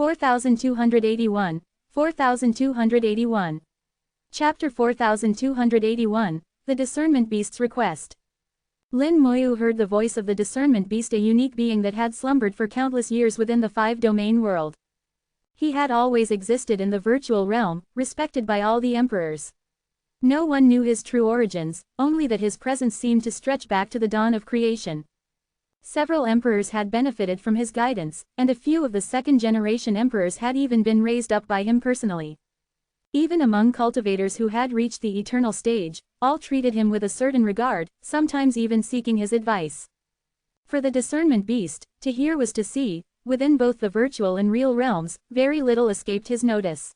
4281, 4281. Chapter 4281, The Discernment Beast's Request. Lin Moyu heard the voice of the Discernment Beast, a unique being that had slumbered for countless years within the five-domain world. He had always existed in the virtual realm, respected by all the emperors. No one knew his true origins, only that his presence seemed to stretch back to the dawn of creation. Several emperors had benefited from his guidance, and a few of the second-generation emperors had even been raised up by him personally. Even among cultivators who had reached the eternal stage, all treated him with a certain regard, sometimes even seeking his advice. For the Discernment Beast, to hear was to see. Within both the virtual and real realms, very little escaped his notice.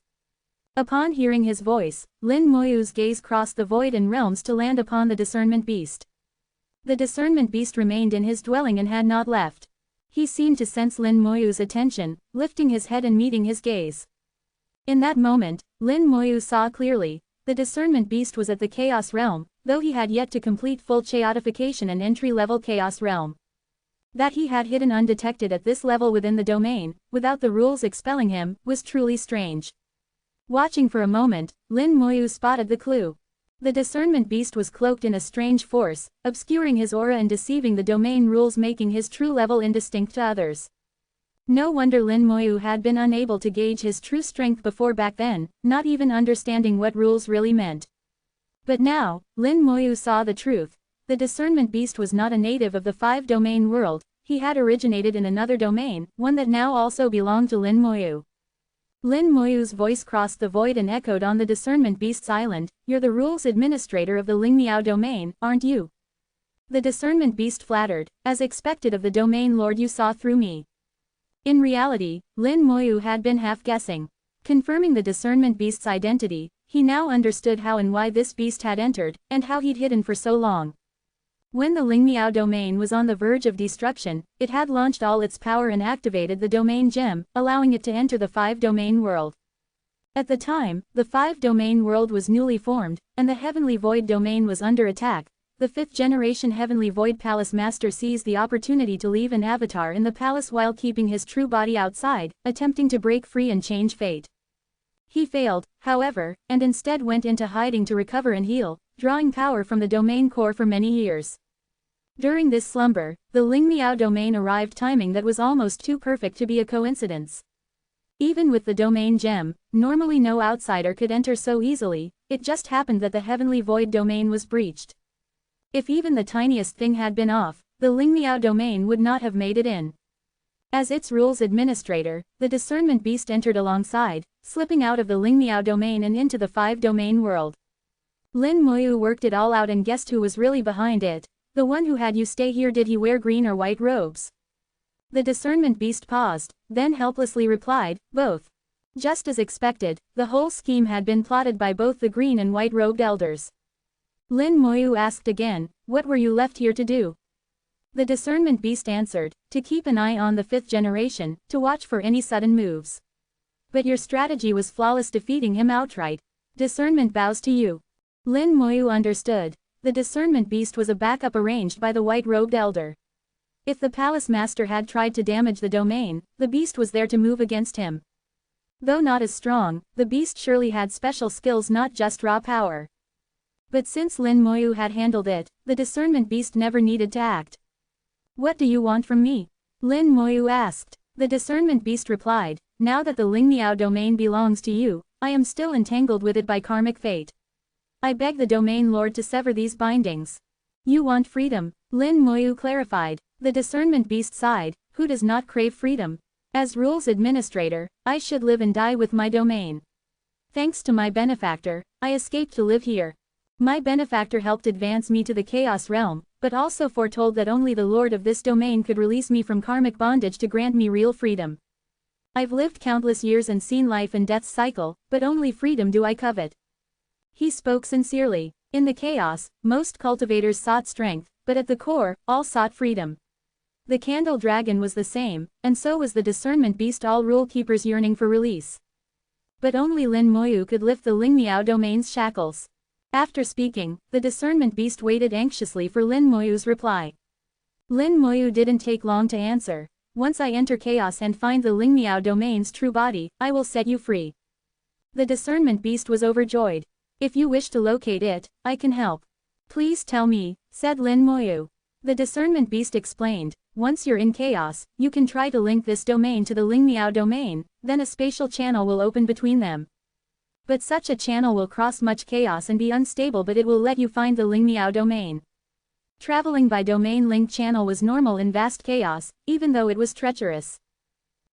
Upon hearing his voice, Lin Moyu's gaze crossed the void and realms to land upon the Discernment Beast. The Discernment Beast remained in his dwelling and had not left. He seemed to sense Lin Moyu's attention, lifting his head and meeting his gaze. In that moment, Lin Moyu saw clearly. The Discernment Beast was at the Chaos Realm, though he had yet to complete full chaotification and entry-level Chaos Realm. That he had hidden undetected at this level within the domain, without the rules expelling him, was truly strange. Watching for a moment, Lin Moyu spotted the clue. The Discernment Beast was cloaked in a strange force, obscuring his aura and deceiving the domain rules, making his true level indistinct to others. No wonder Lin Moyu had been unable to gauge his true strength before back then, not even understanding what rules really meant. But now, Lin Moyu saw the truth. The Discernment Beast was not a native of the five-domain world, he had originated in another domain, one that now also belonged to Lin Moyu. Lin Moyu's voice crossed the void and echoed on the Discernment Beast's island. You're the rules administrator of the Lingmiao domain, aren't you? The Discernment Beast flattered, as expected of the domain lord, you saw through me. In reality, Lin Moyu had been half guessing. Confirming the Discernment Beast's identity, he now understood how and why this beast had entered, and how he'd hidden for so long. When the Lingmiao domain was on the verge of destruction, it had launched all its power and activated the domain gem, allowing it to enter the five-domain world. At the time, the five-domain world was newly formed, and the Heavenly Void domain was under attack. The fifth-generation Heavenly Void Palace Master seized the opportunity to leave an avatar in the palace while keeping his true body outside, attempting to break free and change fate. He failed, however, and instead went into hiding to recover and heal, drawing power from the domain core for many years. During this slumber, the Lingmiao domain arrived, timing that was almost too perfect to be a coincidence. Even with the domain gem, normally no outsider could enter so easily. It just happened that the Heavenly Void domain was breached. If even the tiniest thing had been off, the Lingmiao domain would not have made it in. As its rules administrator, the Discernment Beast entered alongside, slipping out of the Lingmiao domain and into the five-domain world. Lin Moyu worked it all out and guessed who was really behind it. The one who had you stay here. Did he wear green or white robes? The Discernment Beast paused, then helplessly replied, both. Just as expected, the whole scheme had been plotted by both the green and white-robed elders. Lin Moyu asked again, what were you left here to do? The Discernment Beast answered, to keep an eye on the fifth generation, to watch for any sudden moves. But your strategy was flawless, defeating him outright. Discernment bows to you. Lin Moyu understood. The Discernment Beast was a backup arranged by the white-robed elder. If the palace master had tried to damage the domain, the beast was there to move against him. Though not as strong, the beast surely had special skills, not just raw power. But since Lin Moyu had handled it, the Discernment Beast never needed to act. What do you want from me? Lin Moyu asked. The Discernment Beast replied, now that the Lingmiao domain belongs to you, I am still entangled with it by karmic fate. I beg the domain lord to sever these bindings. You want freedom, Lin Moyu clarified. The Discernment Beast sighed, who does not crave freedom? As rules administrator, I should live and die with my domain. Thanks to my benefactor, I escaped to live here. My benefactor helped advance me to the Chaos Realm, but also foretold that only the lord of this domain could release me from karmic bondage to grant me real freedom. I've lived countless years and seen life and death's cycle, but only freedom do I covet. He spoke sincerely. In the chaos, most cultivators sought strength, but at the core, all sought freedom. The Candle Dragon was the same, and so was the Discernment Beast, all rule keepers yearning for release. But only Lin Moyu could lift the Lingmiao domain's shackles. After speaking, the Discernment Beast waited anxiously for Lin Moyu's reply. Lin Moyu didn't take long to answer. once I enter chaos and find the Lingmiao domain's true body, I will set you free. The discernment beast was overjoyed. If you wish to locate it, I can help. Please tell me, said Lin Moyu. The discernment beast explained, once you're in chaos, you can try to link this domain to the Lingmiao domain, then a spatial channel will open between them. But such a channel will cross much chaos and be unstable, but it will let you find the Lingmiao domain. Traveling by domain link channel was normal in vast chaos, even though it was treacherous.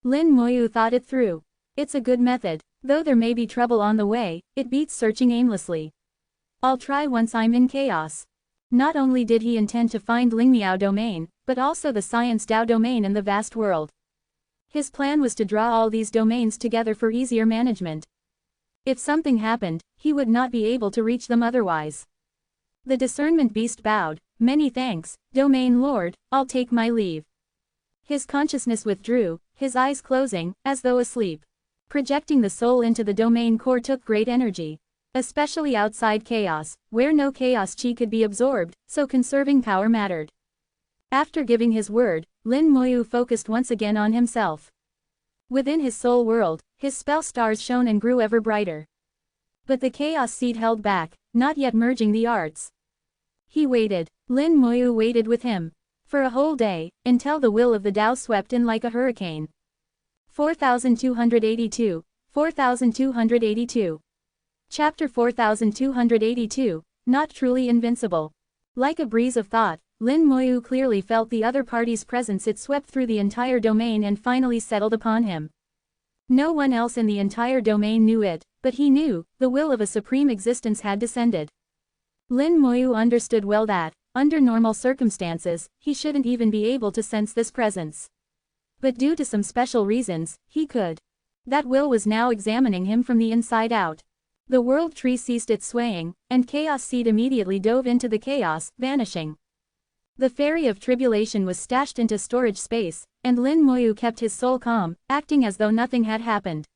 Lin Moyu thought it through. It's a good method, though there may be trouble on the way, it beats searching aimlessly. I'll try once I'm in chaos. Not only did he intend to find Lingmiao domain, but also the Science Dao domain and the vast world. His plan was to draw all these domains together for easier management. If something happened, he would not be able to reach them otherwise. The discernment beast bowed, many thanks, Domain Lord, I'll take my leave. His consciousness withdrew, his eyes closing, as though asleep. Projecting the soul into the domain core took great energy. Especially outside chaos, where no chaos chi could be absorbed, so conserving power mattered. After giving his word, Lin Moyu focused once again on himself. Within his soul world, his spell stars shone and grew ever brighter. But the chaos seed held back, not yet merging the arts. He waited. Lin Moyu waited with him. For a whole day, until the will of the Tao swept in like a hurricane. 4282, 4282. Chapter 4282, Not Truly Invincible. Like a breeze of thought, Lin Moyu clearly felt the other party's presence. It swept through the entire domain and finally settled upon him. No one else in the entire domain knew it, but he knew, the will of a supreme existence had descended. Lin Moyu understood well that, under normal circumstances, he shouldn't even be able to sense this presence. But due to some special reasons, he could. That will was now examining him from the inside out. The world tree ceased its swaying, and chaos seed immediately dove into the chaos, vanishing. The fairy of tribulation was stashed into storage space, and Lin Moyu kept his soul calm, acting as though nothing had happened.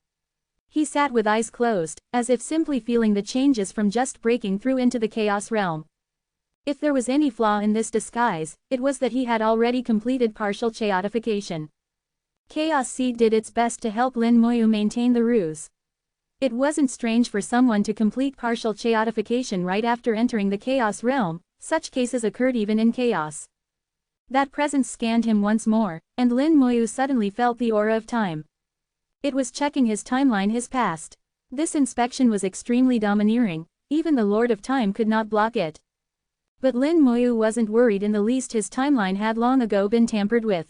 He sat with eyes closed, as if simply feeling the changes from just breaking through into the chaos realm. If there was any flaw in this disguise, it was that he had already completed partial chaotification. Chaos seed did its best to help Lin Moyu maintain the ruse. It wasn't strange for someone to complete partial chaotification right after entering the chaos realm, such cases occurred even in chaos. That presence scanned him once more, and Lin Moyu suddenly felt the aura of time. It was checking his timeline, his past. This inspection was extremely domineering, even the Lord of Time could not block it. But Lin Moyu wasn't worried in the least. His timeline had long ago been tampered with.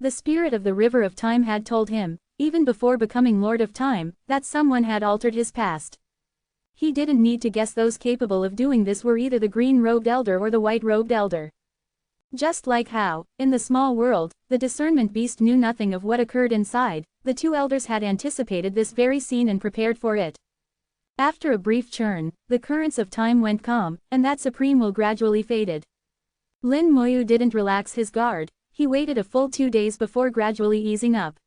The spirit of the River of Time had told him, even before becoming Lord of Time, that someone had altered his past. He didn't need to guess. Those capable of doing this were either the green-robed elder or the white-robed elder. Just like how, in the small world, the discernment beast knew nothing of what occurred inside, the two elders had anticipated this very scene and prepared for it. After a brief churn, the currents of time went calm, and that supreme will gradually faded. Lin Moyu didn't relax his guard. He waited a full 2 days before gradually easing up.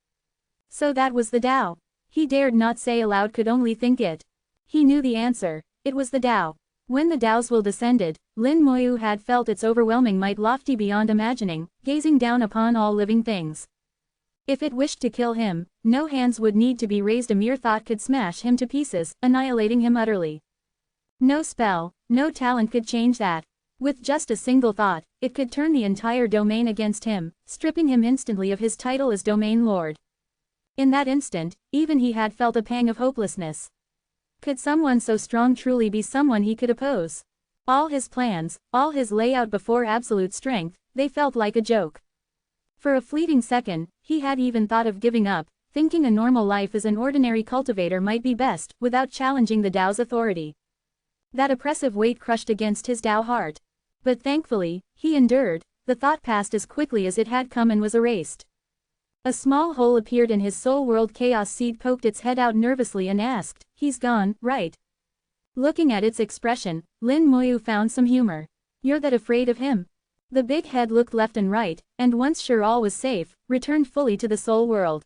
So that was the Tao. He dared not say aloud, could only think it. He knew the answer. It was the Tao. When the Tao's will descended, Lin Moyu had felt its overwhelming might, lofty beyond imagining, gazing down upon all living things. If it wished to kill him, no hands would need to be raised. A mere thought could smash him to pieces, annihilating him utterly. No spell, no talent could change that. With just a single thought, it could turn the entire domain against him, stripping him instantly of his title as Domain Lord. In that instant, even he had felt a pang of hopelessness. Could someone so strong truly be someone he could oppose? All his plans, all his layout before absolute strength, they felt like a joke. For a fleeting second, he had even thought of giving up, thinking a normal life as an ordinary cultivator might be best, without challenging the Tao's authority. That oppressive weight crushed against his Tao heart. But thankfully, he endured. The thought passed as quickly as it had come and was erased. A small hole appeared in his soul world. Chaos seed poked its head out nervously and asked, "He's gone, right?" Looking at its expression, Lin Moyu found some humor. "You're that afraid of him?" The big head looked left and right, and once sure all was safe, returned fully to the soul world.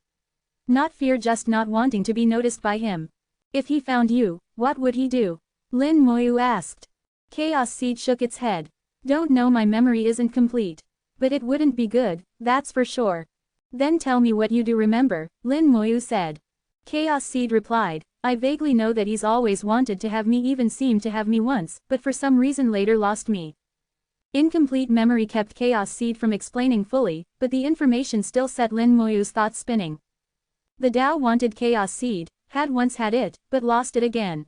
Not fear, just not wanting to be noticed by him. "If he found you, what would he do?" Lin Moyu asked. Chaos seed shook its head. "Don't know, my memory isn't complete. But it wouldn't be good, that's for sure." Then tell me what you do remember, Lin Moyu said. Chaos Seed replied, I vaguely know that he's always wanted to have me, even seemed to have me once, but for some reason later lost me. Incomplete memory kept Chaos Seed from explaining fully, but the information still set Lin Moyu's thoughts spinning. The Tao wanted Chaos Seed, had once had it, but lost it again.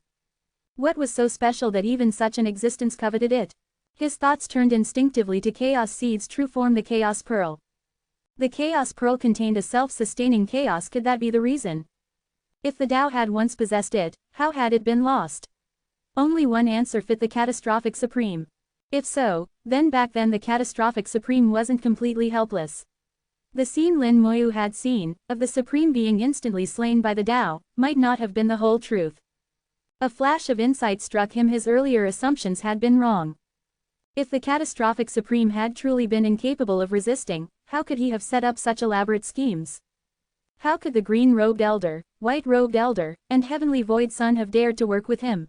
What was so special that even such an existence coveted it? His thoughts turned instinctively to Chaos Seed's true form, the Chaos Pearl. The Chaos Pearl contained a self-sustaining chaos. Could that be the reason? If the Tao had once possessed it, how had it been lost? Only one answer fit: the Catastrophic Supreme. If so, then back then the Catastrophic Supreme wasn't completely helpless. The scene Lin Moyu had seen, of the Supreme being instantly slain by the Tao, might not have been the whole truth. A flash of insight struck him: his earlier assumptions had been wrong. If the Catastrophic Supreme had truly been incapable of resisting, how could he have set up such elaborate schemes? How could the green-robed elder, white-robed elder, and heavenly void son have dared to work with him?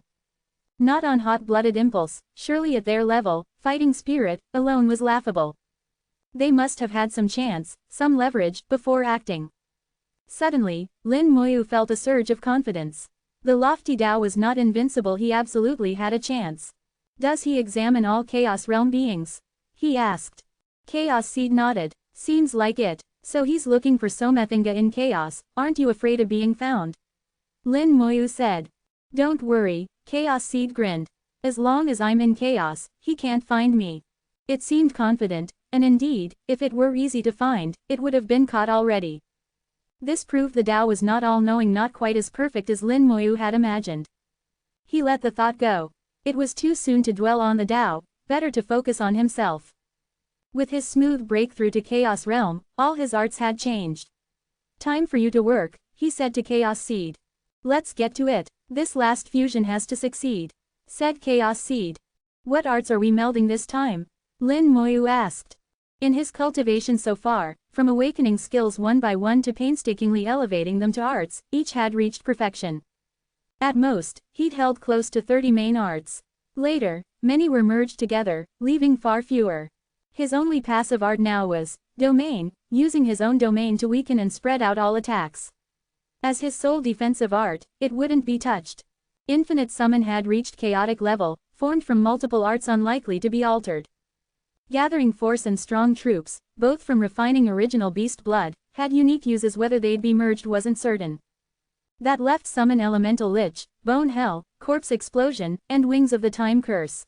Not on hot-blooded impulse, surely at their level, fighting spirit alone was laughable. They must have had some chance, some leverage, before acting. Suddenly, Lin Moyu felt a surge of confidence. The lofty Tao was not invincible, he absolutely had a chance. Does he examine all Chaos Realm beings? He asked. Chaos Seed nodded. Seems like it. So he's looking for Somethinga in chaos, aren't you afraid of being found? Lin Moyu said. Don't worry, Chaos Seed grinned. As long as I'm in chaos, he can't find me. It seemed confident, and indeed, if it were easy to find, it would have been caught already. This proved the Tao was not all-knowing, not quite as perfect as Lin Moyu had imagined. He let the thought go. It was too soon to dwell on the Tao, better to focus on himself. With his smooth breakthrough to Chaos Realm, all his arts had changed. Time for you to work, he said to Chaos Seed. Let's get to it. This last fusion has to succeed, said Chaos Seed. What arts are we melding this time? Lin Moyu asked. In his cultivation so far, from awakening skills one by one to painstakingly elevating them to arts, each had reached perfection. At most, he'd held close to 30 main arts. Later, many were merged together, leaving far fewer. His only passive art now was domain, using his own domain to weaken and spread out all attacks. As his sole defensive art, it wouldn't be touched. Infinite Summon had reached chaotic level, formed from multiple arts unlikely to be altered. Gathering force and strong troops, both from refining original beast blood, had unique uses. Whether they'd be merged wasn't certain. That left Summon Elemental Lich, Bone Hell, Corpse Explosion, and Wings of the Time Curse.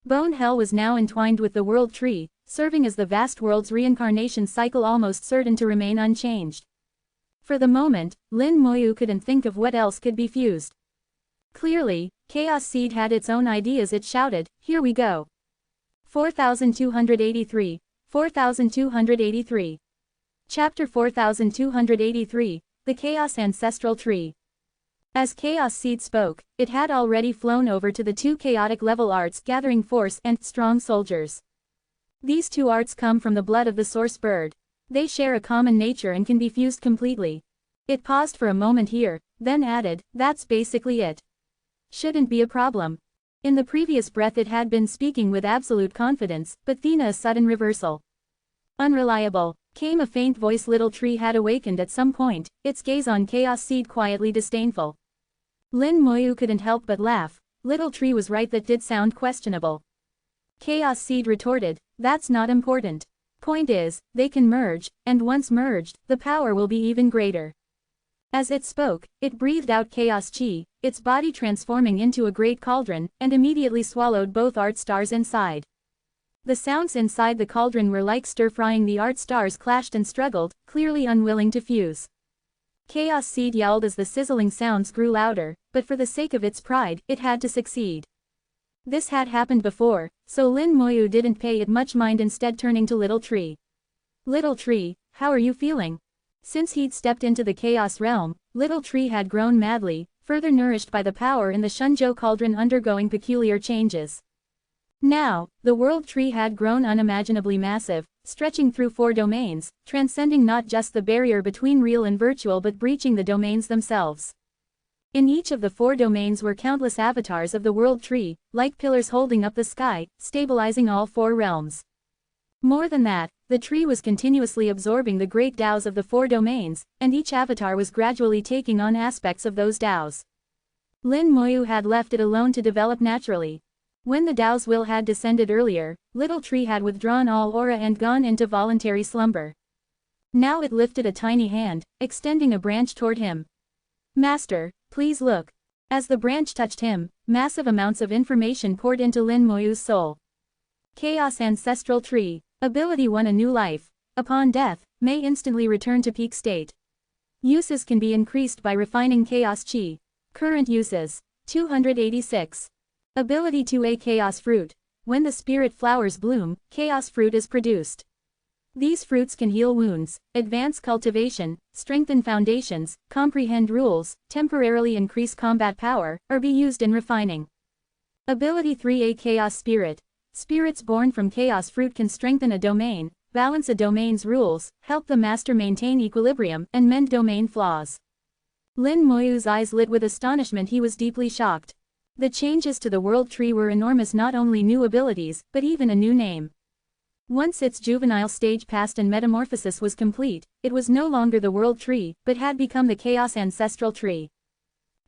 Bone Hell was now entwined with the World Tree, serving as the vast world's reincarnation cycle, almost certain to remain unchanged. For the moment, Lin Moyu couldn't think of what else could be fused. Clearly, Chaos Seed had its own ideas. It shouted, here we go. 4283, 4283. Chapter 4283, The Chaos Ancestral Tree. As Chaos Seed spoke, it had already flown over to the two chaotic level arts, gathering force and strong soldiers. These two arts come from the blood of the source bird. They share a common nature and can be fused completely. It paused for a moment here, then added, that's basically it. Shouldn't be a problem. In the previous breath it had been speaking with absolute confidence, but then a sudden reversal. Unreliable, came a faint voice. Little Tree had awakened at some point, its gaze on Chaos Seed quietly disdainful. Lin Moyu couldn't help but laugh. Little Tree was right, that did sound questionable. Chaos Seed retorted, that's not important. Point is, they can merge, and once merged, the power will be even greater. As it spoke, it breathed out Chaos Chi, its body transforming into a great cauldron, and immediately swallowed both art stars inside. The sounds inside the cauldron were like stir-frying. The art stars clashed and struggled, clearly unwilling to fuse. Chaos Seed yelled as the sizzling sounds grew louder, but for the sake of its pride, it had to succeed. This had happened before, so Lin Moyu didn't pay it much mind, instead turning to Little Tree. Little Tree, how are you feeling? Since he'd stepped into the Chaos Realm, Little Tree had grown madly, further nourished by the power in the Shunzhou Cauldron, undergoing peculiar changes. Now, the World Tree had grown unimaginably massive, stretching through 4 domains, transcending not just the barrier between real and virtual but breaching the domains themselves. In each of the 4 domains were countless avatars of the World Tree, like pillars holding up the sky, stabilizing all 4 realms. More than that, the tree was continuously absorbing the great Taos of the 4 domains, and each avatar was gradually taking on aspects of those Taos. Lin Moyu had left it alone to develop naturally. When the Tao's will had descended earlier, little tree had withdrawn all aura and gone into voluntary slumber. Now it lifted a tiny hand, extending a branch toward him. "Master, please look." As the branch touched him, massive amounts of information poured into Lin Moyu's soul. Chaos Ancestral Tree. Ability 1, a new life. Upon death, may instantly return to peak state. Uses can be increased by refining Chaos Chi. Current uses. 286. Ability 2, a Chaos Fruit. When the spirit flowers bloom, Chaos Fruit is produced. These fruits can heal wounds, advance cultivation, strengthen foundations, comprehend rules, temporarily increase combat power, or be used in refining. Ability 3, a Chaos Spirit. Spirits born from Chaos Fruit can strengthen a domain, balance a domain's rules, help the master maintain equilibrium, and mend domain flaws. Lin Moyu's eyes lit with astonishment. He was deeply shocked. The changes to the world tree were enormous, not only new abilities, but even a new name. Once its juvenile stage passed and metamorphosis was complete, it was no longer the world tree, but had become the Chaos Ancestral Tree.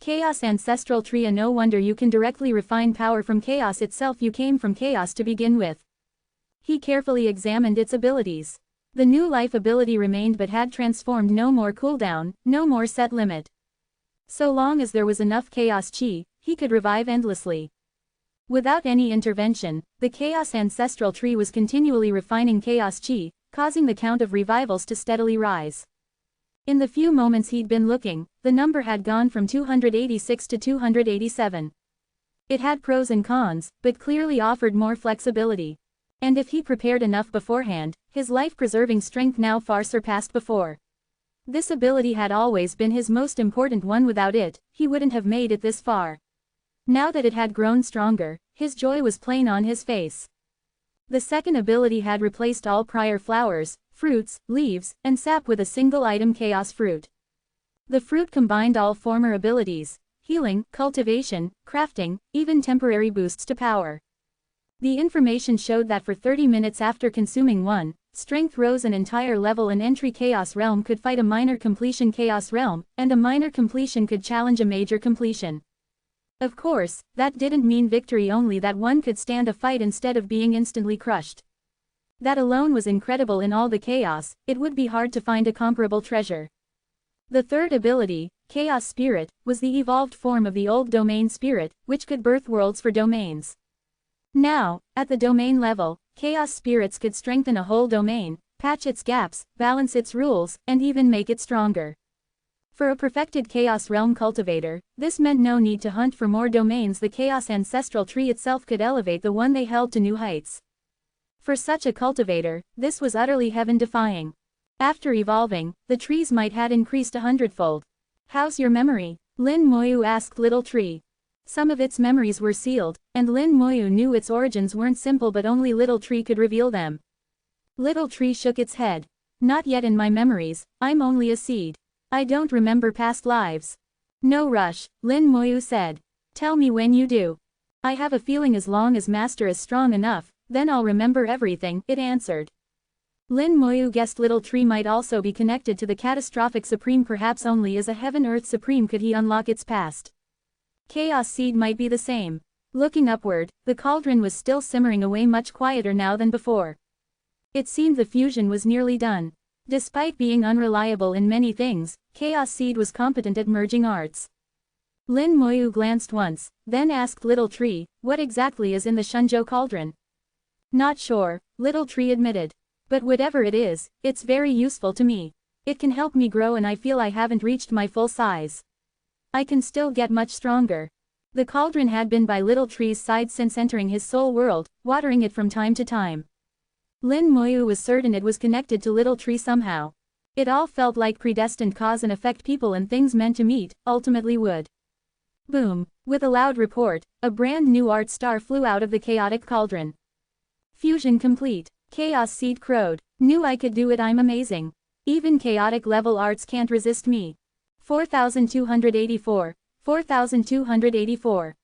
Chaos Ancestral Tree. No wonder you can directly refine power from chaos itself. You came from chaos to begin with. He carefully examined its abilities. The new life ability remained but had transformed. No more cooldown, no more set limit. So long as there was enough Chaos Chi, he could revive endlessly. Without any intervention, the Chaos Ancestral Tree was continually refining Chaos Chi, causing the count of revivals to steadily rise. In the few moments he'd been looking, the number had gone from 286 to 287. It had pros and cons, but clearly offered more flexibility. And if he prepared enough beforehand, his life-preserving strength now far surpassed before. This ability had always been his most important one. Without it, he wouldn't have made it this far. Now that it had grown stronger, his joy was plain on his face. The second ability had replaced all prior flowers, fruits, leaves, and sap with a single item Chaos Fruit. The fruit combined all former abilities: healing, cultivation, crafting, even temporary boosts to power. The information showed that for 30 minutes after consuming one, strength rose an entire level. An entry Chaos Realm could fight a minor completion Chaos Realm, and a minor completion could challenge a major completion. Of course, that didn't mean victory, only that one could stand a fight instead of being instantly crushed. That alone was incredible. In all the chaos, it would be hard to find a comparable treasure. The third ability, Chaos Spirit, was the evolved form of the old domain spirit, which could birth worlds for domains. Now, at the domain level, Chaos Spirits could strengthen a whole domain, patch its gaps, balance its rules, and even make it stronger. For a perfected Chaos Realm cultivator, this meant no need to hunt for more domains. The Chaos Ancestral Tree itself could elevate the one they held to new heights. For such a cultivator, this was utterly heaven-defying. After evolving, the trees might had increased 100-fold. "How's your memory?" Lin Moyu asked Little Tree. Some of its memories were sealed, and Lin Moyu knew its origins weren't simple, but only Little Tree could reveal them. Little Tree shook its head. "Not yet in my memories, I'm only a seed. I don't remember past lives." "No rush," Lin Moyu said. "Tell me when you do." "I have a feeling as long as Master is strong enough, then I'll remember everything," it answered. Lin Moyu guessed Little Tree might also be connected to the catastrophic Supreme. Perhaps only as a Heaven-Earth Supreme could he unlock its past. Chaos Seed might be the same. Looking upward, the cauldron was still simmering away, much quieter now than before. It seemed the fusion was nearly done. Despite being unreliable in many things, Chaos Seed was competent at merging arts. Lin Moyu glanced once, then asked Little Tree, "What exactly is in the Shunzhou cauldron?" "Not sure," Little Tree admitted. "But whatever it is, it's very useful to me. It can help me grow, and I feel I haven't reached my full size. I can still get much stronger." The cauldron had been by Little Tree's side since entering his soul world, watering it from time to time. Lin Moyu was certain it was connected to Little Tree somehow. It all felt like predestined cause and effect. People and things meant to meet, ultimately would. Boom! With a loud report, a brand new art star flew out of the chaotic cauldron. Fusion complete. Chaos Seed crowed. "Knew I could do it. I'm amazing. Even chaotic level arts can't resist me." 4284. 4284.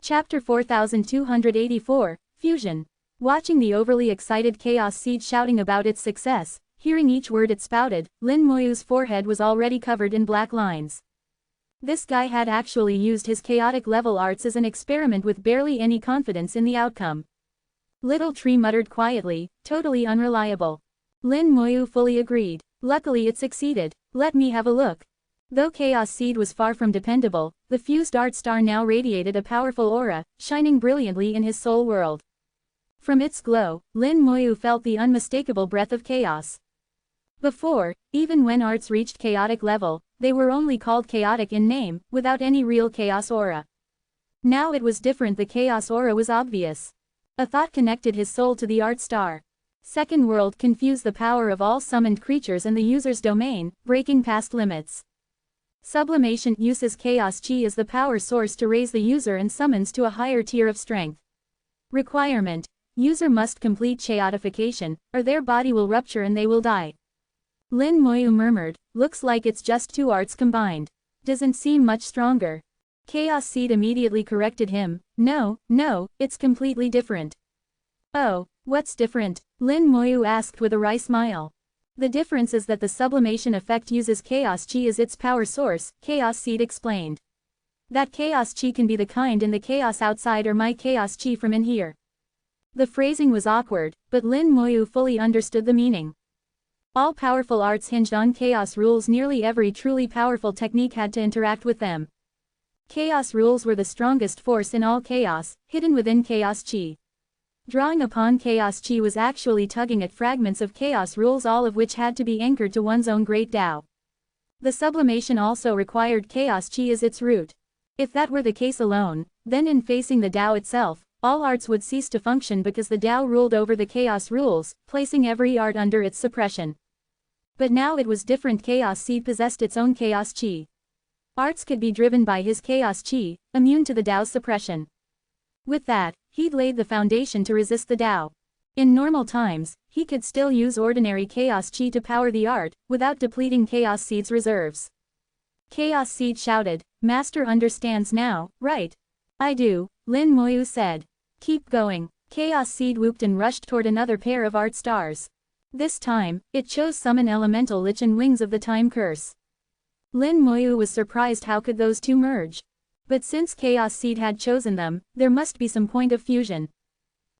Chapter 4284, Fusion. Watching the overly excited chaos seed shouting about its success, hearing each word it spouted, Lin Moyu's forehead was already covered in black lines. This guy had actually used his chaotic level arts as an experiment with barely any confidence in the outcome. Little Tree muttered quietly, totally unreliable. Lin Moyu fully agreed. Luckily it succeeded. Let me have a look. Though Chaos Seed was far from dependable, the fused art star now radiated a powerful aura, shining brilliantly in his soul world. From its glow, Lin Moyu felt the unmistakable breath of chaos. Before, even when arts reached chaotic level, they were only called chaotic in name, without any real chaos aura. Now it was different. The chaos aura was obvious. A thought connected his soul to the art star. Second world confused the power of all summoned creatures and the user's domain, breaking past limits. Sublimation uses chaos chi as the power source to raise the user and summons to a higher tier of strength. Requirement: user must complete chaotification, or their body will rupture and they will die. Lin Moyu murmured, looks like it's just two arts combined. Doesn't seem much stronger. Chaos Seed immediately corrected him, no, it's completely different. Oh, what's different? Lin Moyu asked with a wry smile. The difference is that the sublimation effect uses chaos chi as its power source, Chaos Seed explained. That chaos chi can be the kind in the chaos outside or my chaos chi from in here. The phrasing was awkward, but Lin Moyu fully understood the meaning. All powerful arts hinged on chaos rules. Nearly every truly powerful technique had to interact with them. Chaos rules were the strongest force in all chaos, hidden within chaos chi. Drawing upon chaos chi was actually tugging at fragments of chaos rules, all of which had to be anchored to one's own great Tao. The sublimation also required chaos chi as its root. If that were the case alone, then in facing the Tao itself, all arts would cease to function because the Tao ruled over the chaos rules, placing every art under its suppression. But now it was different. Chaos Seed possessed its own chaos chi. Arts could be driven by his chaos chi, immune to the Tao's suppression. With that, he'd laid the foundation to resist the Tao. In normal times, he could still use ordinary chaos chi to power the art, without depleting Chaos Seed's reserves. Chaos Seed shouted, Master understands now, right? I do, Lin Moyu said. Keep going. Chaos Seed whooped and rushed toward another pair of art stars. This time, it chose Summon Elemental Lich and Wings of the Time Curse. Lin Moyu was surprised how could those two merge. But since Chaos Seed had chosen them, there must be some point of fusion.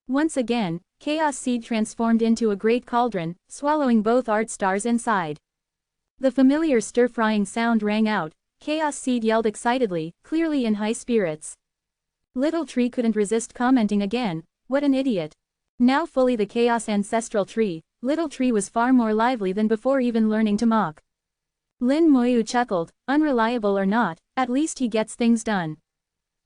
Once again, Chaos Seed transformed into a great cauldron, swallowing both art stars inside. The familiar stir-frying sound rang out. Chaos Seed yelled excitedly, clearly in high spirits. Little Tree couldn't resist commenting again, what an idiot. Now fully the Chaos Ancestral Tree, Little Tree was far more lively than before, even learning to mock. Lin Moyu chuckled, unreliable or not, at least he gets things done.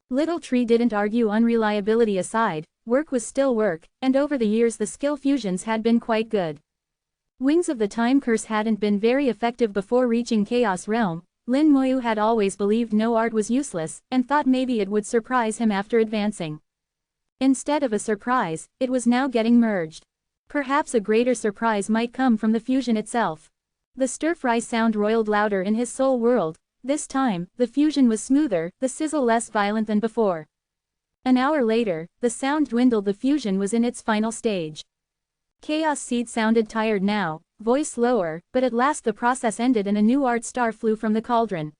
Little Tree didn't argue. Unreliability aside, work was still work, and over the years the skill fusions had been quite good. Wings of the Time Curse hadn't been very effective before reaching Chaos Realm. Lin Moyu had always believed no art was useless, and thought maybe it would surprise him after advancing. Instead of a surprise, it was now getting merged. Perhaps a greater surprise might come from the fusion itself. The stir-fry sound roiled louder in his soul world. This time, the fusion was smoother, the sizzle less violent than before. An hour later, the sound dwindled. The fusion was in its final stage. Chaos Seed sounded tired now, voice lower, but at last the process ended and a new art star flew from the cauldron.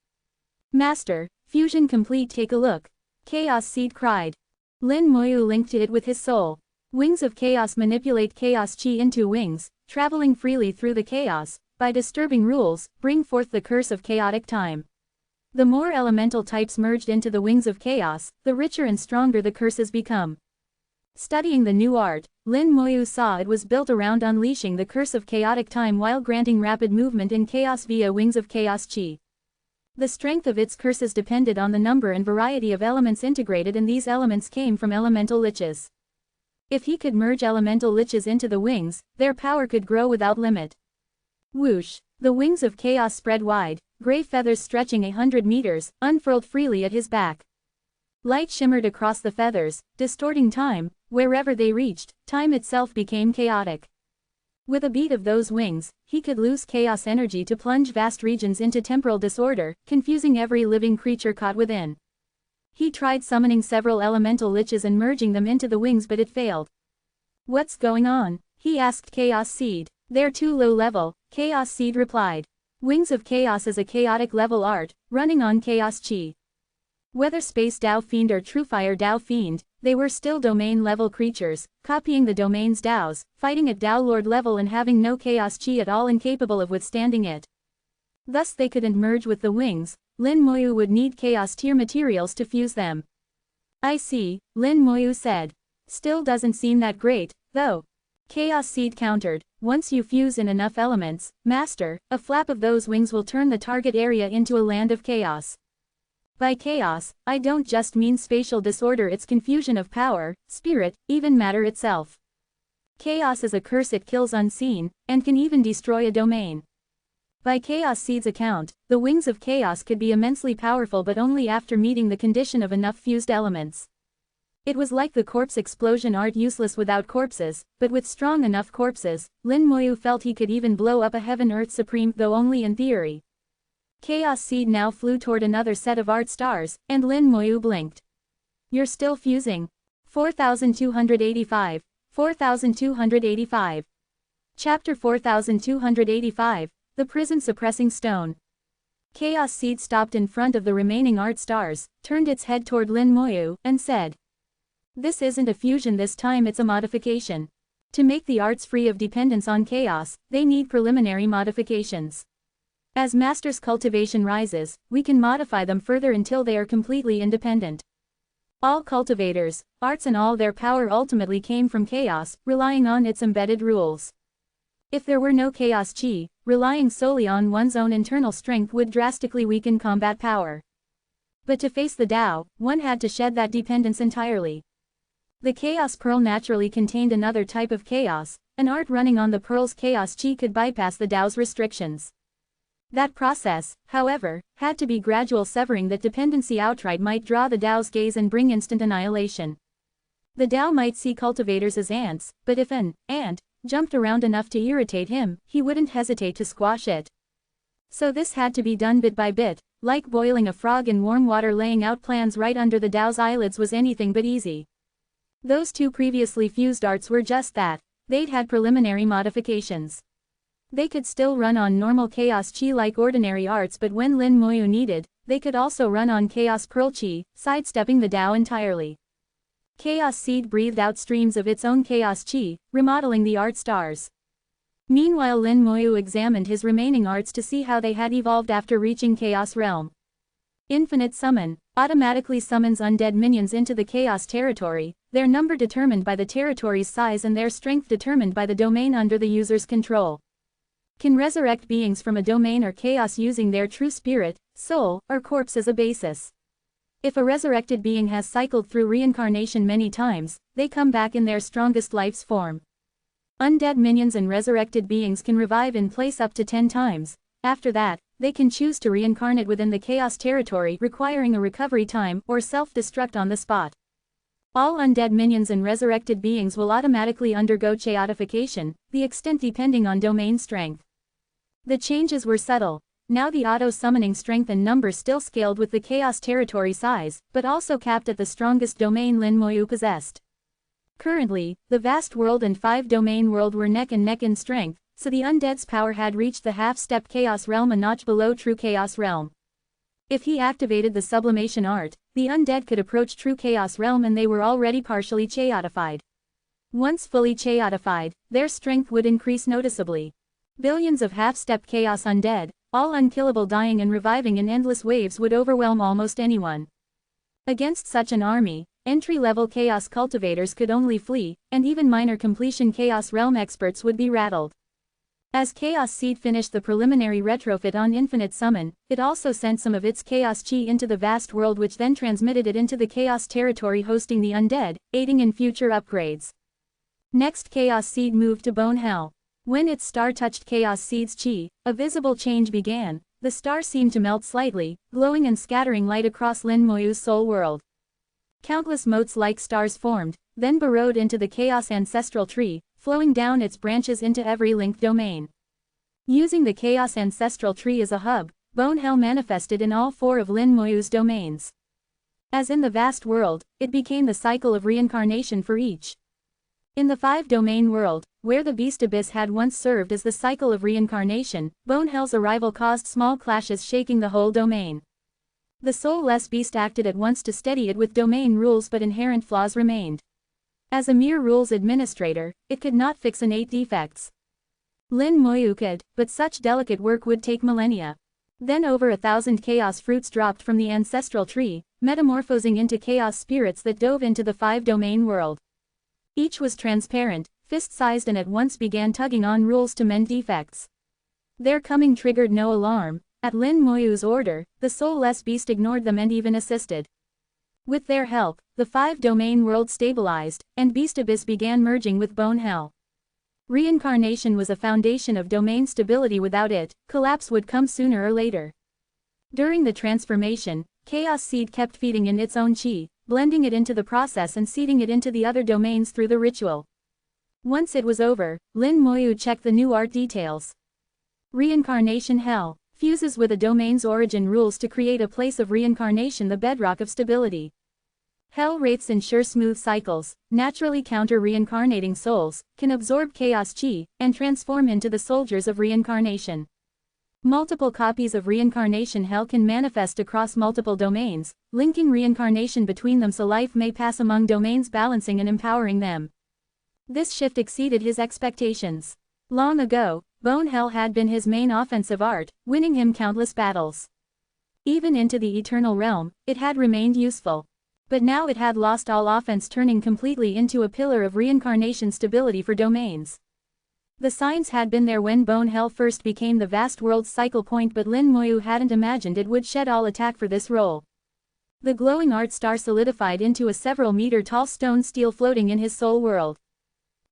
Master, fusion complete. Take a look. Chaos Seed cried. Lin Moyu linked to it with his soul. Wings of Chaos manipulate chaos chi into wings, traveling freely through the chaos. By disturbing rules, bring forth the curse of chaotic time. The more elemental types merged into the wings of chaos, the richer and stronger the curses become. Studying the new art, Lin Moyu saw it was built around unleashing the curse of chaotic time while granting rapid movement in chaos via wings of chaos chi. The strength of its curses depended on the number and variety of elements integrated, and these elements came from elemental liches. If he could merge elemental liches into the wings, their power could grow without limit. Whoosh! The wings of chaos spread wide, gray feathers stretching 100 meters, unfurled freely at his back. Light shimmered across the feathers, distorting time. Wherever they reached, time itself became chaotic. With a beat of those wings, he could lose chaos energy to plunge vast regions into temporal disorder, confusing every living creature caught within. He tried summoning several elemental liches and merging them into the wings, but it failed. What's going on? He asked Chaos Seed. They're too low level, Chaos Seed replied. Wings of Chaos is a chaotic level art, running on Chaos Chi. Whether Space Dao Fiend or True Fire Dao Fiend, they were still domain level creatures, copying the domain's Daos, fighting at Dao Lord level and having no Chaos Chi at all, incapable of withstanding it. Thus they couldn't merge with the wings. Lin Moyu would need Chaos tier materials to fuse them. I see, Lin Moyu said. Still doesn't seem that great, though. Chaos Seed countered. Once you fuse in enough elements, Master, a flap of those wings will turn the target area into a land of chaos. By chaos, I don't just mean spatial disorder, it's confusion of power, spirit, even matter itself. Chaos is a curse, it kills unseen, and can even destroy a domain. By Chaos Seed's account, the wings of chaos could be immensely powerful, but only after meeting the condition of enough fused elements. It was like the corpse explosion art, useless without corpses, but with strong enough corpses, Lin Moyu felt he could even blow up a Heaven-Earth Supreme, though only in theory. Chaos Seed now flew toward another set of art stars, and Lin Moyu blinked. You're still fusing? 4285. 4285. Chapter 4285, The Prison Suppressing Stone. Chaos Seed stopped in front of the remaining art stars, turned its head toward Lin Moyu, and said, "This isn't a fusion this time, it's a modification. To make the arts free of dependence on chaos, they need preliminary modifications. As Master's cultivation rises, we can modify them further until they are completely independent. All cultivators, arts and all their power ultimately came from chaos, relying on its embedded rules. If there were no chaos chi, relying solely on one's own internal strength would drastically weaken combat power. But to face the Tao, one had to shed that dependence entirely. The Chaos Pearl naturally contained another type of chaos, an art running on the Pearl's chaos chi could bypass the Tao's restrictions. That process, however, had to be gradual, severing that dependency outright might draw the Tao's gaze and bring instant annihilation. The Tao might see cultivators as ants, but if an ant jumped around enough to irritate him, he wouldn't hesitate to squash it. So this had to be done bit by bit, like boiling a frog in warm water. Laying out plans right under the Tao's eyelids was anything but easy. Those two previously fused arts were just that. They'd had preliminary modifications. They could still run on normal chaos chi like ordinary arts, but when Lin Moyu needed, they could also run on chaos pearl chi, sidestepping the Tao entirely. Chaos Seed breathed out streams of its own chaos chi, remodeling the art stars. Meanwhile Lin Moyu examined his remaining arts to see how they had evolved after reaching Chaos Realm. Infinite Summon automatically summons undead minions into the chaos territory, their number determined by the territory's size and their strength determined by the domain under the user's control. Can resurrect beings from a domain or chaos using their true spirit, soul, or corpse as a basis. If a resurrected being has cycled through reincarnation many times, they come back in their strongest life's form. Undead minions and resurrected beings can revive in place up to 10 times. After that, they can choose to reincarnate within the chaos territory, requiring a recovery time or self-destruct on the spot. All undead minions and resurrected beings will automatically undergo chaotification, the extent depending on domain strength. The changes were subtle. Now the auto-summoning strength and number still scaled with the chaos territory size, but also capped at the strongest domain Lin Moyu possessed. Currently, the vast world and 5-domain world were neck and neck in strength, so the undead's power had reached the half-step chaos realm, a notch below true chaos realm. If he activated the sublimation art, the undead could approach true chaos realm and they were already partially chaotified. Once fully chaotified, their strength would increase noticeably. Billions of half-step chaos undead, all unkillable, dying and reviving in endless waves, would overwhelm almost anyone. Against such an army, entry-level chaos cultivators could only flee, and even minor completion chaos realm experts would be rattled. As Chaos Seed finished the preliminary retrofit on Infinite Summon, it also sent some of its chaos chi into the vast world, which then transmitted it into the chaos territory hosting the undead, aiding in future upgrades. Next, Chaos Seed moved to Bone Hell. When its star touched Chaos Seed's chi, a visible change began. The star seemed to melt slightly, glowing and scattering light across Lin Moyu's soul world. Countless motes-like stars formed, then burrowed into the Chaos Ancestral Tree, flowing down its branches into every linked domain. Using the Chaos Ancestral Tree as a hub, Bone Hell manifested in all 4 of Lin Moyu's domains. As in the vast world, it became the cycle of reincarnation for each. In the 5-domain world, where the beast abyss had once served as the cycle of reincarnation, Bone Hell's arrival caused small clashes shaking the whole domain. The soulless beast acted at once to steady it with domain rules, but inherent flaws remained. As a mere rules administrator, it could not fix innate defects. Lin Moyu could, but such delicate work would take millennia. Then over 1,000 chaos fruits dropped from the ancestral tree, metamorphosing into chaos spirits that dove into the 5-domain world. Each was transparent, fist-sized, and at once began tugging on rules to mend defects. Their coming triggered no alarm. At Lin Moyu's order, the soulless beast ignored them and even assisted. With their help, the 5-domain world stabilized, and Beast Abyss began merging with Bone Hell. Reincarnation was a foundation of domain stability. Without it, collapse would come sooner or later. During the transformation, Chaos Seed kept feeding in its own chi, blending it into the process and seeding it into the other domains through the ritual. Once it was over, Lin Moyu checked the new art details. Reincarnation Hell fuses with a domain's origin rules to create a place of reincarnation, the bedrock of stability. Hell wraiths ensure smooth cycles, naturally counter reincarnating souls, can absorb chaos chi, and transform into the soldiers of reincarnation. Multiple copies of reincarnation hell can manifest across multiple domains, linking reincarnation between them so life may pass among domains, balancing and empowering them. This shift exceeded his expectations. Long ago, Bone Hell had been his main offensive art, winning him countless battles. Even into the eternal realm, it had remained useful. But now it had lost all offense, turning completely into a pillar of reincarnation stability for domains. The signs had been there when Bone Hell first became the vast world's cycle point, but Lin Moyu hadn't imagined it would shed all attack for this role. The glowing art star solidified into a several-meter-tall stone stele floating in his soul world.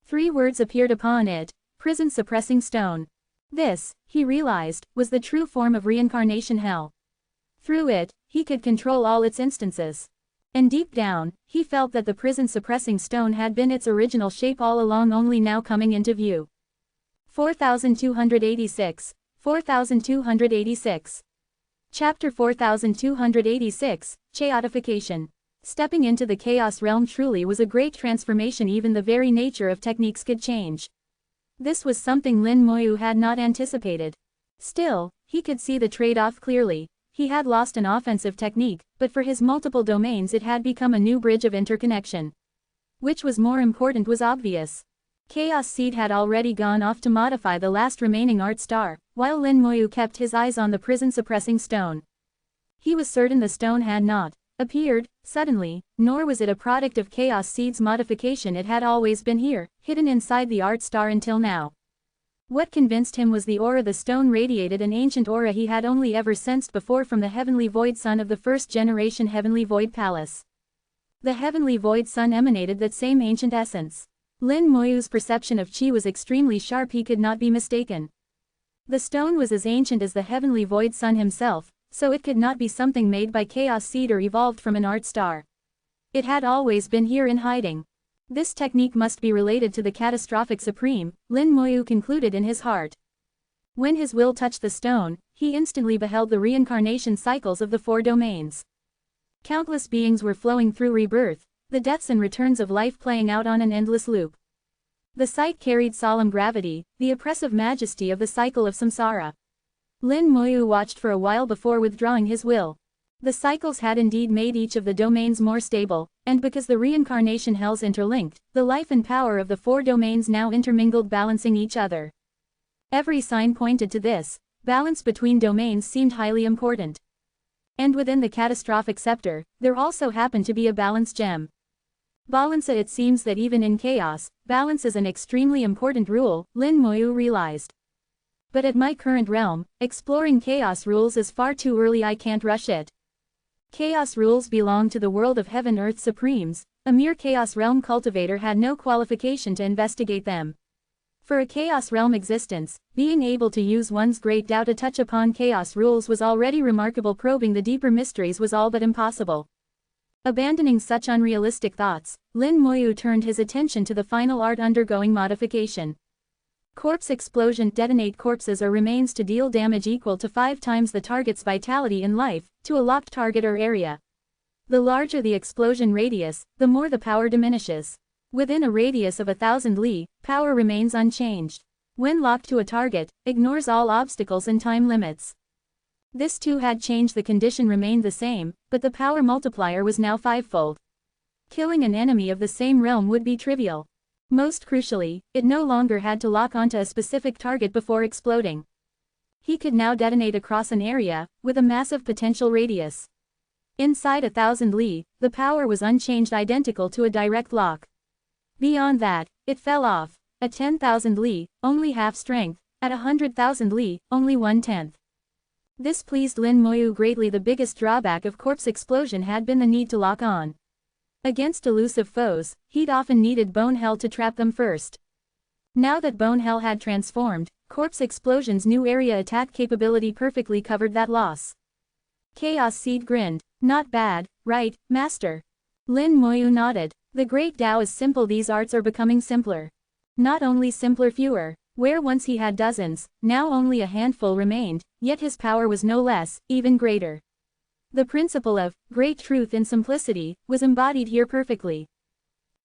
3 words appeared upon it: prison-suppressing stone. This, he realized, was the true form of reincarnation hell. Through it, he could control all its instances. And deep down, he felt that the prison-suppressing stone had been its original shape all along, only now coming into view. 4286. 4286. Chapter 4286, Chaotification. Stepping into the chaos realm truly was a great transformation. Even the very nature of techniques could change. This was something Lin Moyu had not anticipated. Still, he could see the trade-off clearly. He had lost an offensive technique, but for his multiple domains it had become a new bridge of interconnection. Which was more important was obvious. Chaos Seed had already gone off to modify the last remaining art star, while Lin Moyu kept his eyes on the prison-suppressing stone. He was certain the stone had not appeared suddenly, nor was it a product of Chaos Seed's modification. It had always been here, hidden inside the art star until now. What convinced him was the aura the stone radiated, an ancient aura he had only ever sensed before from the Heavenly Void Sun of the first-generation Heavenly Void Palace. The Heavenly Void Sun emanated that same ancient essence. Lin Moyu's perception of chi was extremely sharp. He could not be mistaken. The stone was as ancient as the Heavenly Void Sun himself, so it could not be something made by Chaos Seed or evolved from an art star. It had always been here in hiding. This technique must be related to the catastrophic supreme, Lin Moyu concluded in his heart. When his will touched the stone, he instantly beheld the reincarnation cycles of the 4 domains. Countless beings were flowing through rebirth, the deaths and returns of life playing out on an endless loop. The sight carried solemn gravity, the oppressive majesty of the cycle of samsara. Lin Moyu watched for a while before withdrawing his will. The cycles had indeed made each of the domains more stable, and because the reincarnation hells interlinked, the life and power of the 4 domains now intermingled, balancing each other. Every sign pointed to this. Balance between domains seemed highly important. And within the catastrophic scepter, there also happened to be a balance gem. Balance. It seems that even in chaos, balance is an extremely important rule, Lin Moyu realized. But at my current realm, exploring chaos rules is far too early. I can't rush it. Chaos rules belong to the world of Heaven Earth Supremes. A mere chaos realm cultivator had no qualification to investigate them. For a chaos realm existence, being able to use one's great Tao to touch upon chaos rules was already remarkable. Probing the deeper mysteries was all but impossible. Abandoning such unrealistic thoughts, Lin Moyu turned his attention to the final art undergoing modification. Corpse explosion. Detonate corpses or remains to deal damage equal to 5 times the target's vitality in life, to a locked target or area. The larger the explosion radius, the more the power diminishes. Within a radius of 1,000 li, power remains unchanged. When locked to a target, ignores all obstacles and time limits. This too had changed. The condition remained the same, but the power multiplier was now fivefold. Killing an enemy of the same realm would be trivial. Most crucially, it no longer had to lock onto a specific target before exploding. He could now detonate across an area, with a massive potential radius. Inside 1,000 li, the power was unchanged, identical to a direct lock. Beyond that, it fell off. At 10,000 li, only half strength, at 100,000 li, only 1/10. This pleased Lin Moyu greatly. The biggest drawback of corpse explosion had been the need to lock on. Against elusive foes, he'd often needed Bone Hell to trap them first. Now that Bone Hell had transformed, Corpse Explosion's new area attack capability perfectly covered that loss. Chaos Seed grinned. Not bad, right, Master? Lin Moyu nodded. The Great Tao is simple. These arts are becoming simpler. Not only simpler, fewer. Where once he had dozens, now only a handful remained, yet his power was no less, even greater. The principle of great truth in simplicity was embodied here perfectly.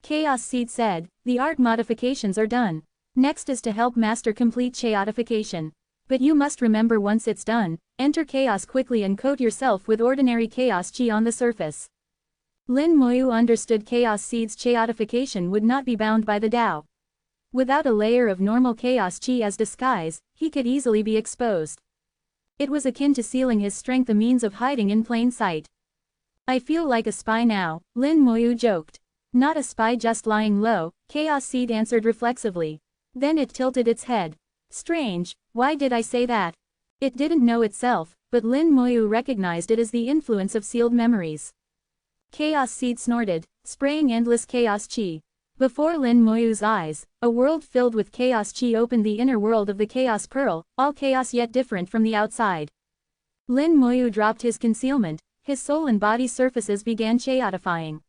Chaos Seed said, the art modifications are done. Next is to help Master complete chaotification. But you must remember, once it's done, enter chaos quickly and coat yourself with ordinary chaos chi on the surface. Lin Moyu understood Chaos Seed's chaotification would not be bound by the Tao. Without a layer of normal chaos chi as disguise, he could easily be exposed. It was akin to sealing his strength, a means of hiding in plain sight. I feel like a spy now, Lin Moyu joked. Not a spy, just lying low, Chaos Seed answered reflexively. Then it tilted its head. Strange, why did I say that? It didn't know itself, but Lin Moyu recognized it as the influence of sealed memories. Chaos Seed snorted, spraying endless chaos chi. Before Lin Moyu's eyes, a world filled with chaos chi opened, the inner world of the Chaos Pearl, all chaos yet different from the outside. Lin Moyu dropped his concealment, his soul and body surfaces began chaotifying.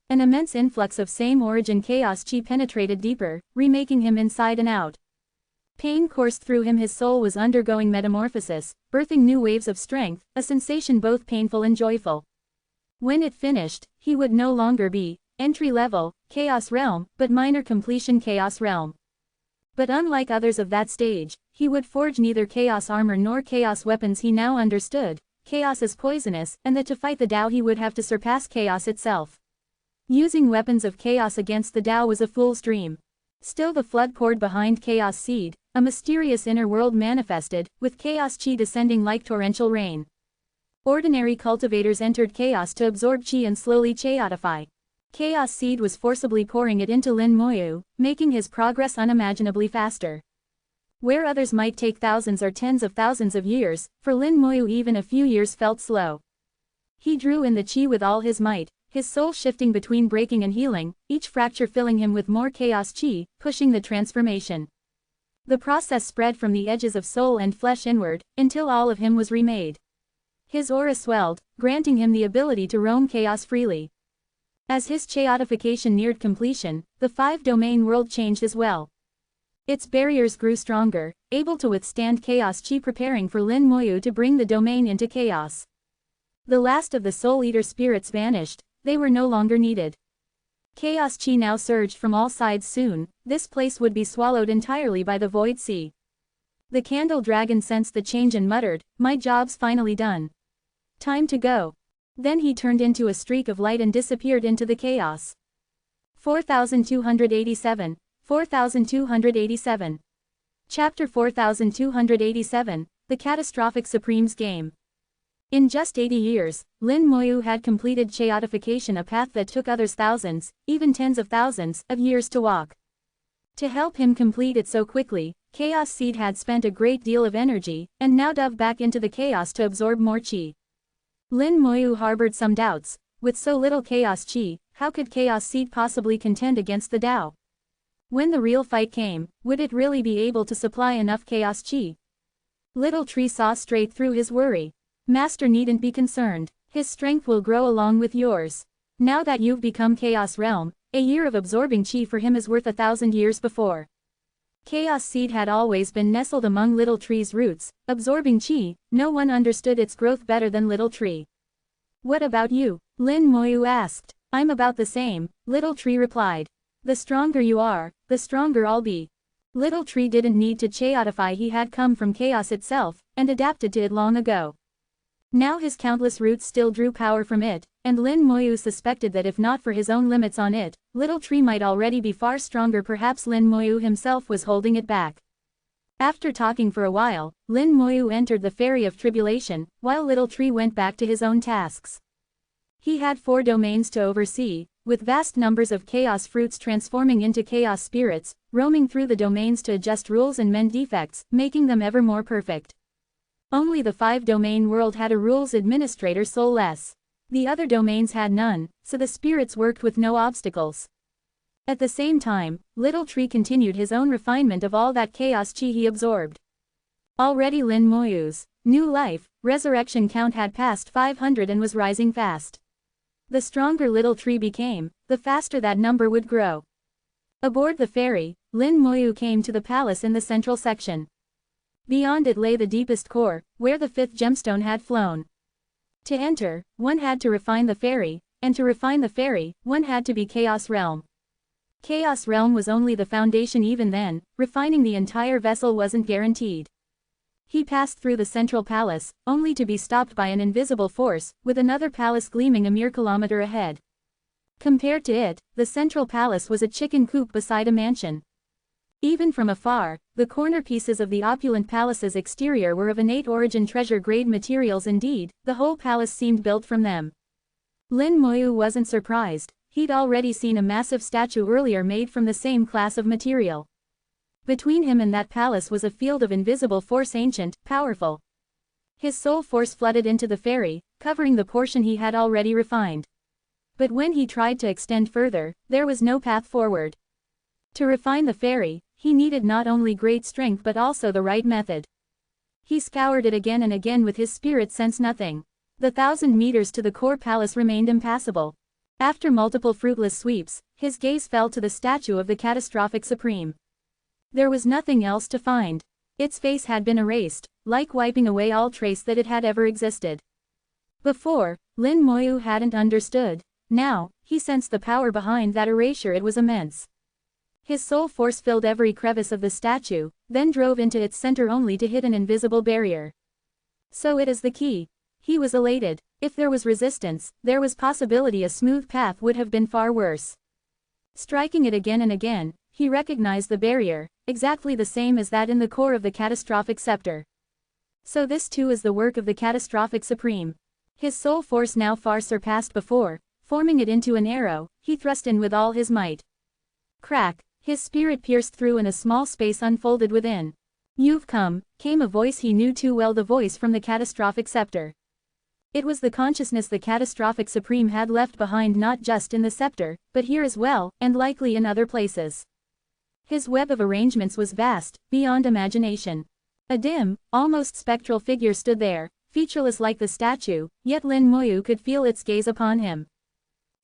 An immense influx of same origin chaos chi penetrated deeper, remaking him inside and out. Pain coursed through him, his soul was undergoing metamorphosis, birthing new waves of strength, a sensation both painful and joyful. When it finished, he would no longer be entry-level, Chaos Realm, but minor completion Chaos Realm. But unlike others of that stage, he would forge neither chaos armor nor chaos weapons. He now understood, chaos is poisonous, and that to fight the Tao he would have to surpass chaos itself. Using weapons of chaos against the Tao was a fool's dream. Still, the flood poured behind Chaos Seed, a mysterious inner world manifested, with chaos chi descending like torrential rain. Ordinary cultivators entered chaos to absorb chi and slowly chaotify. Chaos Seed was forcibly pouring it into Lin Moyu, making his progress unimaginably faster. Where others might take thousands or tens of thousands of years, for Lin Moyu even a few years felt slow. He drew in the chi with all his might, his soul shifting between breaking and healing, each fracture filling him with more chaos chi, pushing the transformation. The process spread from the edges of soul and flesh inward, until all of him was remade. His aura swelled, granting him the ability to roam chaos freely. As his chaotification neared completion, the five-domain world changed as well. Its barriers grew stronger, able to withstand chaos chi, preparing for Lin Moyu to bring the domain into chaos. The last of the Soul Eater spirits vanished, they were no longer needed. Chaos chi now surged from all sides. Soon, this place would be swallowed entirely by the Void Sea. The Candle Dragon sensed the change and muttered, "My job's finally done. Time to go." Then he turned into a streak of light and disappeared into the chaos. 4287, 4287. Chapter 4287, The Catastrophic Supremes Game. In just 80 years, Lin Moyu had completed chaotification, a path that took others thousands, even tens of thousands, of years to walk. To help him complete it so quickly, Chaos Seed had spent a great deal of energy, and now dove back into the chaos to absorb more chi. Lin Moyu harbored some doubts. With so little chaos chi, how could Chaos Seed possibly contend against the Tao? When the real fight came, would it really be able to supply enough chaos chi? Little Tree saw straight through his worry. Master needn't be concerned, his strength will grow along with yours. Now that you've become Chaos Realm, a year of absorbing chi for him is worth 1,000 years before. Chaos Seed had always been nestled among Little Tree's roots, absorbing chi. No one understood its growth better than Little Tree. What about you? Lin Moyu asked. I'm about the same, Little Tree replied. The stronger you are, the stronger I'll be. Little Tree didn't need to chaotify, he had come from chaos itself, and adapted to it long ago. Now his countless roots still drew power from it, and Lin Moyu suspected that if not for his own limits on it, Little Tree might already be far stronger. Perhaps Lin Moyu himself was holding it back. After talking for a while, Lin Moyu entered the Ferry of Tribulation, while Little Tree went back to his own tasks. He had 4 domains to oversee, with vast numbers of chaos fruits transforming into chaos spirits, roaming through the domains to adjust rules and mend defects, making them ever more perfect. Only the 5-domain world had a rules administrator soulless. The other domains had none, so the spirits worked with no obstacles. At the same time, Little Tree continued his own refinement of all that chaos chi he absorbed. Already Lin Moyu's new life, resurrection count had passed 500 and was rising fast. The stronger Little Tree became, the faster that number would grow. Aboard the ferry, Lin Moyu came to the palace in the central section. Beyond it lay the deepest core, where the 5th gemstone had flown. To enter, one had to refine the ferry, and to refine the ferry, one had to be Chaos Realm. Chaos Realm was only the foundation. Even then, refining the entire vessel wasn't guaranteed. He passed through the central palace, only to be stopped by an invisible force, with another palace gleaming a mere kilometer ahead. Compared to it, the central palace was a chicken coop beside a mansion. Even from afar, the corner pieces of the opulent palace's exterior were of innate origin, treasure-grade materials. Indeed, the whole palace seemed built from them. Lin Moyu wasn't surprised. He'd already seen a massive statue earlier made from the same class of material. Between him and that palace was a field of invisible force, ancient, powerful. His soul force flooded into the ferry, covering the portion he had already refined. But when he tried to extend further, there was no path forward. To refine the ferry, he needed not only great strength but also the right method. He scoured it again and again with his spirit sense. Nothing. The 1,000 meters to the core palace remained impassable. After multiple fruitless sweeps, his gaze fell to the statue of the catastrophic supreme. There was nothing else to find. Its face had been erased, like wiping away all trace that it had ever existed. Before, Lin Moyu hadn't understood. Now, he sensed the power behind that erasure. It was immense. His soul force filled every crevice of the statue, then drove into its center only to hit an invisible barrier. So it is the key. He was elated. If there was resistance, there was possibility a smooth path would have been far worse. Striking it again and again, he recognized the barrier, exactly the same as that in the core of the catastrophic scepter. So this too is the work of the catastrophic supreme. His soul force now far surpassed before, forming it into an arrow, he thrust in with all his might. Crack, his spirit pierced through and a small space unfolded within. "You've come," came a voice he knew too well, the voice from the catastrophic scepter. It was the consciousness the catastrophic supreme had left behind, not just in the scepter, but here as well, and likely in other places. His web of arrangements was vast, beyond imagination. A dim, almost spectral figure stood there, featureless like the statue, yet Lin Moyu could feel its gaze upon him.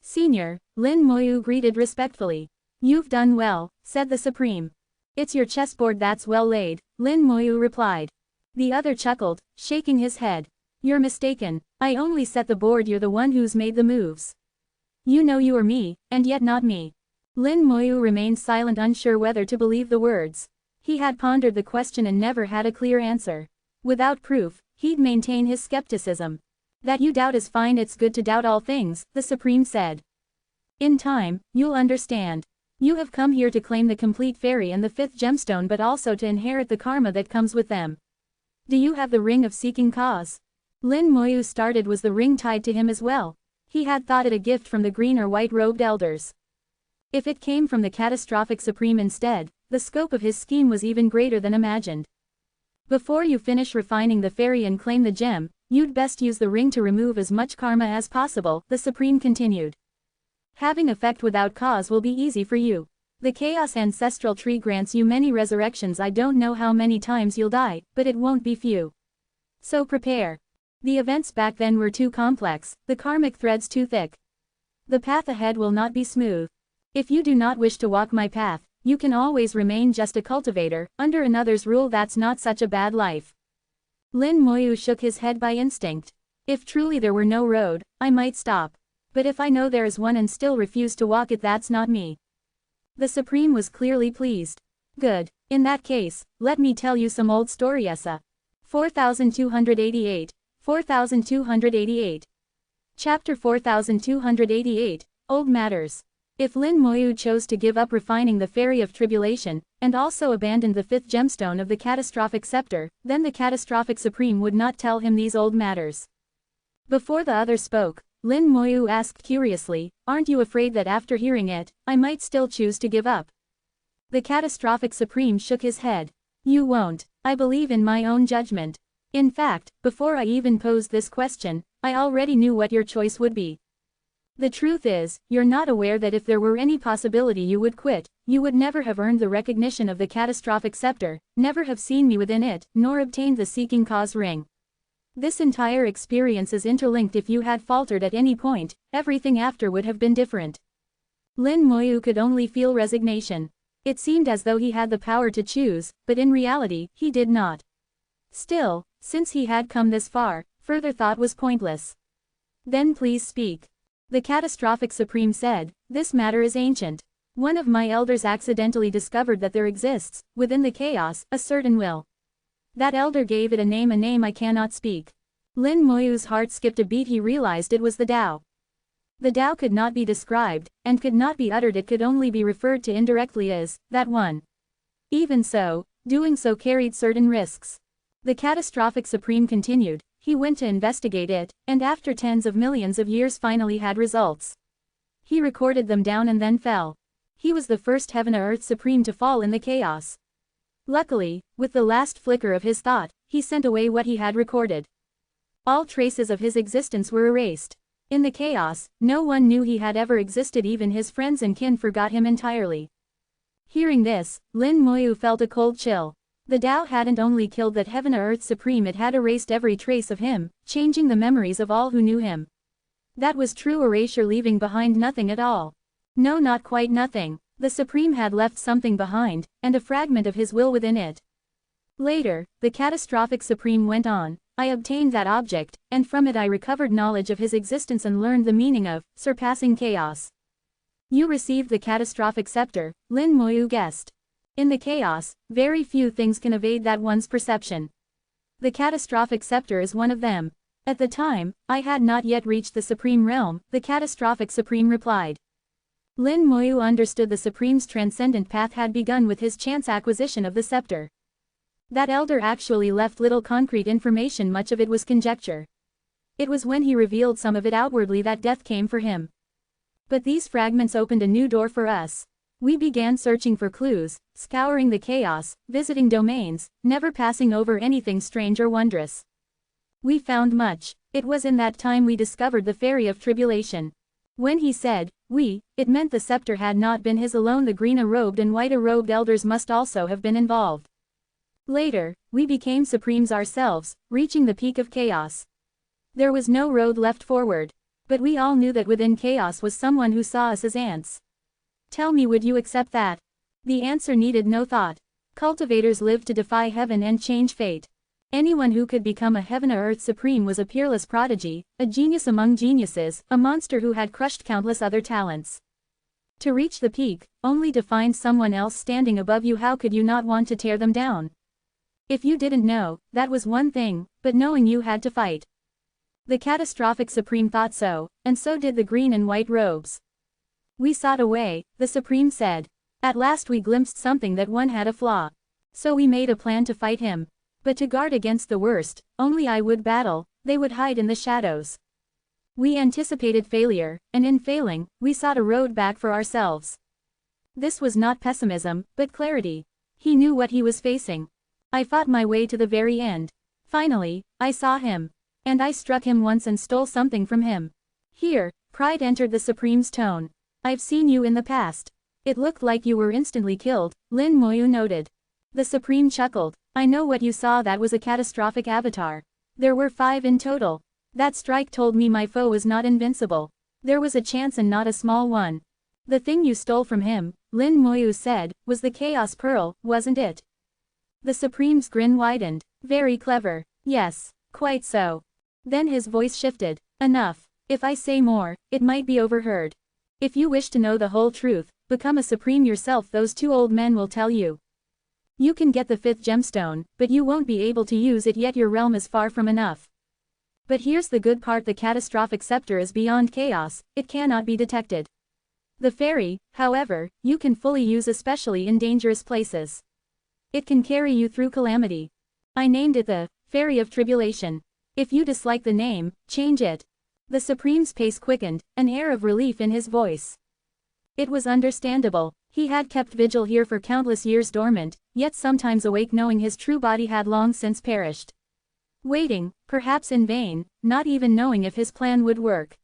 "Senior," Lin Moyu greeted respectfully. "You've done well," said the supreme. "It's your chessboard that's well laid," Lin Moyu replied. The other chuckled, shaking his head. "You're mistaken. I only set the board. You're the one who's made the moves. You know you are me, and yet not me." Lin Moyu remained silent, unsure whether to believe the words. He had pondered the question and never had a clear answer. Without proof, he'd maintain his skepticism. "That you doubt is fine. It's good to doubt all things," the supreme said. "In time, you'll understand. You have come here to claim the complete fairy and the 5th gemstone, but also to inherit the karma that comes with them. Do you have the ring of seeking cause?" Lin Moyu started. Was the ring tied to him as well? He had thought it a gift from the green or white-robed elders. If it came from the catastrophic supreme instead, the scope of his scheme was even greater than imagined. "Before you finish refining the fairy and claim the gem, you'd best use the ring to remove as much karma as possible," the supreme continued. "Having effect without cause will be easy for you. The chaos ancestral tree grants you many resurrections. I don't know how many times you'll die, but it won't be few. So prepare. The events back then were too complex, the karmic threads too thick. The path ahead will not be smooth. If you do not wish to walk my path, you can always remain just a cultivator, under another's rule. That's not such a bad life." Lin Moyu shook his head by instinct. "If truly there were no road, I might stop. But if I know there is one and still refuse to walk it, that's not me." The Supreme was clearly pleased. Good. In that case, let me tell you some old story essa. 4288. 4288. Chapter 4288, Old Matters. If Lin Moyu chose to give up refining the Fairy of Tribulation, and also abandoned the fifth gemstone of the Catastrophic Scepter, then the Catastrophic Supreme would not tell him these old matters. Before the other spoke, Lin Moyu asked curiously, "Aren't you afraid that after hearing it, I might still choose to give up?" The Catastrophic Supreme shook his head. "You won't. I believe in my own judgment. In fact, before I even posed this question, I already knew what your choice would be. The truth is, you're not aware that if there were any possibility you would quit, you would never have earned the recognition of the Catastrophic Scepter, never have seen me within it, nor obtained the Seeking Cause ring. This entire experience is interlinked. If you had faltered at any point, everything after would have been different." Lin Moyu could only feel resignation. It seemed as though he had the power to choose, but in reality, he did not. Still, since he had come this far, further thought was pointless. "Then please speak." The Catastrophic Supreme said, "This matter is ancient. One of my elders accidentally discovered that there exists, within the chaos, a certain will. That elder gave it a name I cannot speak." Lin Moyu's heart skipped a beat. He realized it was the Tao. The Tao could not be described, and could not be uttered. It could only be referred to indirectly as, that one. Even so, doing so carried certain risks. The Catastrophic Supreme continued, "He went to investigate it, and after tens of millions of years finally had results. He recorded them down and then fell. He was the first Heaven-Earth Supreme to fall in the chaos. Luckily, with the last flicker of his thought, he sent away what he had recorded. All traces of his existence were erased. In the chaos, no one knew he had ever existed. Even his friends and kin forgot him entirely." Hearing this, Lin Moyu felt a cold chill. The Tao hadn't only killed that Heaven-Earth Supreme, it had erased every trace of him, changing the memories of all who knew him. That was true erasure, leaving behind nothing at all. No, not quite nothing. The Supreme had left something behind, and a fragment of his will within it. Later, the Catastrophic Supreme went on, "I obtained that object, and from it I recovered knowledge of his existence and learned the meaning of surpassing chaos." "You received the Catastrophic Scepter," Lin Moyu guessed. "In the chaos, very few things can evade that one's perception. The Catastrophic Scepter is one of them. At the time, I had not yet reached the Supreme Realm," the Catastrophic Supreme replied. Lin Moyu understood the Supreme's transcendent path had begun with his chance acquisition of the scepter. That elder actually left little concrete information, much of it was conjecture. It was when he revealed some of it outwardly that death came for him. But these fragments opened a new door for us. We began searching for clues, scouring the chaos, visiting domains, never passing over anything strange or wondrous. We found much. It was in that time we discovered the Fairy of Tribulation." When he said, "we," it meant the scepter had not been his alone. The green-robed and white-robed elders must also have been involved. Later, we became Supremes ourselves, reaching the peak of chaos. There was no road left forward. But we all knew that within chaos was someone who saw us as ants. Tell me, would you accept that?" The answer needed no thought. Cultivators lived to defy heaven and change fate. Anyone who could become a Heaven-Earth Supreme was a peerless prodigy, a genius among geniuses, a monster who had crushed countless other talents. To reach the peak, only to find someone else standing above you, how could you not want to tear them down? If you didn't know, that was one thing, but knowing you had to fight. The Catastrophic Supreme thought so, and so did the green and white robes. "We sought a way," the Supreme said. "At last we glimpsed something that one had a flaw. So we made a plan to fight him. But to guard against the worst, only I would battle, they would hide in the shadows. We anticipated failure, and in failing, we sought a road back for ourselves." This was not pessimism, but clarity. He knew what he was facing. "I fought my way to the very end. Finally, I saw him. And I struck him once and stole something from him." Here, pride entered the Supreme's tone. "I've seen you in the past. It looked like you were instantly killed," Lin Moyu noted. The Supreme chuckled. "I know what you saw. That was a catastrophic avatar. There were 5 in total. That strike told me my foe was not invincible. There was a chance, and not a small one. The thing you stole from him," Lin Moyu said, "was the Chaos Pearl, wasn't it?" The Supreme's grin widened. "Very clever. Yes, quite so." Then his voice shifted. "Enough. If I say more, it might be overheard. If you wish to know the whole truth, become a supreme yourself. Those two old men will tell you. You can get the 5th gemstone, but you won't be able to use it yet. Your realm is far from enough. But here's the good part: the catastrophic scepter is beyond chaos, it cannot be detected. The fairy, however, you can fully use, especially in dangerous places. It can carry you through calamity. I named it the Fairy of Tribulation. If you dislike the name, change it. The Supreme's pace quickened, an air of relief in his voice. It was understandable. He had kept vigil here for countless years dormant, yet sometimes awake knowing his true body had long since perished. Waiting, perhaps in vain, not even knowing if his plan would work.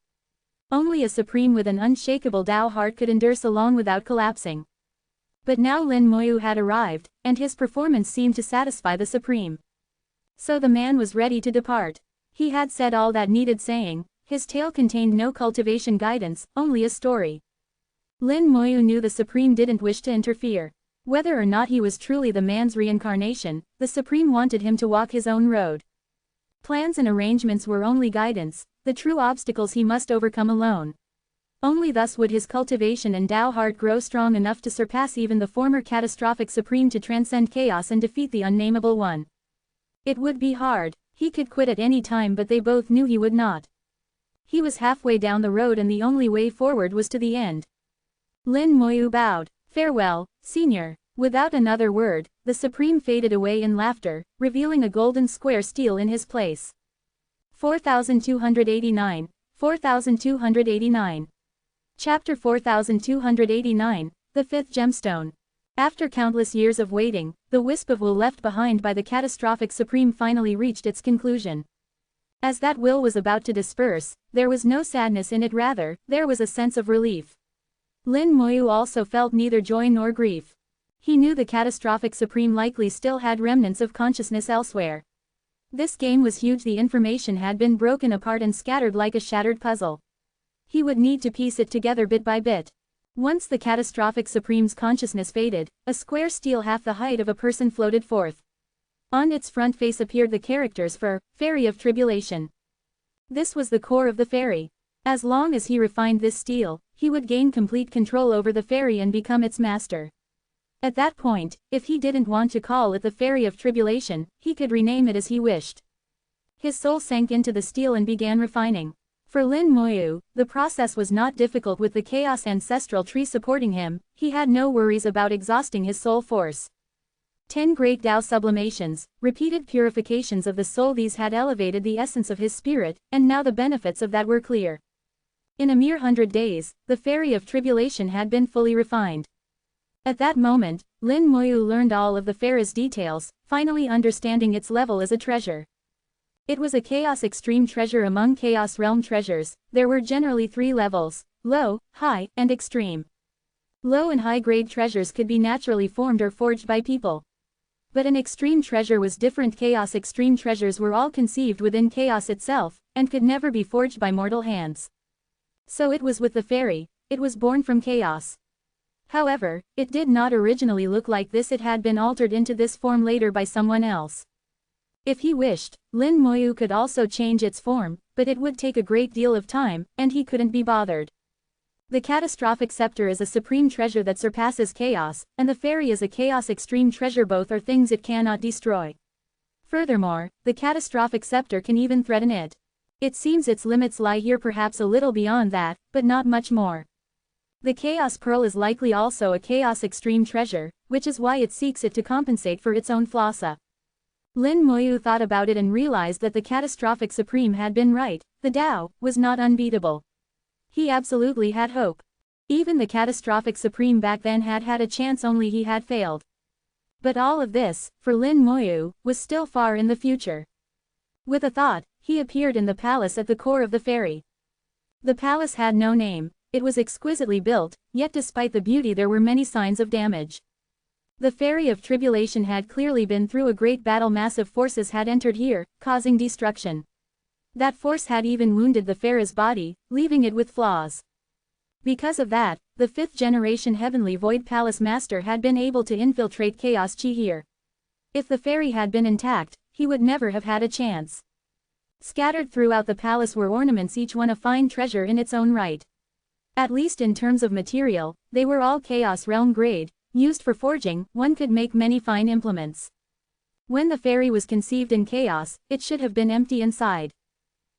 Only a supreme with an unshakable Tao heart could endure so long without collapsing. But now Lin Moyu had arrived, and his performance seemed to satisfy the supreme. So the man was ready to depart. He had said all that needed saying. His tale contained no cultivation guidance, only a story. Lin Moyu knew the supreme didn't wish to interfere. Whether or not he was truly the man's reincarnation, the supreme wanted him to walk his own road. Plans and arrangements were only guidance, the true obstacles he must overcome alone. Only thus would his cultivation and Tao heart grow strong enough to surpass even the former catastrophic supreme, to transcend chaos and defeat the unnameable one. It would be hard. He could quit at any time, but they both knew he would not. He was halfway down the road and the only way forward was to the end. Lin Moyu bowed. "Farewell, senior." Without another word, the supreme faded away in laughter, revealing a golden square stele in his place. 4289. 4289. Chapter 4289, The 5th Gemstone. After countless years of waiting, the wisp of will left behind by the catastrophic supreme finally reached its conclusion. As that will was about to disperse, there was no sadness in it, rather, there was a sense of relief. Lin Moyu also felt neither joy nor grief. He knew the catastrophic supreme likely still had remnants of consciousness elsewhere. This game was huge. The information had been broken apart and scattered like a shattered puzzle. He would need to piece it together bit by bit. Once the catastrophic supreme's consciousness faded, a square stele half the height of a person floated forth. On its front face appeared the characters for Fairy of Tribulation. This was the core of the fairy. As long as he refined this stele, he would gain complete control over the fairy and become its master. At that point, if he didn't want to call it the Fairy of Tribulation, he could rename it as he wished. His soul sank into the stele and began refining. For Lin Moyu, the process was not difficult. With the Chaos Ancestral Tree supporting him, he had no worries about exhausting his soul force. 10 great Tao sublimations, repeated purifications of the soul, these had elevated the essence of his spirit, and now the benefits of that were clear. In a mere 100 days, the Fairy of Tribulation had been fully refined. At that moment, Lin Moyu learned all of the Fairy's details, finally understanding its level as a treasure. It was a Chaos Extreme treasure among Chaos Realm treasures. There were generally 3 levels: low, high, and extreme. Low and high-grade treasures could be naturally formed or forged by people. But an extreme treasure was different. Chaos Extreme treasures were all conceived within chaos itself, and could never be forged by mortal hands. So it was with the fairy. It was born from chaos. However, it did not originally look like this. It had been altered into this form later by someone else. If he wished, Lin Moyu could also change its form, but it would take a great deal of time, and he couldn't be bothered. The catastrophic scepter is a supreme treasure that surpasses chaos, and the fairy is a chaos extreme treasure. Both are things it cannot destroy. Furthermore, the catastrophic scepter can even threaten it. It seems its limits lie here, perhaps a little beyond that, but not much more. The Chaos Pearl is likely also a chaos extreme treasure, which is why it seeks it to compensate for its own flaws. Lin Moyu thought about it and realized that the catastrophic supreme had been right. The Tao was not unbeatable. He absolutely had hope. Even the catastrophic supreme back then had had a chance, only he had failed. But all of this, for Lin Moyu, was still far in the future. With a thought, he appeared in the palace at the core of the fairy. The palace had no name. It was exquisitely built, yet despite the beauty there were many signs of damage. The Fairy of Tribulation had clearly been through a great battle. Massive forces had entered here, causing destruction. That force had even wounded the Fairy's body, leaving it with flaws. Because of that, the 5th generation Heavenly Void Palace Master had been able to infiltrate Chaos Chi here. If the fairy had been intact, he would never have had a chance. Scattered throughout the palace were ornaments, each one a fine treasure in its own right. At least in terms of material, they were all Chaos Realm grade. Used for forging, one could make many fine implements. When the fairy was conceived in chaos, it should have been empty inside.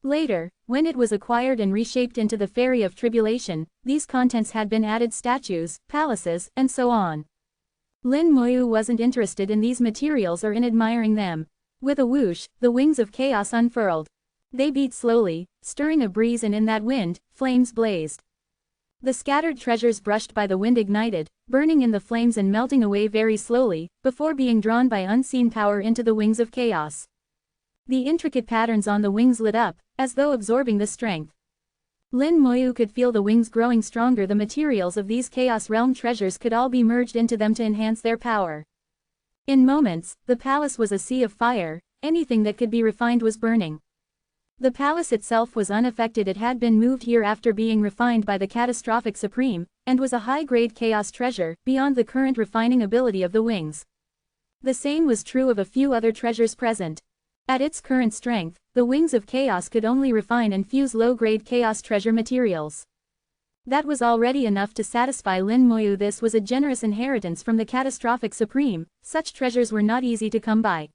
Later, when it was acquired and reshaped into the Fairy of Tribulation, these contents had been added statues, palaces, and so on. Lin Moyu wasn't interested in these materials or in admiring them. With a whoosh, the wings of chaos unfurled. They beat slowly, stirring a breeze, and in that wind, flames blazed. The scattered treasures brushed by the wind ignited, burning in the flames and melting away very slowly, before being drawn by unseen power into the wings of chaos. The intricate patterns on the wings lit up, as though absorbing the strength. Lin Moyu could feel the wings growing stronger. The materials of these Chaos Realm treasures could all be merged into them to enhance their power. In moments, the palace was a sea of fire. Anything that could be refined was burning. The palace itself was unaffected. It had been moved here after being refined by the Catastrophic Supreme, and was a high-grade chaos treasure, beyond the current refining ability of the wings. The same was true of a few other treasures present. At its current strength, the wings of chaos could only refine and fuse low-grade chaos treasure materials. That was already enough to satisfy Lin Moyu. This was a generous inheritance from the Catastrophic Supreme. Such treasures were not easy to come by.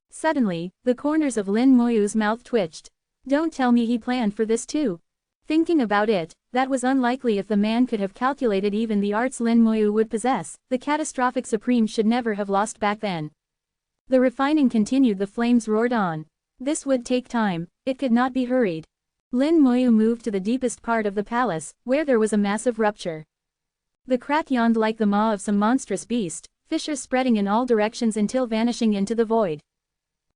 Suddenly, the corners of Lin Moyu's mouth twitched. Don't tell me he planned for this too. Thinking about it, that was unlikely. If the man could have calculated even the arts Lin Moyu would possess, the Catastrophic Supreme should never have lost back then. The refining continued. The flames roared on. This would take time, it could not be hurried. Lin Moyu moved to the deepest part of the palace, where there was a massive rupture. The crack yawned like the maw of some monstrous beast, fissures spreading in all directions until vanishing into the void.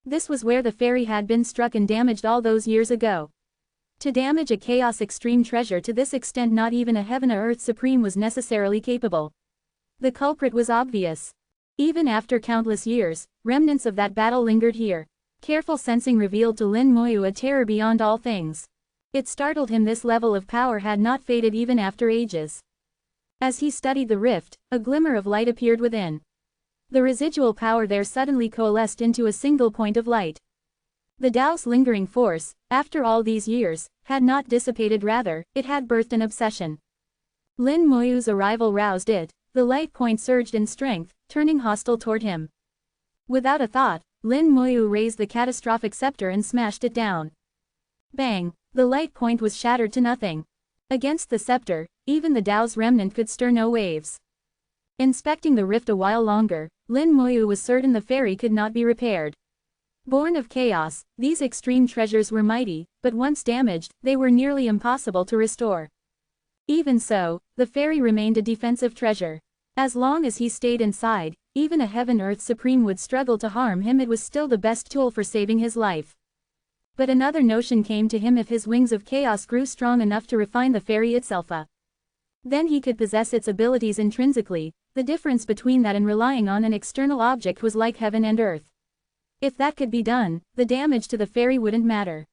This was where the fairy had been struck and damaged all those years ago. To damage a Chaos Extreme treasure to this extent, not even a Heaven or Earth Supreme was necessarily capable. The culprit was obvious. Even after countless years, remnants of that battle lingered here. Careful sensing revealed to Lin Moyu a terror beyond all things. It startled him. This level of power had not faded even after ages. As he studied the rift, a glimmer of light appeared within. The residual power there suddenly coalesced into a single point of light. The Tao's lingering force, after all these years, had not dissipated. Rather, it had birthed an obsession. Lin Moyu's arrival roused it. The light point surged in strength, turning hostile toward him. Without a thought, Lin Moyu raised the catastrophic scepter and smashed it down. Bang! The light point was shattered to nothing. Against the scepter, even the Tao's remnant could stir no waves. Inspecting the rift a while longer, Lin Moyu was certain the fairy could not be repaired. Born of chaos, these extreme treasures were mighty, but once damaged, they were nearly impossible to restore. Even so, the fairy remained a defensive treasure. As long as he stayed inside, even a Heaven-Earth Supreme would struggle to harm him. It was still the best tool for saving his life. But another notion came to him. If his wings of chaos grew strong enough to refine the fairy itself, then he could possess its abilities intrinsically. The difference between that and relying on an external object was like heaven and earth. If that could be done, the damage to the fairy wouldn't matter.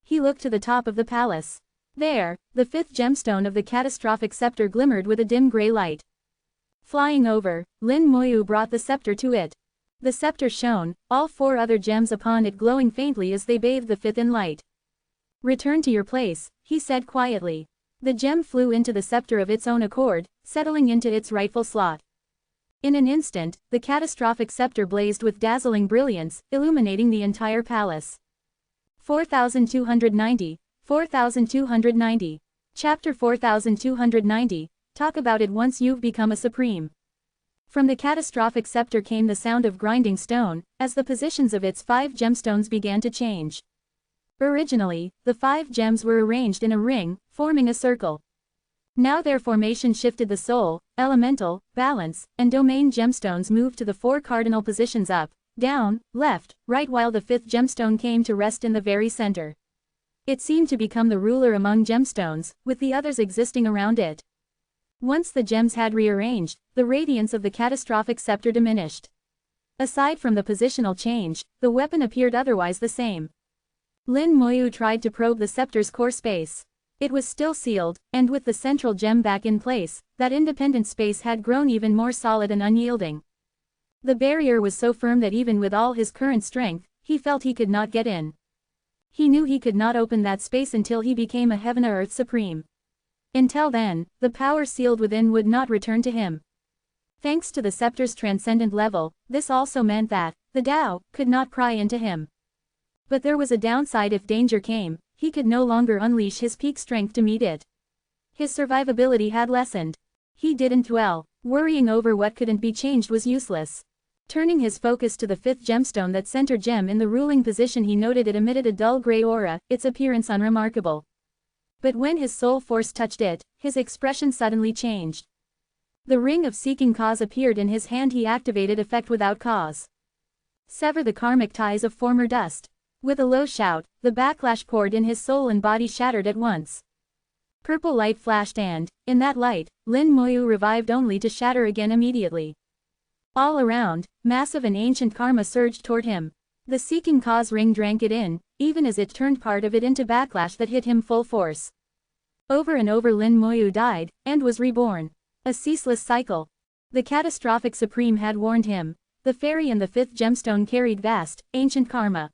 He looked to the top of the palace. There, the fifth gemstone of the catastrophic scepter glimmered with a dim gray light. Flying over, Lin Moyu brought the scepter to it. The scepter shone, all four other gems upon it glowing faintly as they bathed the fifth in light. Return to your place, he said quietly. The gem flew into the scepter of its own accord, settling into its rightful slot. In an instant, the catastrophic scepter blazed with dazzling brilliance, illuminating the entire palace. 4290, 4290. Chapter 4290, talk about it once you've become a supreme. From the catastrophic scepter came the sound of grinding stone, as the positions of its 5 gemstones began to change. Originally, the 5 gems were arranged in a ring, forming a circle. Now their formation shifted. The soul, elemental, balance, and domain gemstones moved to the 4 cardinal positions up, down, left, right, while the 5th gemstone came to rest in the very center. It seemed to become the ruler among gemstones, with the others existing around it. Once the gems had rearranged, the radiance of the catastrophic scepter diminished. Aside from the positional change, the weapon appeared otherwise the same. Lin Moyu tried to probe the scepter's core space. It was still sealed, and with the central gem back in place, that independent space had grown even more solid and unyielding. The barrier was so firm that even with all his current strength, he felt he could not get in. He knew he could not open that space until he became a Heaven or Earth Supreme. Until then, the power sealed within would not return to him. Thanks to the scepter's transcendent level, this also meant that the Tao could not pry into him. But there was a downside. If danger came, he could no longer unleash his peak strength to meet it. His survivability had lessened. He didn't dwell. Worrying over what couldn't be changed was useless. Turning his focus to the fifth gemstone, that center gem in the ruling position, he noted it emitted a dull gray aura, its appearance unremarkable. But when his soul force touched it, his expression suddenly changed. The ring of seeking cause appeared in his hand. He activated effect without cause. Sever the karmic ties of former dust. With a low shout, the backlash poured in his soul and body shattered at once. Purple light flashed and, in that light, Lin Moyu revived only to shatter again immediately. All around, massive and ancient karma surged toward him. The seeking cause ring drank it in, even as it turned part of it into backlash that hit him full force. Over and over Lin Moyu died, and was reborn. A ceaseless cycle. The catastrophic supreme had warned him. The fairy and the fifth gemstone carried vast, ancient karma.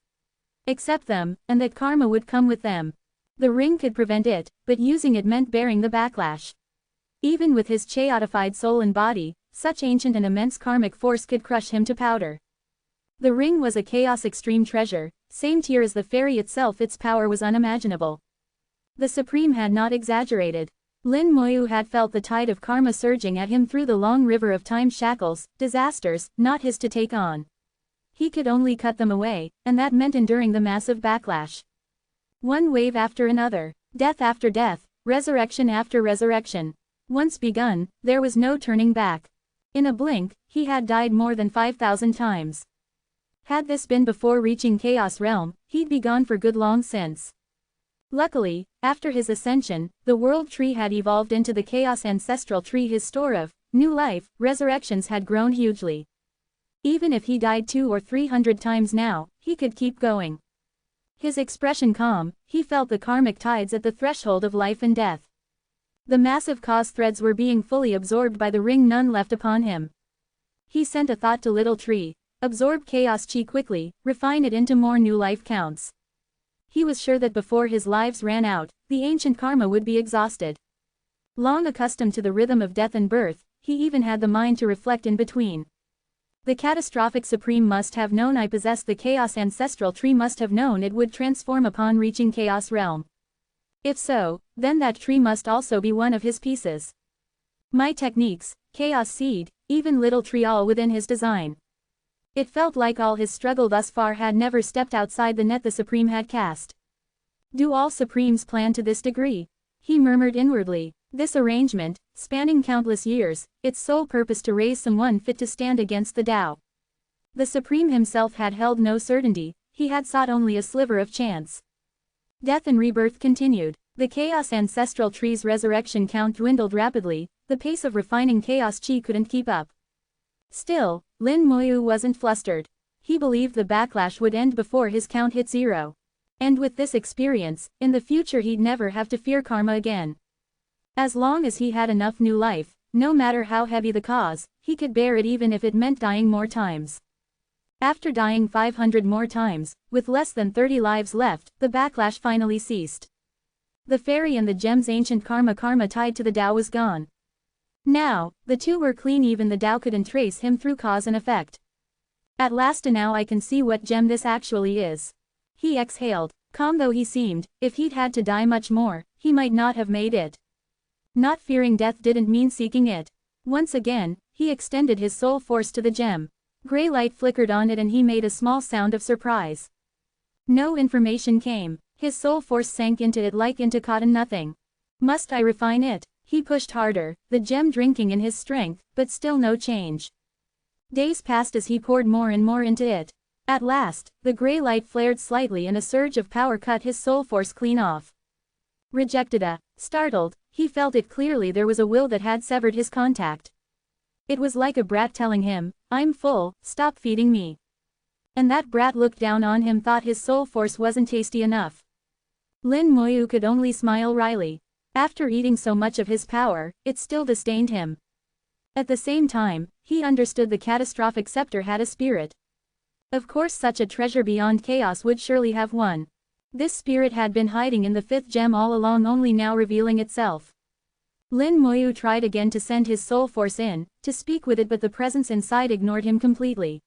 Accept them, and that karma would come with them. The ring could prevent it, but using it meant bearing the backlash. Even with his chaotified soul and body, such ancient and immense karmic force could crush him to powder. The ring was a chaos extreme treasure, same tier as the fairy itself. Its power was unimaginable. The supreme had not exaggerated. Lin Moyu had felt the tide of karma surging at him through the long river of time. Shackles, disasters, not his to take on. He could only cut them away, and that meant enduring the massive backlash. One wave after another, death after death, resurrection after resurrection. Once begun, there was no turning back. In a blink, he had died more than 5,000 times. Had this been before reaching Chaos Realm, he'd be gone for good long since. Luckily, after his ascension, the world tree had evolved into the Chaos Ancestral Tree. His store of new life, resurrections had grown hugely. Even if he died 200 or 300 times now, he could keep going. His expression calm, he felt the karmic tides at the threshold of life and death. The massive cause threads were being fully absorbed by the ring, none left upon him. He sent a thought to Little Tree: absorb chaos chi quickly, refine it into more new life counts. He was sure that before his lives ran out, the ancient karma would be exhausted. Long accustomed to the rhythm of death and birth, he even had the mind to reflect in between. The catastrophic supreme must have known I possessed the chaos ancestral tree, must have known it would transform upon reaching Chaos Realm. If so, then that tree must also be one of his pieces. My techniques, chaos seed, even Little Tree, all within his design. It felt like all his struggle thus far had never stepped outside the net the supreme had cast. Do all supremes plan to this degree? He murmured inwardly. This arrangement, spanning countless years, its sole purpose to raise someone fit to stand against the Tao. The supreme himself had held no certainty, he had sought only a sliver of chance. Death and rebirth continued. The chaos ancestral tree's resurrection count dwindled rapidly, the pace of refining chaos chi couldn't keep up. Still, Lin Moyu wasn't flustered. He believed the backlash would end before his count hit 0. And with this experience, in the future he'd never have to fear karma again. As long as he had enough new life, no matter how heavy the cause, he could bear it even if it meant dying more times. After dying 500 more times, with less than 30 lives left, the backlash finally ceased. The fairy and the gem's ancient karma tied to the Tao was gone. Now, the two were clean, even the Tao couldn't trace him through cause and effect. At last, and now I can see what gem this actually is. He exhaled. Calm though he seemed, if he'd had to die much more, he might not have made it. Not fearing death didn't mean seeking it. Once again, he extended his soul force to the gem. Gray light flickered on it and he made a small sound of surprise. No information came. His soul force sank into it like into cotton. Nothing. Must I refine it? He pushed harder, the gem drinking in his strength, but still no change. Days passed as he poured more and more into it. At last, the gray light flared slightly and a surge of power cut his soul force clean off. Rejected. Startled, he felt it clearly. There was a will that had severed his contact. It was like a brat telling him, I'm full, stop feeding me. And that brat looked down on him, thought his soul force wasn't tasty enough. Lin Moyu could only smile wryly. After eating so much of his power, it still disdained him. At the same time, he understood the catastrophic scepter had a spirit. Of course such a treasure beyond chaos would surely have one. This spirit had been hiding in the fifth gem all along, only now revealing itself. Lin Moyu tried again to send his soul force in, to speak with it, but the presence inside ignored him completely.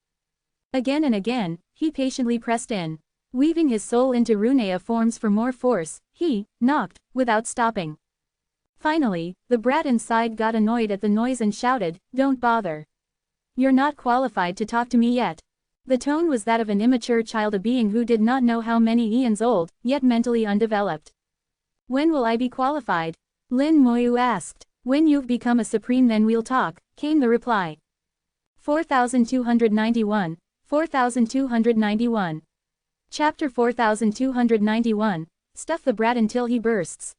Again and again, he patiently pressed in. Weaving his soul into runea forms for more force, he knocked, without stopping. Finally, the brat inside got annoyed at the noise and shouted, "Don't bother. You're not qualified to talk to me yet." The tone was that of an immature child, a being who did not know how many eons old, yet mentally undeveloped. "When will I be qualified?" Lin Moyu asked. "When you've become a supreme, then we'll talk," came the reply. 4291, 4291. Chapter 4291, Stuff the Brat Until He Bursts.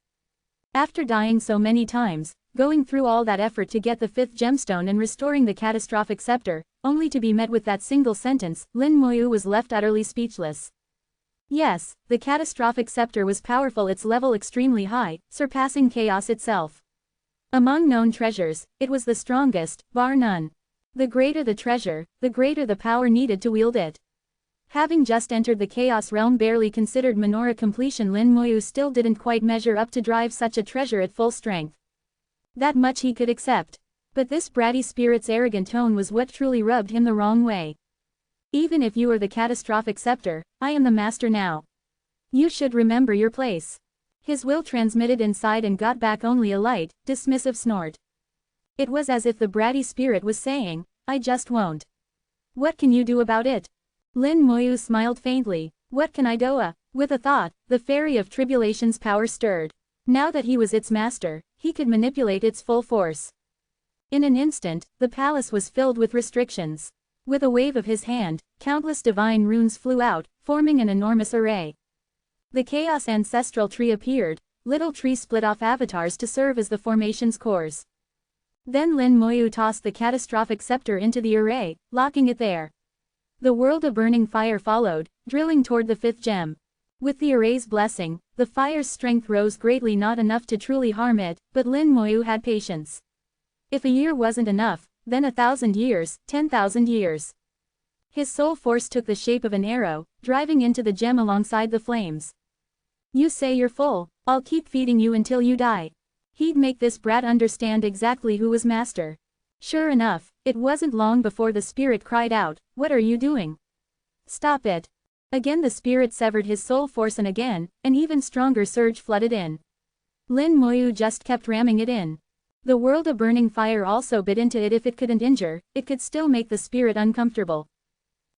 After dying so many times, going through all that effort to get the 5th gemstone and restoring the catastrophic scepter, only to be met with that single sentence, Lin Moyu was left utterly speechless. Yes, the catastrophic scepter was powerful, its level extremely high, surpassing chaos itself. Among known treasures, it was the strongest, bar none. The greater the treasure, the greater the power needed to wield it. Having just entered the Chaos Realm, barely considered Menorah completion, Lin Moyu still didn't quite measure up to drive such a treasure at full strength. That much he could accept. But this bratty spirit's arrogant tone was what truly rubbed him the wrong way. "Even if you are the catastrophic scepter, I am the master now. You should remember your place." His will transmitted inside and got back only a light, dismissive snort. It was as if the bratty spirit was saying, "I just won't. What can you do about it?" Lin Moyu smiled faintly. "What can I do?" With a thought, the fairy of tribulation's power stirred. Now that he was its master, he could manipulate its full force. In an instant, the palace was filled with restrictions. With a wave of his hand, countless divine runes flew out, forming an enormous array. The Chaos Ancestral Tree appeared, little tree split-off avatars to serve as the formation's cores. Then Lin Moyu tossed the catastrophic scepter into the array, locking it there. The world of burning fire followed, drilling toward the 5th gem. With the array's blessing, the fire's strength rose greatly, not enough to truly harm it, but Lin Moyu had patience. If a year wasn't enough, then 1,000 years, 10,000 years. His soul force took the shape of an arrow, driving into the gem alongside the flames. "You say you're full, I'll keep feeding you until you die." He'd make this brat understand exactly who was master. Sure enough, it wasn't long before the spirit cried out, "What are you doing? Stop it." Again the spirit severed his soul force, and again, an even stronger surge flooded in. Lin Moyu just kept ramming it in. The world of burning fire also bit into it. If it couldn't injure, it could still make the spirit uncomfortable.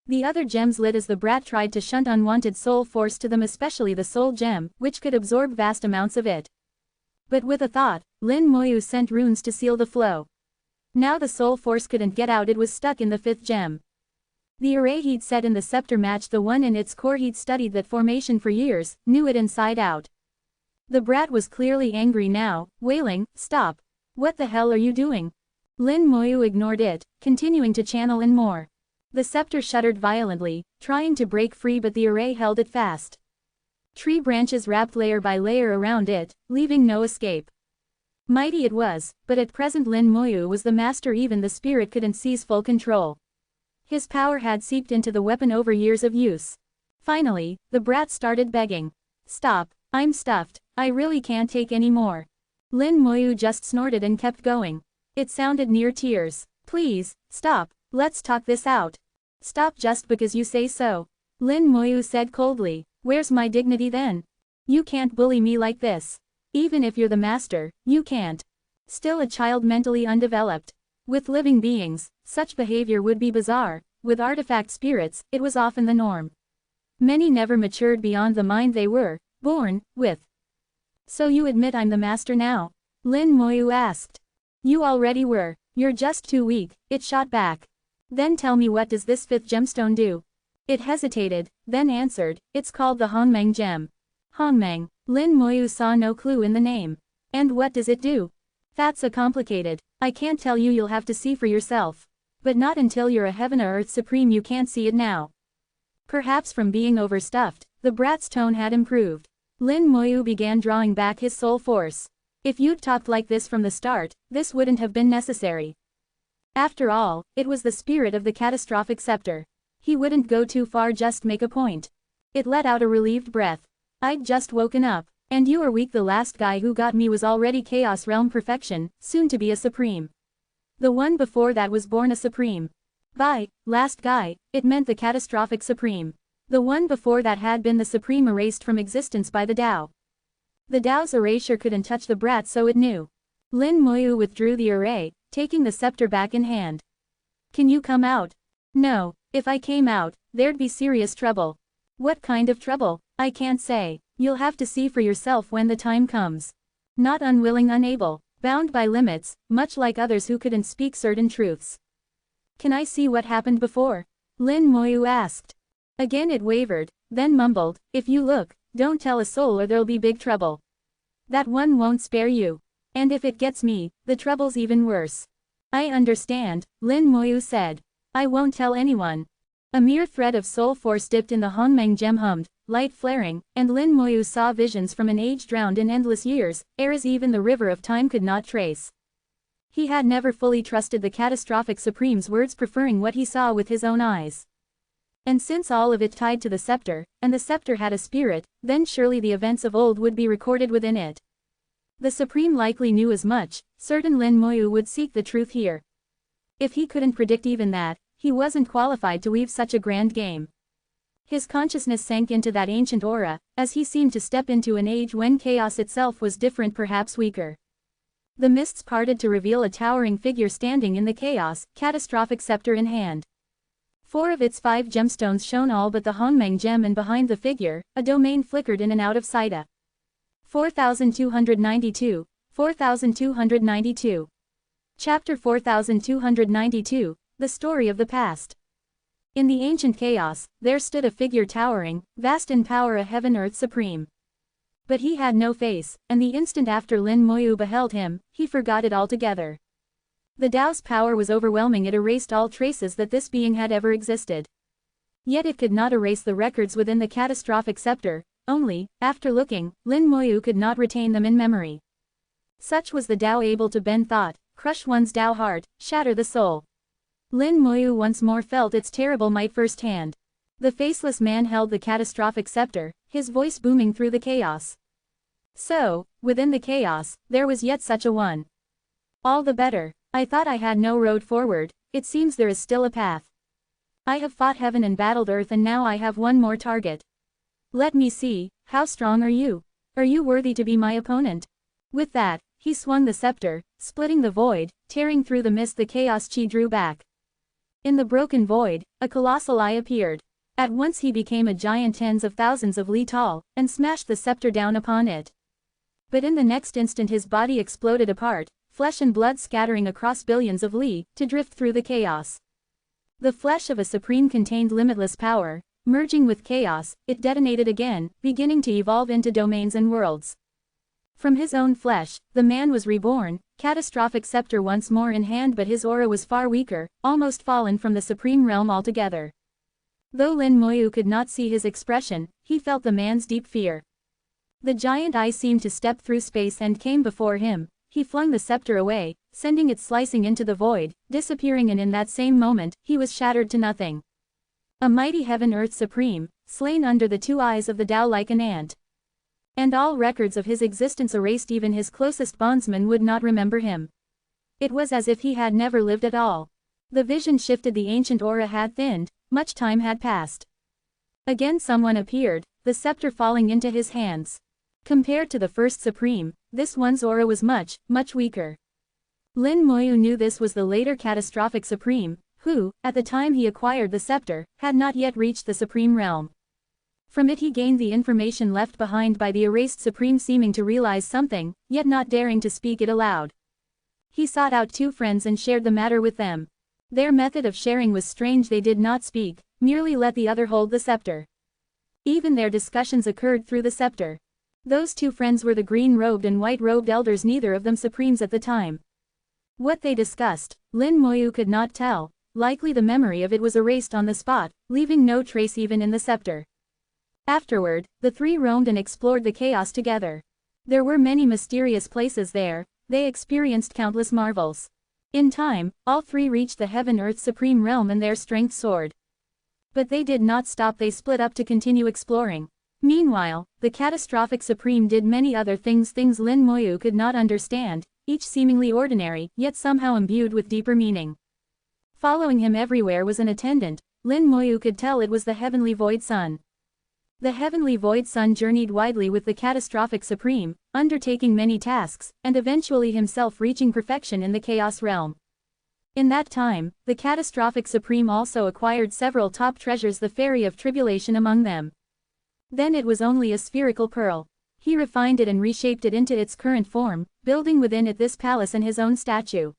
The other gems lit as the brat tried to shunt unwanted soul force to them, especially the soul gem, which could absorb vast amounts of it. But with a thought, Lin Moyu sent runes to seal the flow. Now the soul force couldn't get out, it was stuck in the 5th gem. The array he'd set in the scepter matched the one in its core. He'd studied that formation for years, knew it inside out. The brat was clearly angry now, wailing, "Stop. What the hell are you doing?" Lin Moyu ignored it, continuing to channel in more. The scepter shuddered violently, trying to break free, but the array held it fast. Tree branches wrapped layer by layer around it, leaving no escape. Mighty it was, but at present Lin Moyu was the master. Even the spirit couldn't seize full control. His power had seeped into the weapon over years of use. Finally, the brat started begging. "Stop, I'm stuffed, I really can't take any more." Lin Moyu just snorted and kept going. It sounded near tears. "Please, stop, let's talk this out." "Stop just because you say so," Lin Moyu said coldly. "Where's my dignity then? You can't bully me like this. Even if you're the master, you can't." Still a child, mentally undeveloped. With living beings, such behavior would be bizarre. With artifact spirits, it was often the norm. Many never matured beyond the mind they were born with. "So you admit I'm the master now?" Lin Moyu asked. "You already were. You're just too weak," it shot back. "Then tell me, what does this 5th gemstone do?" It hesitated, then answered, "It's called the Hongmeng gem." Hongmeng. Lin Moyu saw no clue in the name. "And what does it do?" "That's a complicated. I can't tell you, you'll have to see for yourself. But not until you're a heaven or earth supreme, you can't see it now." Perhaps from being overstuffed, the brat's tone had improved. Lin Moyu began drawing back his soul force. "If you'd talked like this from the start, this wouldn't have been necessary." After all, it was the spirit of the catastrophic scepter. He wouldn't go too far, just make a point. It let out a relieved breath. "I'd just woken up. And you are weak. The last guy who got me was already Chaos Realm perfection, soon to be a Supreme. The one before that was born a Supreme. By last guy, it meant the catastrophic Supreme. The one before that had been the Supreme erased from existence by the Tao. The Tao's erasure couldn't touch the brat, so it knew. Lin Moyu withdrew the array, taking the scepter back in hand. Can you come out? No, if I came out, there'd be serious trouble. What kind of trouble? I can't say. You'll have to see for yourself when the time comes. Not unwilling, unable, bound by limits, much like others who couldn't speak certain truths. Can I see what happened before? Lin Moyu asked. Again it wavered, then mumbled, if you look, don't tell a soul or there'll be big trouble. That one won't spare you. And if it gets me, the trouble's even worse. I understand, Lin Moyu said. I won't tell anyone. A mere thread of soul force dipped in the Honmeng gem hummed, light flaring, and Lin Moyu saw visions from an age drowned in endless years, eras even the river of time could not trace. He had never fully trusted the catastrophic Supreme's words, preferring what he saw with his own eyes. And since all of it tied to the scepter, and the scepter had a spirit, then surely the events of old would be recorded within it. The Supreme likely knew as much, certain Lin Moyu would seek the truth here. If he couldn't predict even that, he wasn't qualified to weave such a grand game. His consciousness sank into that ancient aura, as he seemed to step into an age when chaos itself was different, perhaps weaker. The mists parted to reveal a towering figure standing in the chaos, catastrophic scepter in hand. 4 of its 5 gemstones shone, all but the Honmeng gem, and behind the figure, a domain flickered in and out of sight. 4292, 4292. Chapter 4292, The Story of the Past. In the ancient chaos, there stood a figure towering, vast in power, a heaven-earth supreme. But he had no face, and the instant after Lin Moyu beheld him, he forgot it altogether. The Tao's power was overwhelming, it erased all traces that this being had ever existed. Yet it could not erase the records within the catastrophic scepter, only, after looking, Lin Moyu could not retain them in memory. Such was the Tao, able to bend thought, crush one's Tao heart, shatter the soul. Lin Moyu once more felt its terrible might firsthand. The faceless man held the catastrophic scepter, his voice booming through the chaos. So, within the chaos, there was yet such a one. All the better. I thought I had no road forward, it seems there is still a path. I have fought heaven and battled earth, and now I have one more target. Let me see, how strong are you? Are you worthy to be my opponent? With that, he swung the scepter, splitting the void, tearing through the mist. The chaos chi drew back. In the broken void, a colossal eye appeared. At once he became a giant tens of thousands of li tall, and smashed the scepter down upon it. But in the next instant his body exploded apart, flesh and blood scattering across billions of li, to drift through the chaos. The flesh of a supreme contained limitless power. Merging with chaos, it detonated again, beginning to evolve into domains and worlds. From his own flesh, the man was reborn, catastrophic scepter once more in hand, but his aura was far weaker, almost fallen from the supreme realm altogether. Though Lin Moyu could not see his expression, he felt the man's deep fear. The giant eye seemed to step through space and came before him. He flung the scepter away, sending it slicing into the void, disappearing, and in that same moment, he was shattered to nothing. A mighty heaven-earth supreme, slain under the 2 eyes of the Tao like an ant. And all records of his existence erased, even his closest bondsman would not remember him. It was as if he had never lived at all. The vision shifted, the ancient aura had thinned, much time had passed. Again someone appeared, the scepter falling into his hands. Compared to the first supreme, this one's aura was much, much weaker. Lin Moyu knew this was the later catastrophic supreme, who, at the time he acquired the scepter, had not yet reached the supreme realm. From it he gained the information left behind by the erased supreme, seeming to realize something, yet not daring to speak it aloud. He sought out 2 friends and shared the matter with them. Their method of sharing was strange, they did not speak, merely let the other hold the scepter. Even their discussions occurred through the scepter. Those 2 friends were the green-robed and white-robed elders, neither of them supremes at the time. What they discussed, Lin Moyu could not tell. Likely the memory of it was erased on the spot, leaving no trace even in the scepter. Afterward, the 3 roamed and explored the chaos together. There were many mysterious places there, they experienced countless marvels. In time, all 3 reached the heaven-earth supreme realm and their strength soared. But they did not stop, they split up to continue exploring. Meanwhile, the catastrophic Supreme did many other things Lin Moyu could not understand, each seemingly ordinary, yet somehow imbued with deeper meaning. Following him everywhere was an attendant. Lin Moyu could tell it was the Heavenly Void Sun. The Heavenly Void Sun journeyed widely with the catastrophic Supreme, undertaking many tasks, and eventually himself reaching perfection in the Chaos realm. In that time, the catastrophic Supreme also acquired several top treasures, the Fairy of Tribulation among them. Then it was only a spherical pearl. He refined it and reshaped it into its current form, building within it this palace and his own statue.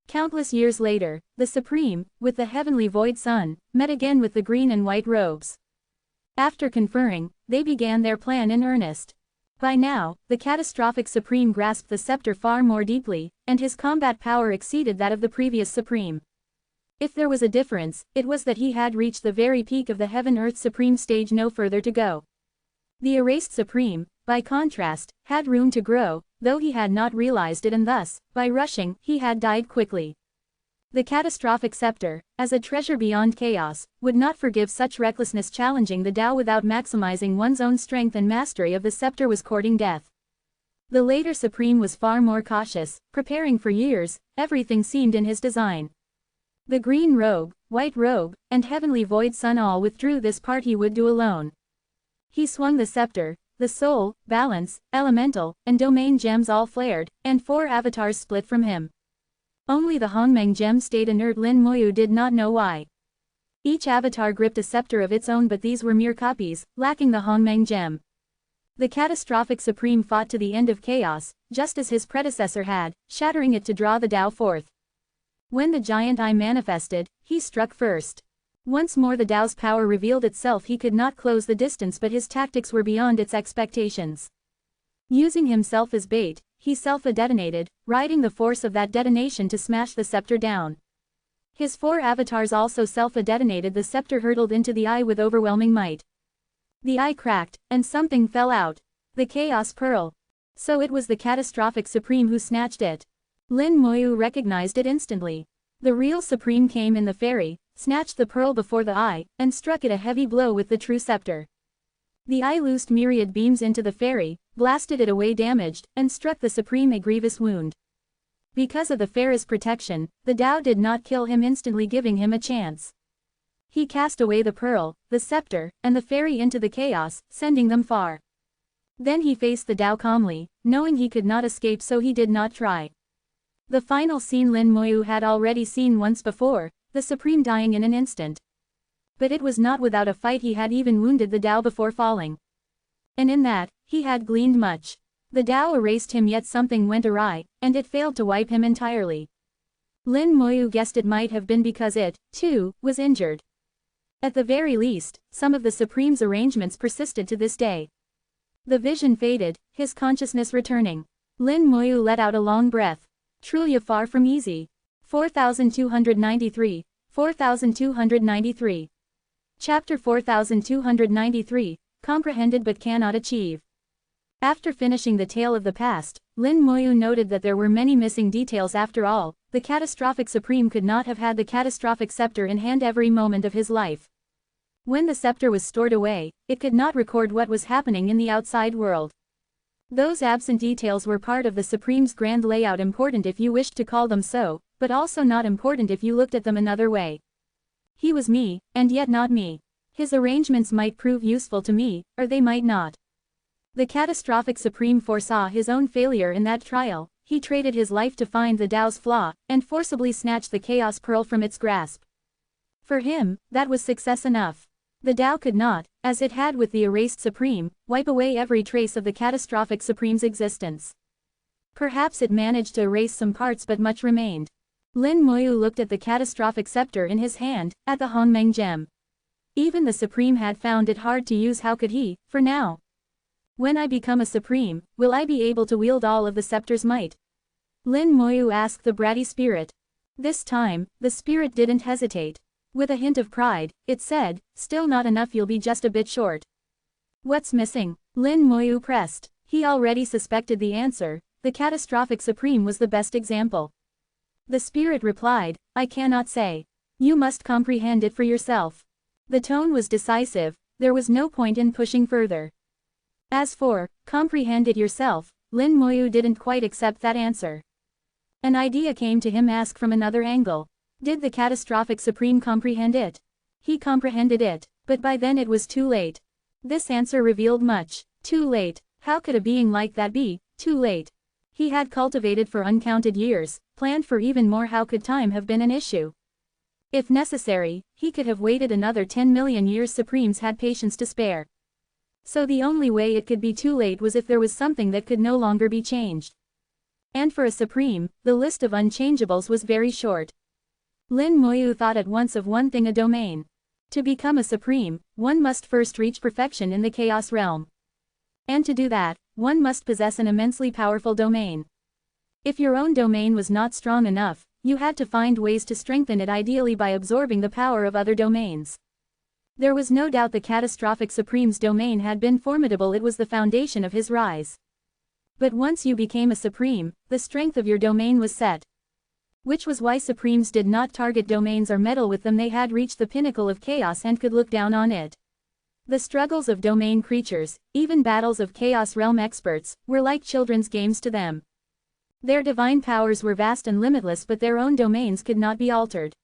Countless years later, the Supreme, with the Heavenly Void Sun, met again with the green and white robes. After conferring, they began their plan in earnest. By now, the catastrophic Supreme grasped the scepter far more deeply, and his combat power exceeded that of the previous Supreme. If there was a difference, it was that he had reached the very peak of the Heaven-Earth Supreme stage, no further to go. The erased Supreme, by contrast, had room to grow, though he had not realized it, and thus, by rushing, he had died quickly. The catastrophic scepter, as a treasure beyond chaos, would not forgive such recklessness. Challenging the Tao without maximizing one's own strength and mastery of the scepter was courting death. The later Supreme was far more cautious, preparing for years. Everything seemed in his design. The green robe, white robe, and Heavenly Void Sun all withdrew. This part he would do alone. He swung the scepter. The soul, balance, elemental, and domain gems all flared, and 4 avatars split from him. Only the Hongmeng gem stayed inert. Lin Moyu did not know why. Each avatar gripped a scepter of its own, but these were mere copies, lacking the Hongmeng gem. The catastrophic Supreme fought to the end of chaos, just as his predecessor had, shattering it to draw the Tao forth. When the giant eye manifested, he struck first. Once more the Tao's power revealed itself. He could not close the distance, but his tactics were beyond its expectations. Using himself as bait, he self-detonated, riding the force of that detonation to smash the scepter down. His 4 avatars also self-detonated. The scepter hurtled into the eye with overwhelming might. The eye cracked, and something fell out. The Chaos Pearl. So it was the catastrophic Supreme who snatched it. Lin Moyu recognized it instantly. The real Supreme came in the fairy, snatched the pearl before the eye, and struck it a heavy blow with the true scepter. The eye loosed myriad beams into the fairy, blasted it away damaged, and struck the Supreme a grievous wound. Because of the fairy's protection, the Tao did not kill him instantly, giving him a chance. He cast away the pearl, the scepter, and the fairy into the chaos, sending them far. Then he faced the Tao calmly, knowing he could not escape, so he did not try. The final scene Lin Moyu had already seen once before, the Supreme dying in an instant. But it was not without a fight. He had even wounded the Tao before falling. And in that, he had gleaned much. The Tao erased him, yet something went awry, and it failed to wipe him entirely. Lin Moyu guessed it might have been because it, too, was injured. At the very least, some of the Supreme's arrangements persisted to this day. The vision faded, his consciousness returning. Lin Moyu let out a long breath. Truly far from easy. 4293, 4293. Chapter 4293, Comprehended but Cannot Achieve. After finishing the tale of the past, Lin Moyu noted that there were many missing details. After all, the catastrophic Supreme could not have had the catastrophic scepter in hand every moment of his life. When the scepter was stored away, it could not record what was happening in the outside world. Those absent details were part of the Supreme's grand layout, important if you wished to call them so, but also not important if you looked at them another way. He was me, and yet not me. His arrangements might prove useful to me, or they might not. The catastrophic Supreme foresaw his own failure in that trial. He traded his life to find the Tao's flaw, and forcibly snatch the Chaos Pearl from its grasp. For him, that was success enough. The Tao could not, as it had with the erased Supreme, wipe away every trace of the catastrophic Supreme's existence. Perhaps it managed to erase some parts, but much remained. Lin Moyu looked at the catastrophic scepter in his hand, at the Hongmeng gem. Even the Supreme had found it hard to use. How could he, for now? When I become a Supreme, will I be able to wield all of the scepter's might? Lin Moyu asked the bratty spirit. This time, the spirit didn't hesitate. With a hint of pride, it said, "Still not enough, you'll be just a bit short." What's missing? Lin Moyu pressed. He already suspected the answer. The catastrophic Supreme was the best example. The spirit replied, "I cannot say. You must comprehend it for yourself." The tone was decisive, there was no point in pushing further. As for, comprehend it yourself, Lin Moyu didn't quite accept that answer. An idea came to him. Ask from another angle. Did the catastrophic supreme comprehend it? He comprehended it, but by then it was too late. This answer revealed much. Too late. How could a being like that be too late? He had cultivated for uncounted years, planned for even more. How could time have been an issue? If necessary, he could have waited another 10 million years. Supremes had patience to spare. So the only way it could be too late was if there was something that could no longer be changed. And for a supreme, the list of unchangeables was very short. Lin Moyu thought at once of one thing: a domain. To become a supreme, one must first reach perfection in the chaos realm. And to do that, one must possess an immensely powerful domain. If your own domain was not strong enough, you had to find ways to strengthen it, ideally by absorbing the power of other domains. There was no doubt the catastrophic supreme's domain had been formidable. It was the foundation of his rise. But once you became a supreme, the strength of your domain was set. Which was why supremes did not target domains or meddle with them. They had reached the pinnacle of chaos and could look down on it. The struggles of domain creatures, even battles of chaos realm experts, were like children's games to them. Their divine powers were vast and limitless, but their own domains could not be altered.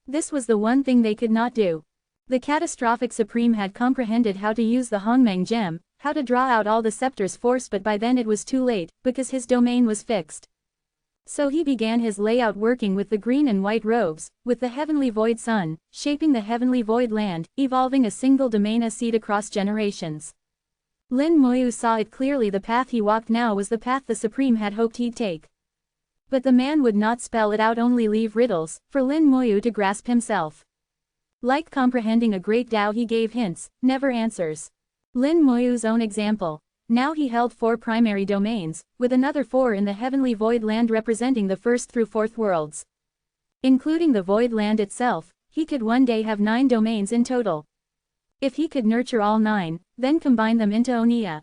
This was the one thing they could not do. The catastrophic supreme had comprehended how to use the Hongmeng gem, how to draw out all the scepter's force, but by then it was too late, because his domain was fixed. So he began his layout, working with the green and white robes, with the heavenly void sun, shaping the heavenly void land, evolving a single domain, a seed across generations. Lin Moyu saw it clearly. The path he walked now was the path the supreme had hoped he'd take. But the man would not spell it out, only leave riddles for Lin Moyu to grasp himself. Like comprehending a great Tao, he gave hints, never answers. Lin Moyu's own example. Now he held 4 primary domains, with another 4 in the heavenly void land representing the 1st through 4th worlds. Including the void land itself, he could one day have 9 domains in total. If he could nurture all 9, then combine them into Onia,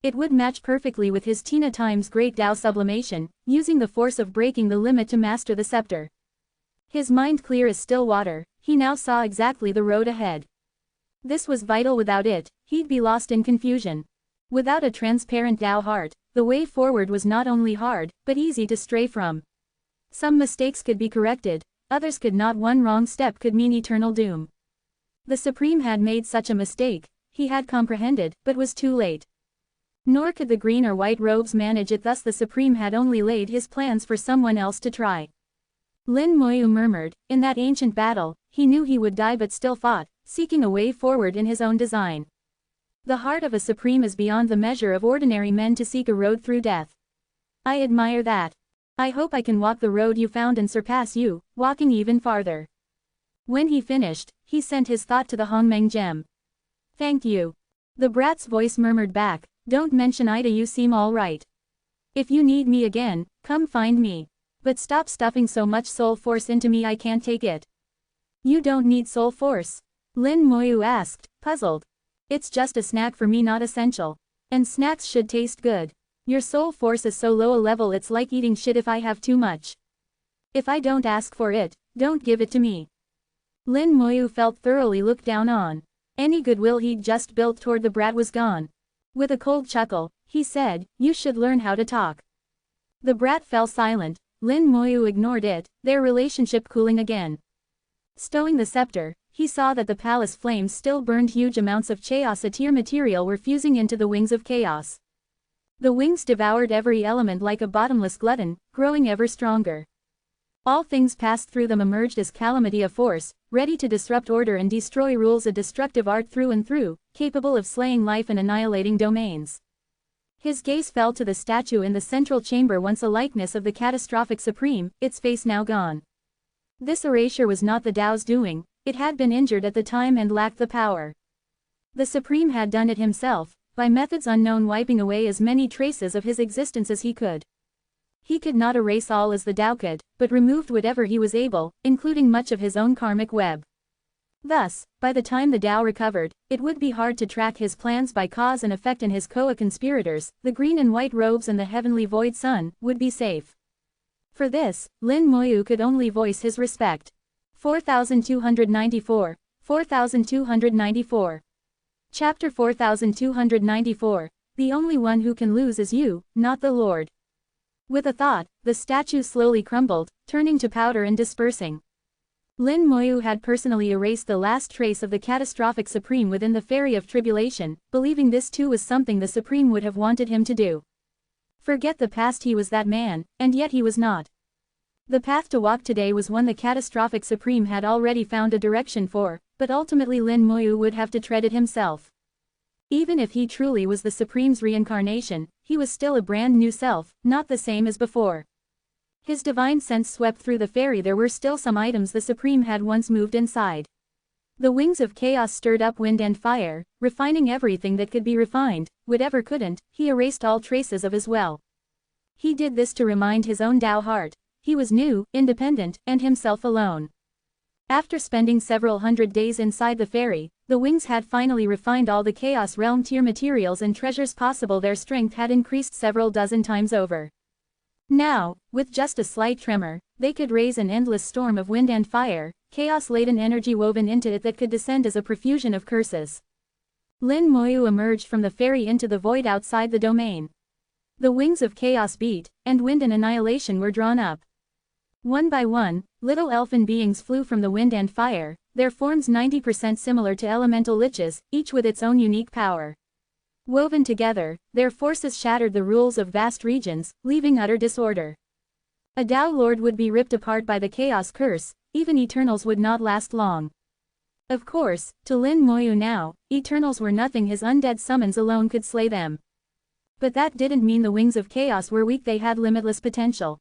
it would match perfectly with his Tina times great Tao sublimation, using the force of breaking the limit to master the scepter. His mind clear as still water, he now saw exactly the road ahead. This was vital. Without it, he'd be lost in confusion. Without a transparent Tao heart, the way forward was not only hard, but easy to stray from. Some mistakes could be corrected, others could not. One wrong step could mean eternal doom. The Supreme had made such a mistake, he had comprehended, but was too late. Nor could the green or white robes manage it, thus the Supreme had only laid his plans for someone else to try. Lin Moyu murmured, in that ancient battle, he knew he would die but still fought, seeking a way forward in his own design. The heart of a Supreme is beyond the measure of ordinary men to seek a road through death. I admire that. I hope I can walk the road you found and surpass you, walking even farther. When he finished, he sent his thought to the Hongmeng gem. Thank you. The brat's voice murmured back, don't mention Ida, you seem all right. If you need me again, come find me. But stop stuffing so much soul force into me, I can't take it. You don't need soul force? Lin Moyu asked, puzzled. It's just a snack for me, not essential. And snacks should taste good. Your soul force is so low a level it's like eating shit if I have too much. If I don't ask for it, don't give it to me. Lin Moyu felt thoroughly looked down on. Any goodwill he'd just built toward the brat was gone. With a cold chuckle, he said, you should learn how to talk. The brat fell silent. Lin Moyu ignored it, their relationship cooling again. Stowing the scepter, he saw that the palace flames still burned. Huge amounts of chaos etir material were fusing into the wings of chaos. The wings devoured every element like a bottomless glutton, growing ever stronger. All things passed through them emerged as calamity, a force, ready to disrupt order and destroy rules, a destructive art through and through, capable of slaying life and annihilating domains. His gaze fell to the statue in the central chamber, once a likeness of the catastrophic Supreme, its face now gone. This erasure was not the Tao's doing, it had been injured at the time and lacked the power. The Supreme had done it himself, by methods unknown, wiping away as many traces of his existence as he could. He could not erase all as the Tao could, but removed whatever he was able, including much of his own karmic web. Thus, by the time the Tao recovered, it would be hard to track his plans by cause and effect, and his co-conspirators, the green and white robes and the heavenly void sun, would be safe. For this, Lin Moyu could only voice his respect. 4294. 4294. Chapter 4294. The only one who can lose is you, not the Lord. With a thought, the statue slowly crumbled, turning to powder and dispersing. Lin Moyu had personally erased the last trace of the catastrophic Supreme within the Ferry of Tribulation, believing this too was something the Supreme would have wanted him to do. Forget the past, he was that man, and yet he was not. The path to walk today was one the catastrophic Supreme had already found a direction for, but ultimately Lin Moyu would have to tread it himself. Even if he truly was the Supreme's reincarnation, he was still a brand new self, not the same as before. His divine sense swept through the ferry. There were still some items the Supreme had once moved inside. The wings of chaos stirred up wind and fire, refining everything that could be refined. Whatever couldn't, he erased all traces of as well. He did this to remind his own Tao heart. He was new, independent, and himself alone. After spending several hundred days inside the ferry, the wings had finally refined all the Chaos Realm tier materials and treasures possible. Their strength had increased several dozen times over. Now, with just a slight tremor, they could raise an endless storm of wind and fire, chaos-laden energy woven into it that could descend as a profusion of curses. Lin Moyu emerged from the ferry into the void outside the domain. The wings of chaos beat, and wind and annihilation were drawn up. One by one, little elfin beings flew from the wind and fire, their forms 90% similar to elemental liches, each with its own unique power. Woven together, their forces shattered the rules of vast regions, leaving utter disorder. A Tao Lord would be ripped apart by the chaos curse, even Eternals would not last long. Of course, to Lin Moyu now, Eternals were nothing. His undead summons alone could slay them. But that didn't mean the wings of chaos were weak. They had limitless potential.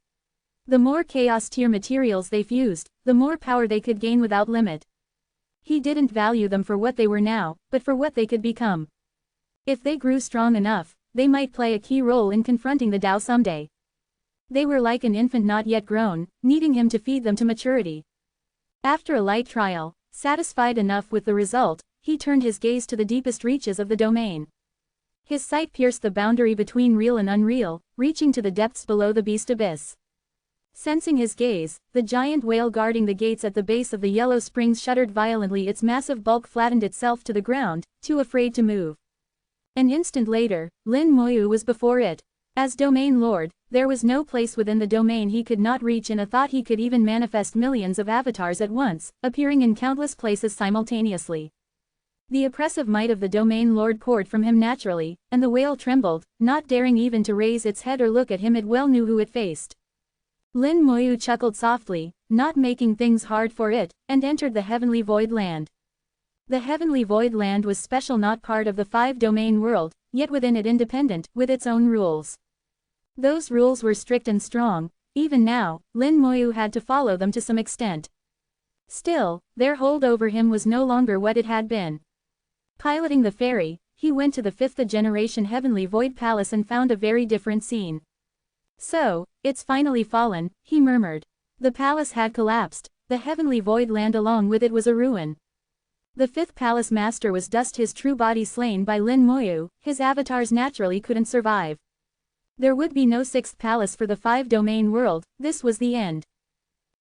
The more chaos tier materials they fused, the more power they could gain without limit. He didn't value them for what they were now, but for what they could become. If they grew strong enough, they might play a key role in confronting the Tao someday. They were like an infant not yet grown, needing him to feed them to maturity. After a light trial, satisfied enough with the result, he turned his gaze to the deepest reaches of the domain. His sight pierced the boundary between real and unreal, reaching to the depths below the beast abyss. Sensing his gaze, the giant whale guarding the gates at the base of the Yellow Springs shuddered violently. Its massive bulk flattened itself to the ground, too afraid to move. An instant later, Lin Moyu was before it. As Domain Lord, there was no place within the domain he could not reach. In a thought he could even manifest millions of avatars at once, appearing in countless places simultaneously. The oppressive might of the Domain Lord poured from him naturally, and the whale trembled, not daring even to raise its head or look at him. It well knew who it faced. Lin Moyu chuckled softly, not making things hard for it, and entered the Heavenly Void Land. The Heavenly Void Land was special, not part of the 5-domain world, yet within it independent, with its own rules. Those rules were strict and strong. Even now, Lin Moyu had to follow them to some extent. Still, their hold over him was no longer what it had been. Piloting the ferry, he went to the 5th-generation Heavenly Void Palace and found a very different scene. So, it's finally fallen, he murmured. The palace had collapsed. The Heavenly Void Land along with it was a ruin. The 5th Palace Master was dust, his true body slain by Lin Moyu. His avatars naturally couldn't survive. There would be no 6th palace for the 5-domain world. This was the end.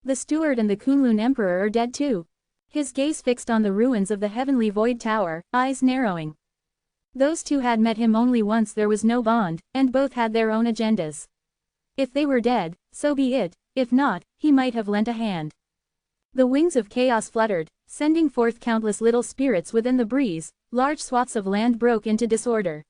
The Steward and the Kunlun Emperor are dead too. His gaze fixed on the ruins of the Heavenly Void Tower, eyes narrowing. Those two had met him only once. There was no bond, and both had their own agendas. If they were dead, so be it. If not, he might have lent a hand. The wings of chaos fluttered, sending forth countless little spirits within the breeze. Large swaths of land broke into disorder.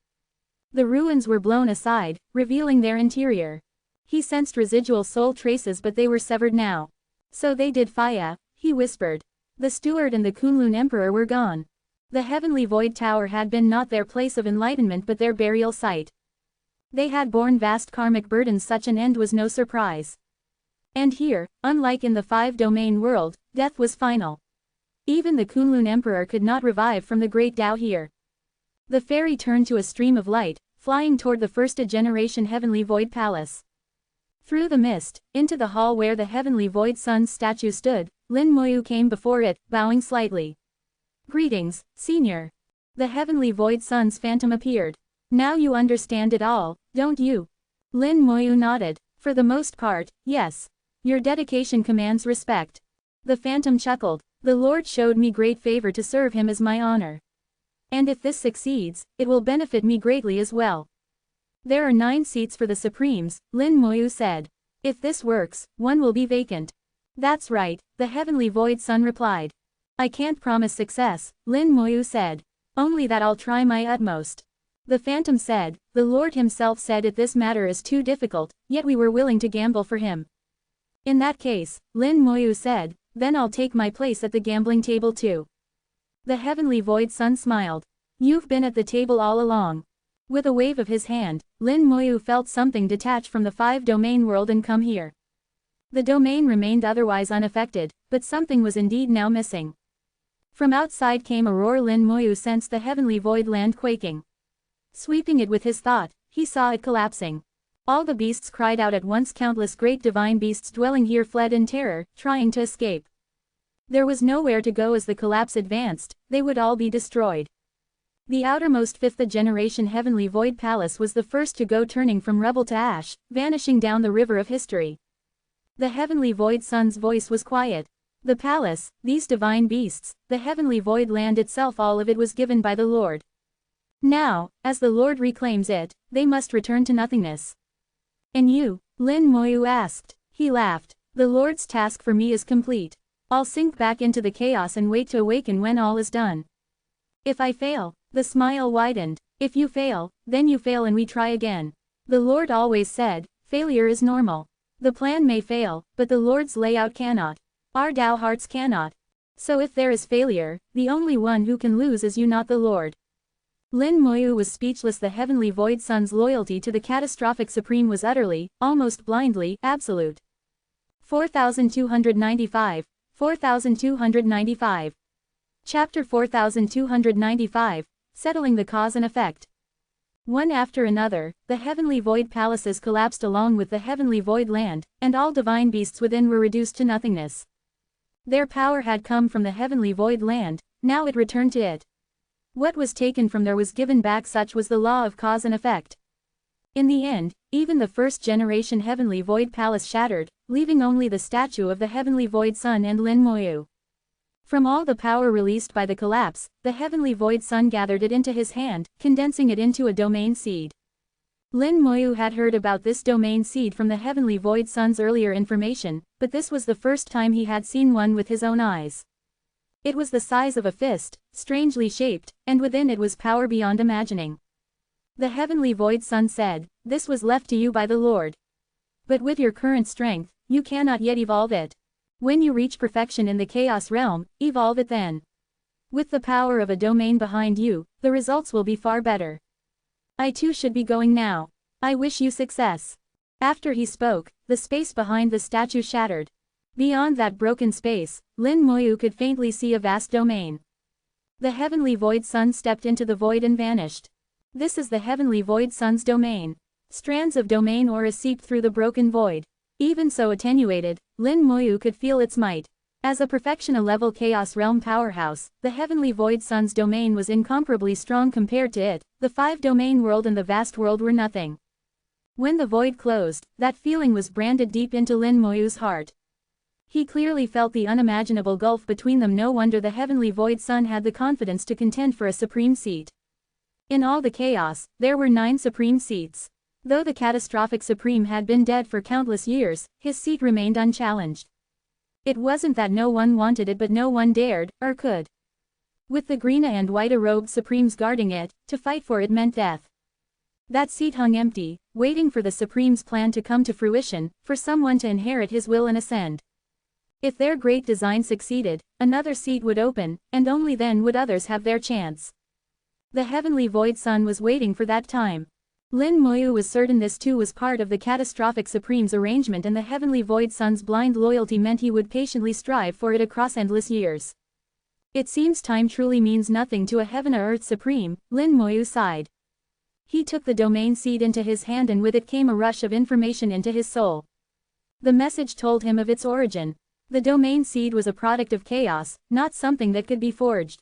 The ruins were blown aside, revealing their interior. He sensed residual soul traces, but they were severed now. So they did Faya, he whispered. The Steward and the Kunlun Emperor were gone. The Heavenly Void Tower had been not their place of enlightenment but their burial site. They had borne vast karmic burdens. Such an end was no surprise. And here, unlike in the 5-domain world, death was final. Even the Kunlun Emperor could not revive from the great Tao here. The ferry turned to a stream of light, flying toward the 1st-generation Heavenly Void Palace. Through the mist, into the hall where the Heavenly Void Sun's statue stood, Lin Moyu came before it, bowing slightly. Greetings, Senior. The Heavenly Void Sun's phantom appeared. Now you understand it all, don't you? Lin Moyu nodded. For the most part, yes. Your dedication commands respect. The phantom chuckled. The Lord showed me great favor to serve him as my honor. And if this succeeds, it will benefit me greatly as well. There are 9 seats for the Supremes, Lin Moyu said. If this works, one will be vacant. That's right, the Heavenly Void Sun replied. I can't promise success, Lin Moyu said. Only that I'll try my utmost. The Phantom said, the Lord himself said if this matter is too difficult, yet we were willing to gamble for him. In that case, Lin Moyu said, then I'll take my place at the gambling table too. The Heavenly Void Sun smiled. You've been at the table all along. With a wave of his hand, Lin Moyu felt something detach from the 5-domain world and come here. The domain remained otherwise unaffected, but something was indeed now missing. From outside came a roar. Lin Moyu sensed the heavenly void land quaking. Sweeping it with his thought, he saw it collapsing. All the beasts cried out at once. Countless great divine beasts dwelling here fled in terror, trying to escape. There was nowhere to go as the collapse advanced, they would all be destroyed. The outermost 5th generation heavenly void palace was the first to go, turning from rubble to ash, vanishing down the river of history. The heavenly void sun's voice was quiet. The palace, these divine beasts, the heavenly void land itself, all of it was given by the Lord. Now, as the Lord reclaims it, they must return to nothingness. And you? Lin Moyu asked. He laughed. The Lord's task for me is complete. I'll sink back into the chaos and wait to awaken when all is done. If I fail, the smile widened. If you fail, then you fail and we try again. The Lord always said, failure is normal. The plan may fail, but the Lord's layout cannot. Our Tao hearts cannot. So if there is failure, the only one who can lose is you, not the Lord. Lin Moyu was speechless. The heavenly void sun's loyalty to the catastrophic supreme was utterly, almost blindly, absolute. 4295. 4295. Chapter 4295, Settling the Cause and Effect. One after another, the heavenly void palaces collapsed along with the heavenly void land, and all divine beasts within were reduced to nothingness. Their power had come from the heavenly void land, now it returned to it. What was taken from there was given back. Such was the law of cause and effect. In the end, even the 1st generation heavenly void palace shattered, leaving only the statue of the heavenly void sun and Lin Moyu. From all the power released by the collapse, the heavenly void sun gathered it into his hand, condensing it into a domain seed. Lin Moyu had heard about this domain seed from the heavenly void sun's earlier information, but this was the first time he had seen one with his own eyes. It was the size of a fist, strangely shaped, and within it was power beyond imagining. The heavenly void sun said, this was left to you by the Lord. But with your current strength, you cannot yet evolve it. When you reach perfection in the chaos realm, evolve it then. With the power of a domain behind you, the results will be far better. I too should be going now. I wish you success. After he spoke, the space behind the statue shattered. Beyond that broken space, Lin Moyu could faintly see a vast domain. The heavenly void sun stepped into the void and vanished. This is the heavenly void sun's domain. Strands of domain aura seeped through the broken void. Even so attenuated, Lin Moyu could feel its might. As a perfection-a-level chaos realm powerhouse, the heavenly void sun's domain was incomparably strong compared to it. The 5-domain world and the vast world were nothing. When the void closed, that feeling was branded deep into Lin Moyu's heart. He clearly felt the unimaginable gulf between them. No wonder the heavenly void sun had the confidence to contend for a supreme seat. In all the chaos, there were 9 supreme seats. Though the catastrophic supreme had been dead for countless years, his seat remained unchallenged. It wasn't that no one wanted it, but no one dared, or could. With the green and white-robed supremes guarding it, to fight for it meant death. That seat hung empty, waiting for the supreme's plan to come to fruition, for someone to inherit his will and ascend. If their great design succeeded, another seat would open, and only then would others have their chance. The heavenly void sun was waiting for that time. Lin Moyu was certain this too was part of the catastrophic supreme's arrangement, and the heavenly void sun's blind loyalty meant he would patiently strive for it across endless years. It seems time truly means nothing to a heaven-or-earth supreme, Lin Moyu sighed. He took the domain seed into his hand, and with it came a rush of information into his soul. The message told him of its origin. The domain seed was a product of chaos, not something that could be forged.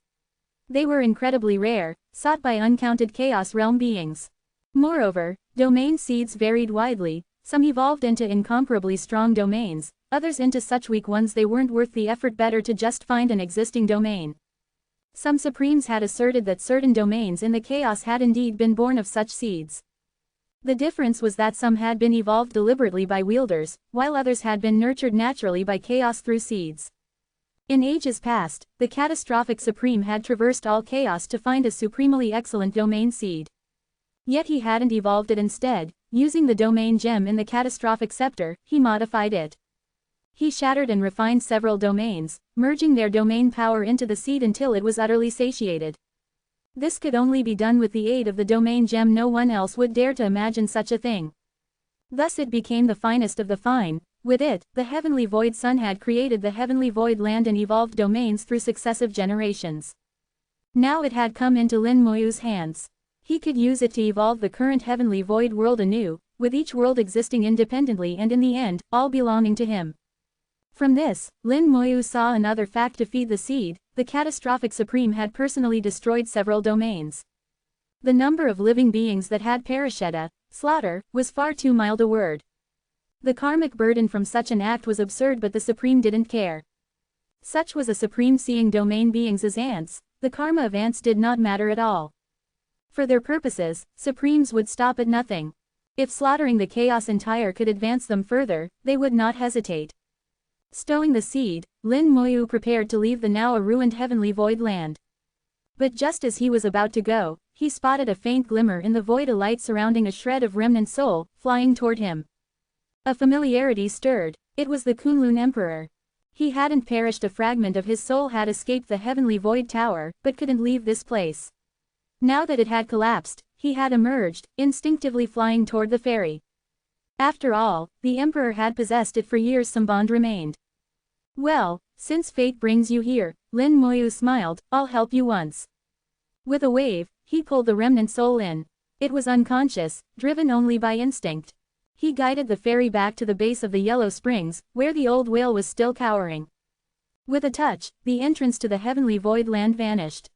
They were incredibly rare, sought by uncounted chaos realm beings. Moreover, domain seeds varied widely, some evolved into incomparably strong domains, others into such weak ones they weren't worth the effort. Better to just find an existing domain. Some supremes had asserted that certain domains in the chaos had indeed been born of such seeds. The difference was that some had been evolved deliberately by wielders, while others had been nurtured naturally by chaos through seeds. In ages past, the catastrophic supreme had traversed all chaos to find a supremely excellent domain seed. Yet he hadn't evolved it instead, using the domain gem in the catastrophic scepter, he modified it. He shattered and refined several domains, merging their domain power into the seed until it was utterly satiated. This could only be done with the aid of the domain gem. No one else would dare to imagine such a thing. Thus it became the finest of the fine. With it, the heavenly void sun had created the heavenly void land and evolved domains through successive generations. Now it had come into Lin Moyu's hands. He could use it to evolve the current heavenly void world anew, with each world existing independently and in the end, all belonging to him. From this, Lin Moyu saw another fact: to feed the seed, the catastrophic supreme had personally destroyed several domains. The number of living beings that had perished at a slaughter was far too mild a word. The karmic burden from such an act was absurd, but the supreme didn't care. Such was a supreme seeing domain beings as ants. The karma of ants did not matter at all. For their purposes, supremes would stop at nothing. If slaughtering the chaos entire could advance them further, they would not hesitate. Stowing the seed, Lin Moyu prepared to leave the now a ruined heavenly void land. But just as he was about to go, he spotted a faint glimmer in the void, a light surrounding a shred of remnant soul, flying toward him. A familiarity stirred. It was the Kunlun Emperor. He hadn't perished. A fragment of his soul had escaped the heavenly void tower, but couldn't leave this place. Now that it had collapsed, he had emerged, instinctively flying toward the ferry. After all, the Emperor had possessed it for years. Some bond remained. Well, since fate brings you here, Lin Moyu smiled, I'll help you once. With a wave, he pulled the remnant soul in. It was unconscious, driven only by instinct. He guided the ferry back to the base of the Yellow Springs, where the old whale was still cowering. With a touch, the entrance to the heavenly void land vanished.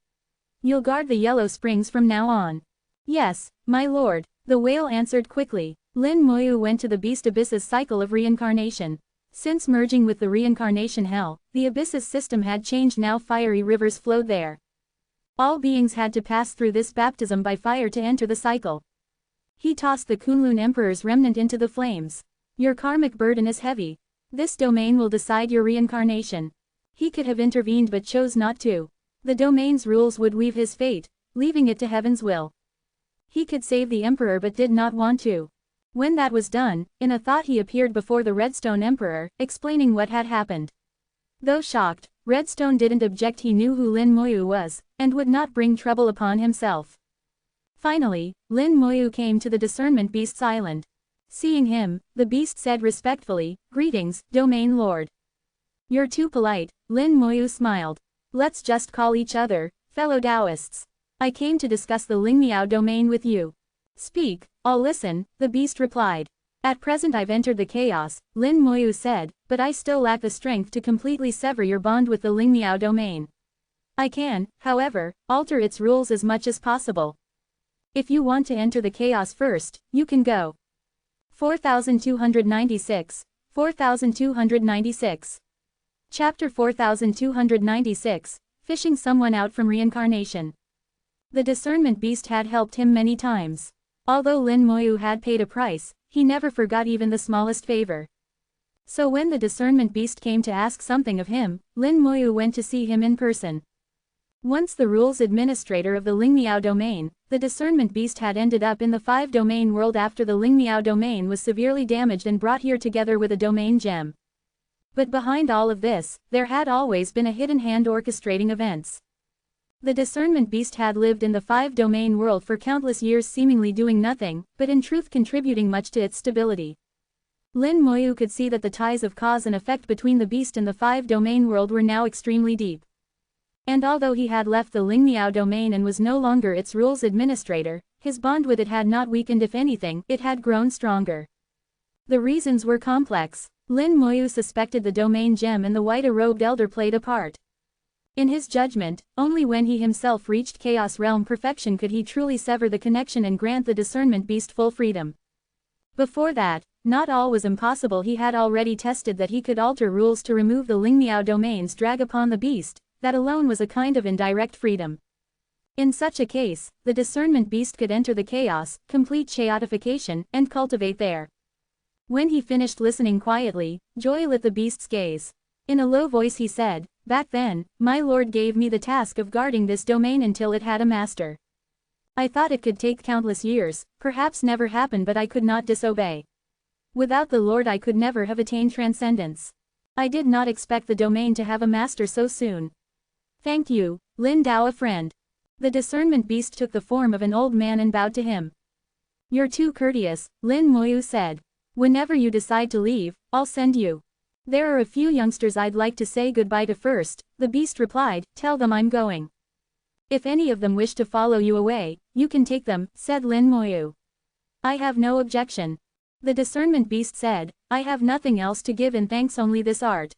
You'll guard the Yellow Springs from now on. Yes, my lord, the whale answered quickly. Lin Moyu went to the Beast Abyss's cycle of reincarnation. Since merging with the reincarnation hell, the Abyss's system had changed. Now fiery rivers flowed there. All beings had to pass through this baptism by fire to enter the cycle. He tossed the Kunlun Emperor's remnant into the flames. Your karmic burden is heavy. This domain will decide your reincarnation. He could have intervened but chose not to. The domain's rules would weave his fate, leaving it to heaven's will. He could save the Emperor but did not want to. When that was done, in a thought he appeared before the Redstone Emperor, explaining what had happened. Though shocked, Redstone didn't object. He knew who Lin Moyu was, and would not bring trouble upon himself. Finally, Lin Moyu came to the Discernment Beast's island. Seeing him, the beast said respectfully, Greetings, Domain Lord. You're too polite, Lin Moyu smiled. Let's just call each other, fellow Taoists. I came to discuss the Lingmiao domain with you. Speak, I'll listen, the beast replied. At present I've entered the chaos, Lin Moyu said, but I still lack the strength to completely sever your bond with the Lingmiao domain. I can, however, alter its rules as much as possible. If you want to enter the chaos first, you can go. 4296, 4296. Chapter 4296, Fishing Someone Out from Reincarnation. The Discernment Beast had helped him many times. Although Lin Moyu had paid a price, he never forgot even the smallest favor. So when the Discernment Beast came to ask something of him, Lin Moyu went to see him in person. Once the rules administrator of the Lingmiao domain, the Discernment Beast had ended up in the 5-domain world after the Lingmiao domain was severely damaged and brought here together with a domain gem. But behind all of this, there had always been a hidden hand orchestrating events. The Discernment Beast had lived in the 5-domain world for countless years, seemingly doing nothing, but in truth contributing much to its stability. Lin Moyu could see that the ties of cause and effect between the beast and the 5-domain world were now extremely deep. And although he had left the Lingmiao domain and was no longer its rules administrator, his bond with it had not weakened. If anything, it had grown stronger. The reasons were complex. Lin Moyu suspected the domain gem and the white-robed elder played a part. In his judgment, only when he himself reached Chaos Realm perfection could he truly sever the connection and grant the Discernment Beast full freedom. Before that, not all was impossible. He had already tested that he could alter rules to remove the Lingmiao domain's drag upon the beast, that alone was a kind of indirect freedom. In such a case, the discernment beast could enter the chaos, complete chaotification, and cultivate there. When he finished listening quietly, joy lit the beast's gaze. In a low voice he said, "Back then, my lord gave me the task of guarding this domain until it had a master. I thought it could take countless years, perhaps never happen, but I could not disobey. Without the Lord I could never have attained transcendence. I did not expect the domain to have a master so soon. Thank you, Lin Dao, a friend." The discernment beast took the form of an old man and bowed to him. "You're too courteous," Lin Moyu said. "Whenever you decide to leave, I'll send you. There are a few youngsters I'd like to say goodbye to first," the beast replied. "Tell them I'm going. If any of them wish to follow you away, you can take them," said Lin Moyu. "I have no objection." The discernment beast said, "I have nothing else to give in thanks, only this art."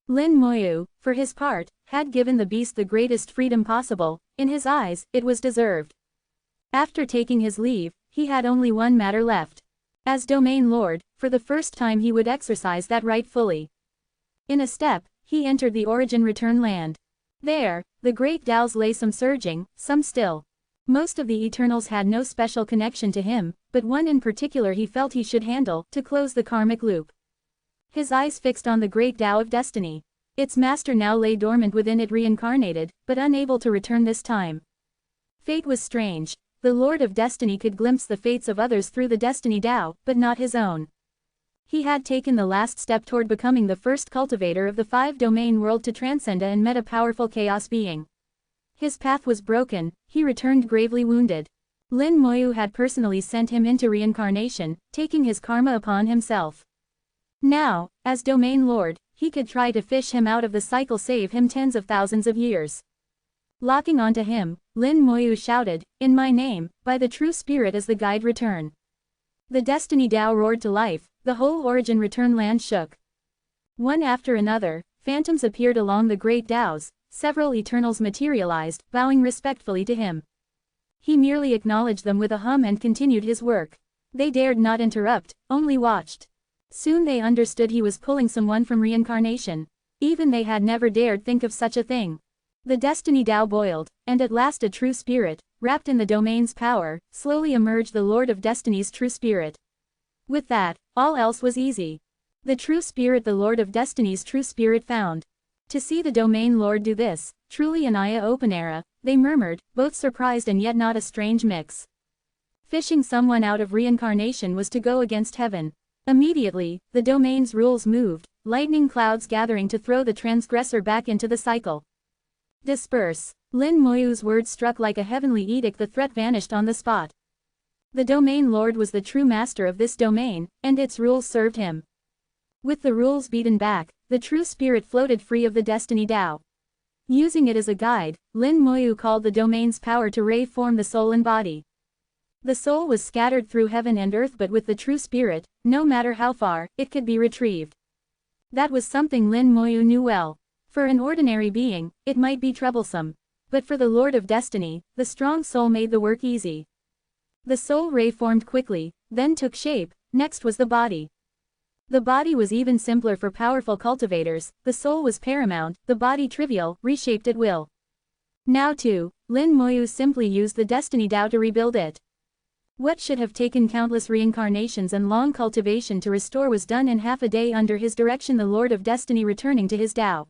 Lin Moyu, for his part, had given the beast the greatest freedom possible. In his eyes, it was deserved. After taking his leave, he had only one matter left. As domain lord, for the first time he would exercise that right fully. In a step, he entered the origin return land. There, the great Daos lay, some surging, some still. Most of the Eternals had no special connection to him, but one in particular he felt he should handle, to close the karmic loop. His eyes fixed on the great Tao of destiny. Its master now lay dormant within it, reincarnated, but unable to return this time. Fate was strange. The Lord of Destiny could glimpse the fates of others through the destiny Tao, but not his own. He had taken the last step toward becoming the first cultivator of the five-domain world to transcend and met a powerful chaos being. His path was broken, he returned gravely wounded. Lin Moyu had personally sent him into reincarnation, taking his karma upon himself. Now, as domain lord, he could try to fish him out of the cycle, save him tens of thousands of years. Locking onto him, Lin Moyu shouted, "In my name, by the true spirit as the guide, return." The destiny Tao roared to life, the whole origin return land shook. One after another, phantoms appeared along the great Taos, several Eternals materialized, bowing respectfully to him. He merely acknowledged them with a hum and continued his work. They dared not interrupt, only watched. Soon they understood he was pulling someone from reincarnation. Even they had never dared think of such a thing. The destiny Tao boiled, and at last a true spirit, wrapped in the domain's power, slowly emerged, the Lord of Destiny's true spirit. With that, all else was easy. The true spirit, the Lord of Destiny's true spirit found. To see the domain lord do this, truly an eye-open era, they murmured, both surprised and yet not a strange mix. Fishing someone out of reincarnation was to go against heaven. Immediately, the domain's rules moved, lightning clouds gathering to throw the transgressor back into the cycle. Disperse. Lin Moyu's words struck like a heavenly edict. The threat vanished on the spot. The domain lord was the true master of this domain, and its rules served him. With the rules beaten back, the true spirit floated free of the destiny Tao. Using it as a guide, Lin Moyu called the domain's power to reform the soul and body. The soul was scattered through heaven and earth, but with the true spirit, no matter how far, it could be retrieved. That was something Lin Moyu knew well. For an ordinary being, it might be troublesome. But for the Lord of Destiny, the strong soul made the work easy. The soul ray formed quickly, then took shape, next was the body. The body was even simpler for powerful cultivators, the soul was paramount, the body trivial, reshaped at will. Now too, Lin Moyu simply used the destiny Tao to rebuild it. What should have taken countless reincarnations and long cultivation to restore was done in half a day under his direction, the Lord of Destiny returning to his Tao.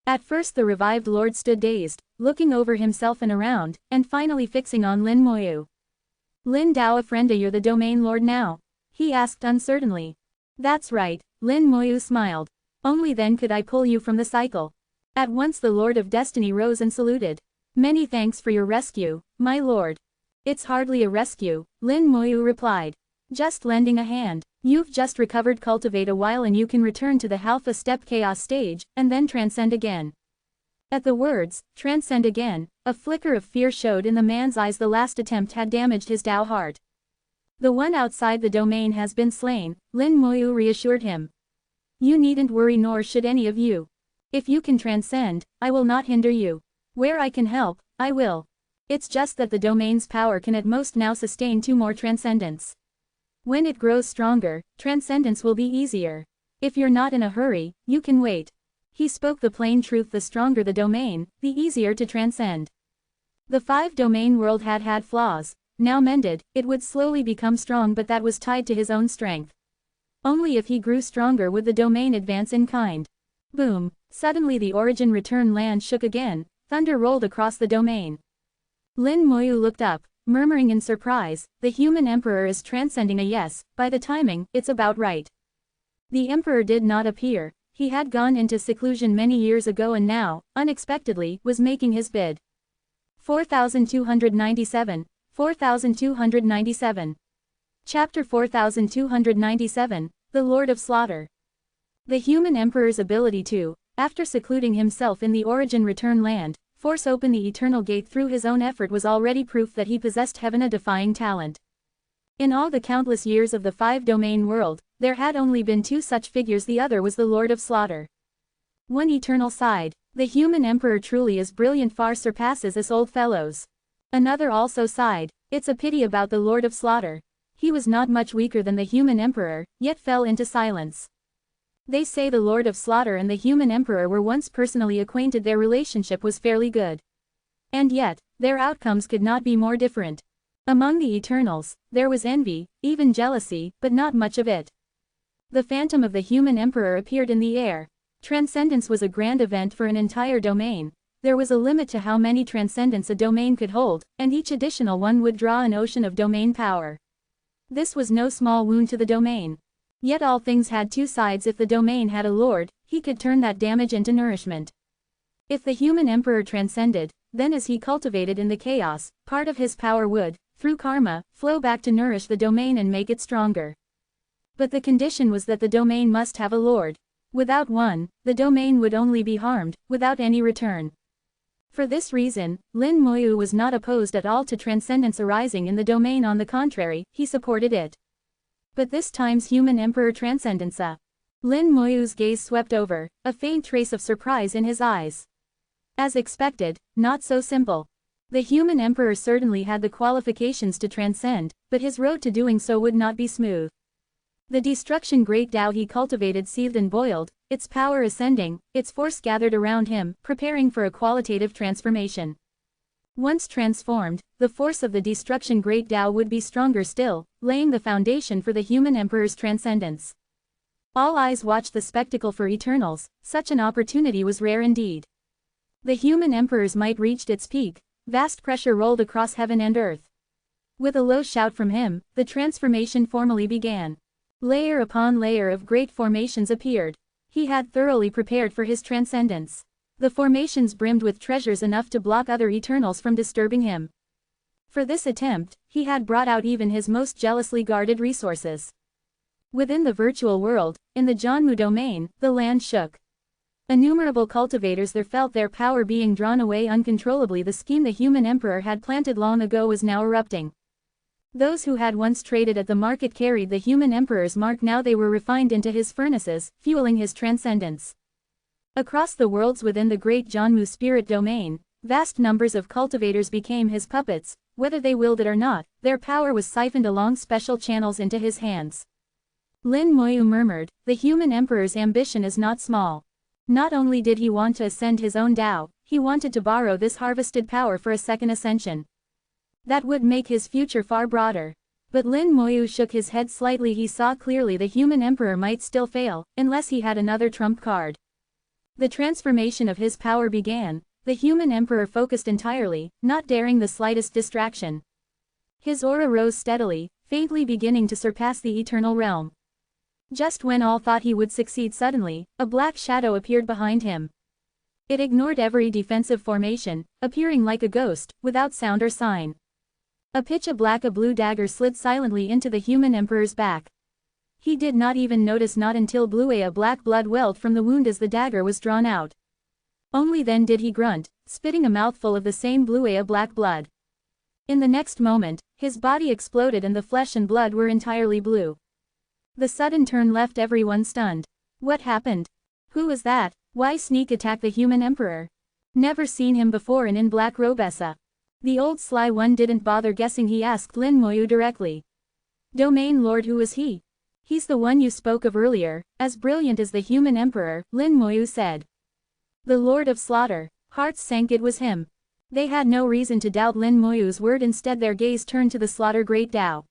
At first the revived Lord stood dazed, looking over himself and around, and finally fixing on Lin Moyu. "Lin Dao, a friend, you're the domain lord now?" he asked uncertainly. "That's right," Lin Moyu smiled. "Only then could I pull you from the cycle." At once the Lord of Destiny rose and saluted. "Many thanks for your rescue, my lord." "It's hardly a rescue," Lin Moyu replied. "Just lending a hand. You've just recovered. Cultivate a while and you can return to the Alpha Step Chaos stage, and then transcend again." At the words, "transcend again," a flicker of fear showed in the man's eyes. The last attempt had damaged his Tao heart. "The one outside the domain has been slain," Lin Moyu reassured him. "You needn't worry, nor should any of you. If you can transcend, I will not hinder you. Where I can help, I will. It's just that the domain's power can at most now sustain 2 more transcendents. When it grows stronger, transcendence will be easier. If you're not in a hurry, you can wait." He spoke the plain truth: the stronger the domain, the easier to transcend. The 5-domain world had had flaws. Now mended, it would slowly become strong, but that was tied to his own strength. Only if he grew stronger would the domain advance in kind. Boom! Suddenly the origin return land shook again, thunder rolled across the domain. Lin Moyu looked up, murmuring in surprise, "The human emperor is transcending." Yes, by the timing, it's about right. The emperor did not appear. He had gone into seclusion many years ago and now, unexpectedly, was making his bid. 4297. 4297. Chapter 4297, The Lord of Slaughter. The human emperor's ability to, after secluding himself in the origin return land, force open the eternal gate through his own effort was already proof that he possessed heaven-defying talent. In all the countless years of the 5-domain world, there had only been 2 such figures. The other was the Lord of Slaughter. One eternal sighed, "The human emperor truly is brilliant, far surpasses us old fellows." Another also sighed, "It's a pity about the Lord of Slaughter. He was not much weaker than the human emperor, yet fell into silence." They say the Lord of Slaughter and the human emperor were once personally acquainted. Their relationship was fairly good. And yet, their outcomes could not be more different. Among the Eternals, there was envy, even jealousy, but not much of it. The phantom of the human emperor appeared in the air. Transcendence was a grand event for an entire domain. There was a limit to how many transcendents a domain could hold, and each additional one would draw an ocean of domain power. This was no small wound to the domain. Yet all things had 2 sides. If the domain had a lord, he could turn that damage into nourishment. If the human emperor transcended, then as he cultivated in the chaos, part of his power would, through karma, flow back to nourish the domain and make it stronger. But the condition was that the domain must have a lord. Without one, the domain would only be harmed, without any return. For this reason, Lin Moyu was not opposed at all to transcendence arising in the domain. On the contrary, he supported it. But this time's human emperor transcendence. Lin Moyu's gaze swept over, a faint trace of surprise in his eyes. As expected, not so simple. The human emperor certainly had the qualifications to transcend, but his road to doing so would not be smooth. The destruction great Tao he cultivated seethed and boiled, its power ascending, its force gathered around him, preparing for a qualitative transformation. Once transformed, the force of the destruction great Tao would be stronger still, laying the foundation for the human emperor's transcendence. All eyes watched the spectacle. For Eternals, such an opportunity was rare indeed. The human emperor's might reached its peak, vast pressure rolled across heaven and earth. With a low shout from him, the transformation formally began. Layer upon layer of great formations appeared. He had thoroughly prepared for his transcendence. The formations brimmed with treasures enough to block other Eternals from disturbing him. For this attempt, he had brought out even his most jealously guarded resources. Within the virtual world, in the Janmu domain, the land shook. Innumerable cultivators there felt their power being drawn away uncontrollably. The scheme the human emperor had planted long ago was now erupting. Those who had once traded at the market carried the human emperor's mark. Now they were refined into his furnaces, fueling his transcendence. Across the worlds within the great Janmu spirit domain, vast numbers of cultivators became his puppets. Whether they willed it or not, their power was siphoned along special channels into his hands. Lin Moyu murmured, "The human emperor's ambition is not small. Not only did he want to ascend his own Tao, he wanted to borrow this harvested power for a second ascension. That would make his future far broader." But Lin Moyu shook his head slightly. He saw clearly the human emperor might still fail, unless he had another trump card. The transformation of his power began. The human emperor focused entirely, not daring the slightest distraction. His aura rose steadily, faintly beginning to surpass the eternal realm. Just when all thought he would succeed, suddenly, a black shadow appeared behind him. It ignored every defensive formation, appearing like a ghost, without sound or sign. A blue dagger slid silently into the human emperor's back. He did not even notice, not until a black blood welled from the wound as the dagger was drawn out. Only then did he grunt, spitting a mouthful of the same black blood. In the next moment, his body exploded and the flesh and blood were entirely blue. The sudden turn left everyone stunned. What happened? Who was that? Why sneak attack the human emperor? Never seen him before in black robessa. The old sly one didn't bother guessing. He asked Lin Moyu directly. Domain Lord, who is he? He's the one you spoke of earlier, as brilliant as the human emperor, Lin Moyu said. The Lord of Slaughter. Hearts sank, it was him. They had no reason to doubt Lin Moyu's word, instead their gaze turned to the slaughter great Tao.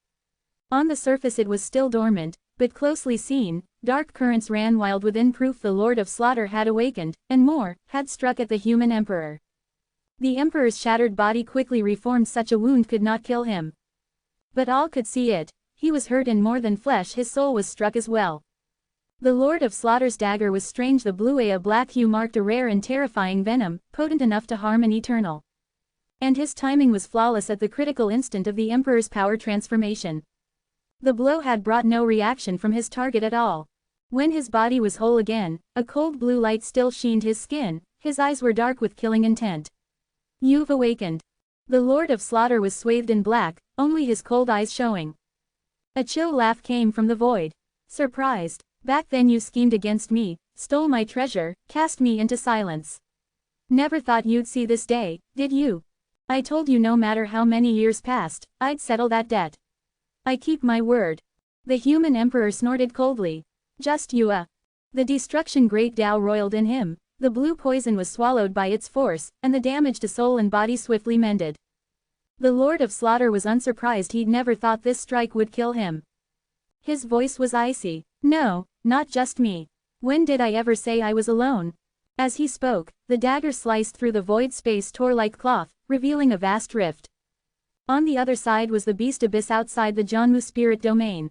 On the surface it was still dormant, but closely seen, dark currents ran wild within, proof the Lord of Slaughter had awakened, and more, had struck at the human emperor. The emperor's shattered body quickly reformed, such a wound could not kill him. But all could see it. He was hurt, and more than flesh, his soul was struck as well. The Lord of Slaughter's dagger was strange, the blue a black hue marked a rare and terrifying venom, potent enough to harm an eternal. And his timing was flawless at the critical instant of the emperor's power transformation. The blow had brought no reaction from his target at all. When his body was whole again, a cold blue light still sheened his skin, his eyes were dark with killing intent. You've awakened. The Lord of Slaughter was swathed in black, only his cold eyes showing. A chill laugh came from the void. Surprised. Back then you schemed against me, stole my treasure, cast me into silence. Never thought you'd see this day, did you? I told you no matter how many years passed, I'd settle that debt. I keep my word. The human emperor snorted coldly. Just you The destruction great Tao roiled in him, the blue poison was swallowed by its force, and the damage to soul and body swiftly mended. The Lord of Slaughter was unsurprised, he'd never thought this strike would kill him. His voice was icy. No, not just me. When did I ever say I was alone? As he spoke, the dagger sliced through the void space, tore like cloth, revealing a vast rift. On the other side was the beast abyss outside the Janmu spirit domain.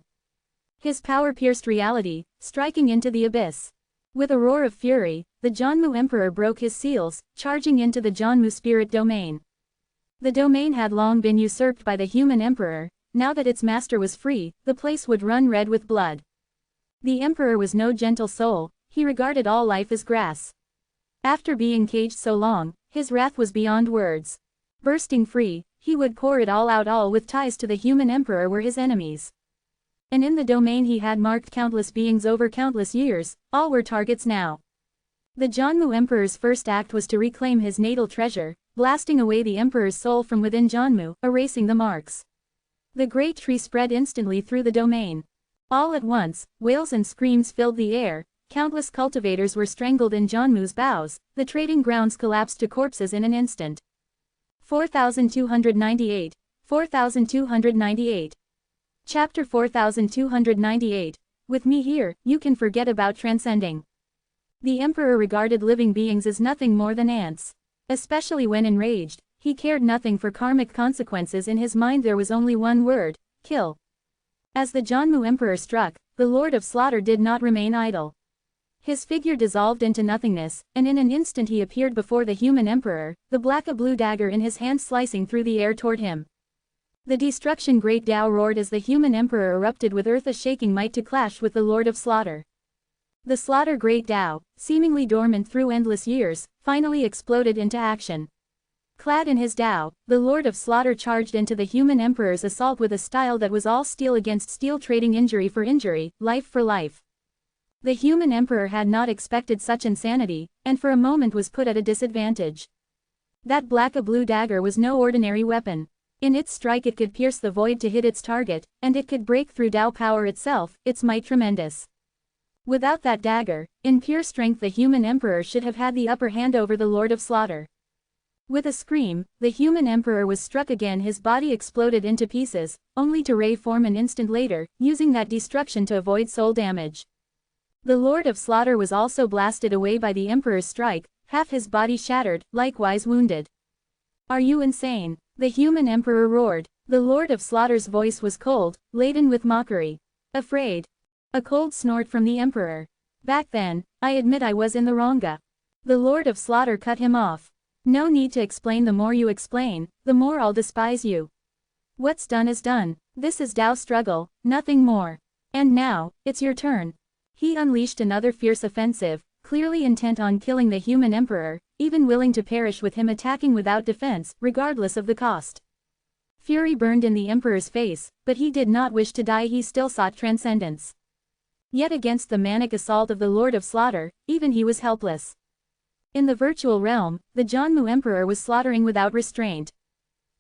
His power pierced reality, striking into the abyss. With a roar of fury, the Janmu Emperor broke his seals, charging into the Janmu spirit domain. The domain had long been usurped by the human emperor. Now that its master was free, the place would run red with blood. The emperor was no gentle soul, he regarded all life as grass. After being caged so long, his wrath was beyond words. Bursting free, he would pour it all out. All with ties to the human emperor were his enemies. And in the domain he had marked countless beings over countless years, all were targets now. The Janmu Emperor's first act was to reclaim his natal treasure, blasting away the emperor's soul from within Janmu, erasing the marks. The great tree spread instantly through the domain. All at once, wails and screams filled the air, countless cultivators were strangled in Janmu's boughs, the trading grounds collapsed to corpses in an instant. 4298. 4298. Chapter 4298. With me here, you can forget about transcending. The emperor regarded living beings as nothing more than ants. Especially when enraged, he cared nothing for karmic consequences. In his mind there was only one word: kill. As the Janmu Emperor struck, the Lord of Slaughter did not remain idle. His figure dissolved into nothingness, and in an instant he appeared before the human emperor, the black-a-blue dagger in his hand slicing through the air toward him. The destruction great Tao roared as the human emperor erupted with earth-shaking might to clash with the Lord of Slaughter. The slaughter great Tao, seemingly dormant through endless years, finally exploded into action. Clad in his Tao, the Lord of Slaughter charged into the human emperor's assault with a style that was all steel against steel, trading injury for injury, life for life. The human emperor had not expected such insanity, and for a moment was put at a disadvantage. That black-a-blue dagger was no ordinary weapon. In its strike it could pierce the void to hit its target, and it could break through Tao power itself, its might tremendous. Without that dagger, in pure strength the human emperor should have had the upper hand over the Lord of Slaughter. With a scream, the human emperor was struck again, his body exploded into pieces, only to reform an instant later, using that destruction to avoid soul damage. The Lord of Slaughter was also blasted away by the emperor's strike, half his body shattered, likewise wounded. Are you insane? The human emperor roared. The Lord of Slaughter's voice was cold, laden with mockery. Afraid. A cold snort from the emperor. Back then, I admit I was in the wronga. The Lord of Slaughter cut him off. No need to explain, the more you explain, the more I'll despise you. What's done is done. This is Tao struggle, nothing more. And now, it's your turn. He unleashed another fierce offensive, clearly intent on killing the human emperor, even willing to perish with him, attacking without defense, regardless of the cost. Fury burned in the emperor's face, but he did not wish to die, he still sought transcendence. Yet against the manic assault of the Lord of Slaughter, even he was helpless. In the virtual realm, the Janmu Emperor was slaughtering without restraint.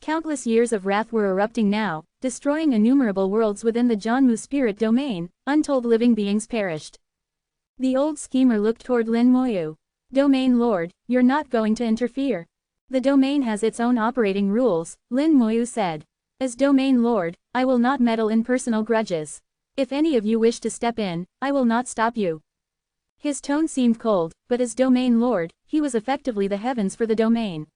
Countless years of wrath were erupting now, destroying innumerable worlds within the Janmu spirit domain, untold living beings perished. The old schemer looked toward Lin Moyu. Domain Lord, you're not going to interfere. The domain has its own operating rules, Lin Moyu said. As Domain Lord, I will not meddle in personal grudges. If any of you wish to step in, I will not stop you. His tone seemed cold, but as Domain Lord, he was effectively the heavens for the domain.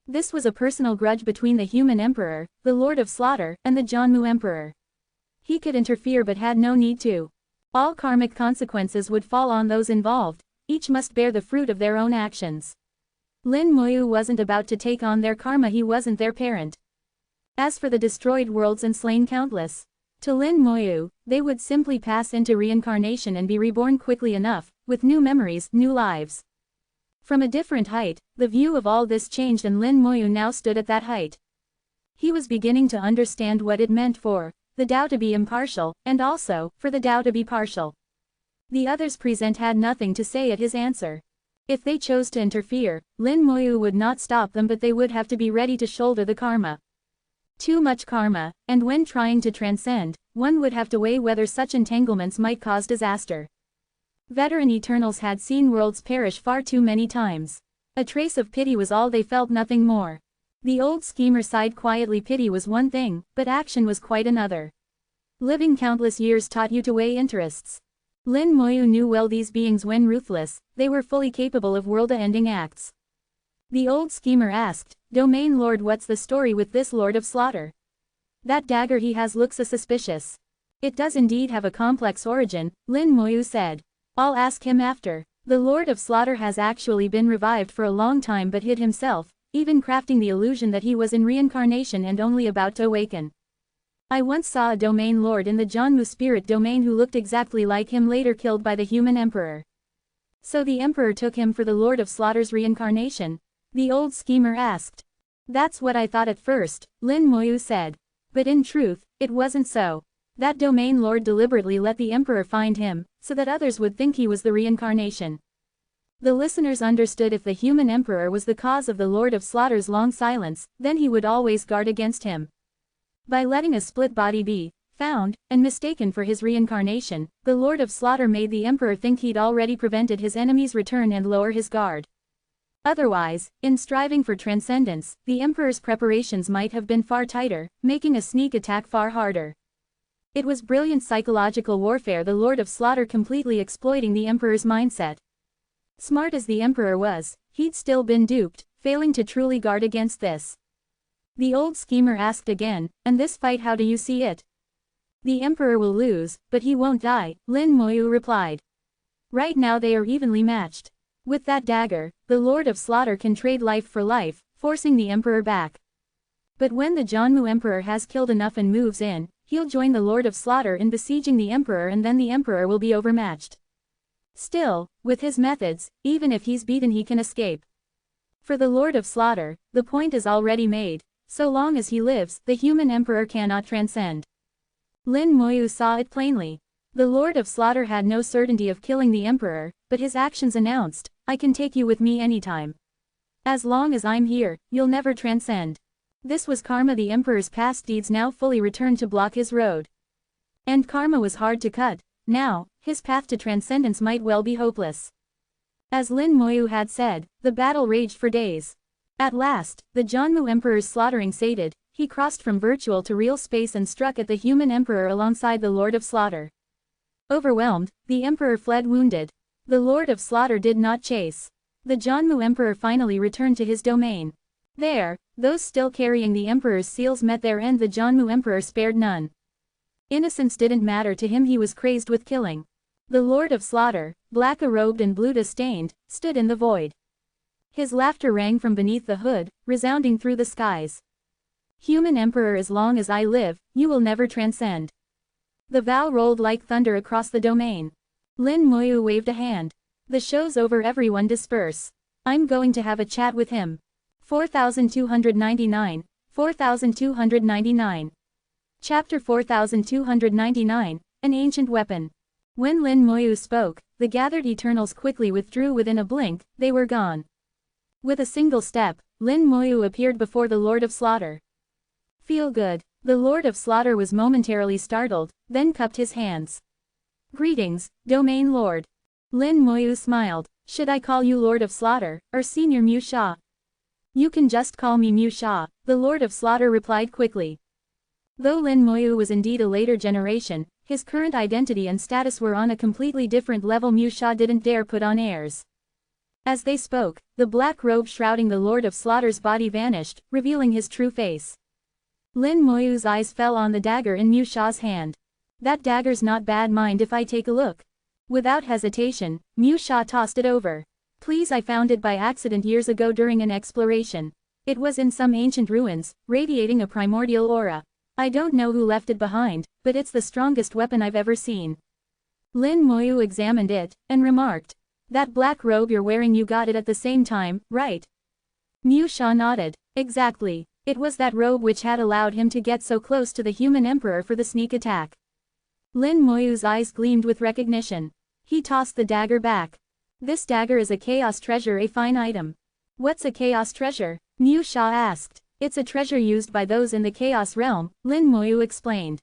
This was a personal grudge between the human emperor, the Lord of Slaughter, and the Janmu Emperor. He could interfere but had no need to. All karmic consequences would fall on those involved, each must bear the fruit of their own actions. Lin Moyu wasn't about to take on their karma, he wasn't their parent. As for the destroyed worlds and slain countless, to Lin Moyu, they would simply pass into reincarnation and be reborn quickly enough, with new memories, new lives. From a different height, the view of all this changed and Lin Moyu now stood at that height. He was beginning to understand what it meant for the Tao to be impartial, and also, for the Tao to be partial. The others present had nothing to say at his answer. If they chose to interfere, Lin Moyu would not stop them, but they would have to be ready to shoulder the karma. Too much karma, and when trying to transcend, one would have to weigh whether such entanglements might cause disaster. Veteran Eternals had seen worlds perish far too many times. A trace of pity was all they felt, nothing more. The old schemer sighed quietly. Pity was one thing, but action was quite another. Living countless years taught you to weigh interests. Lin Moyu knew well these beings, when ruthless, they were fully capable of world-ending acts. The old schemer asked, Domain Lord, what's the story with this Lord of Slaughter? That dagger he has looks suspicious. It does indeed have a complex origin, Lin Moyu said. I'll ask him after. The Lord of Slaughter has actually been revived for a long time but hid himself, even crafting the illusion that he was in reincarnation and only about to awaken. I once saw a Domain Lord in the Janmu spirit domain who looked exactly like him, later killed by the human emperor. So the emperor took him for the Lord of Slaughter's reincarnation? The old schemer asked. That's what I thought at first, Lin Moyu said. But in truth, it wasn't so. That Domain Lord deliberately let the emperor find him, so that others would think he was the reincarnation. The listeners understood if the human emperor was the cause of the Lord of Slaughter's long silence, then he would always guard against him. By letting a split body be found, and mistaken for his reincarnation, the Lord of Slaughter made the emperor think he'd already prevented his enemy's return and lower his guard. Otherwise, in striving for transcendence, the emperor's preparations might have been far tighter, making a sneak attack far harder. It was brilliant psychological warfare, the Lord of Slaughter completely exploiting the emperor's mindset. Smart as the emperor was, he'd still been duped, failing to truly guard against this. The old schemer asked again, and this fight, how do you see it? The emperor will lose, but he won't die, Lin Moyu replied. Right now they are evenly matched. With that dagger, the Lord of Slaughter can trade life for life, forcing the emperor back. But when the Janmu Emperor has killed enough and moves in, he'll join the Lord of Slaughter in besieging the emperor, and then the emperor will be overmatched. Still, with his methods, even if he's beaten he can escape. For the Lord of Slaughter, the point is already made. So long as he lives, the human emperor cannot transcend. Lin Moyu saw it plainly. The Lord of Slaughter had no certainty of killing the emperor, but his actions announced, I can take you with me anytime. As long as I'm here, you'll never transcend. This was karma. The emperor's past deeds now fully returned to block his road. And karma was hard to cut. Now, his path to transcendence might well be hopeless. As Lin Moyu had said, the battle raged for days. At last, the Janmu Emperor's slaughtering sated, he crossed from virtual to real space and struck at the human emperor alongside the Lord of Slaughter. Overwhelmed, the emperor fled wounded. The Lord of Slaughter did not chase. The Janmu Emperor finally returned to his domain. There, those still carrying the emperor's seals met their end. The Janmu Emperor spared none. Innocence didn't matter to him, he was crazed with killing. The Lord of Slaughter, black-robed and blue-stained, stood in the void. His laughter rang from beneath the hood, resounding through the skies. Human Emperor, as long as I live, you will never transcend. The vow rolled like thunder across the domain. Lin Moyu waved a hand. The show's over, everyone disperse. I'm going to have a chat with him. 4299, 4299. Chapter 4299, An Ancient Weapon. When Lin Moyu spoke, the gathered Eternals quickly withdrew. Within a blink, they were gone. With a single step, Lin Moyu appeared before the Lord of Slaughter. Feel good. The Lord of Slaughter was momentarily startled, then cupped his hands. Greetings, Domain Lord. Lin Moyu smiled. Should I call you Lord of Slaughter, or Senior Mu Sha? You can just call me Mu Sha, the Lord of Slaughter replied quickly. Though Lin Moyu was indeed a later generation, his current identity and status were on a completely different level. Mu Sha didn't dare put on airs. As they spoke, the black robe shrouding the Lord of Slaughter's body vanished, revealing his true face. Lin Moyu's eyes fell on the dagger in Mu Sha's hand. That dagger's not bad, mind if I take a look? Without hesitation, Mu Sha tossed it over. Please, I found it by accident years ago during an exploration. It was in some ancient ruins, radiating a primordial aura. I don't know who left it behind, but it's the strongest weapon I've ever seen. Lin Moyu examined it, and remarked. That black robe you're wearing, you got it at the same time, right? Mu Sha nodded. Exactly. It was that robe which had allowed him to get so close to the human emperor for the sneak attack. Lin Moyu's eyes gleamed with recognition. He tossed the dagger back. This dagger is a chaos treasure, a fine item. What's a chaos treasure? Mu Sha asked. It's a treasure used by those in the chaos realm, Lin Moyu explained.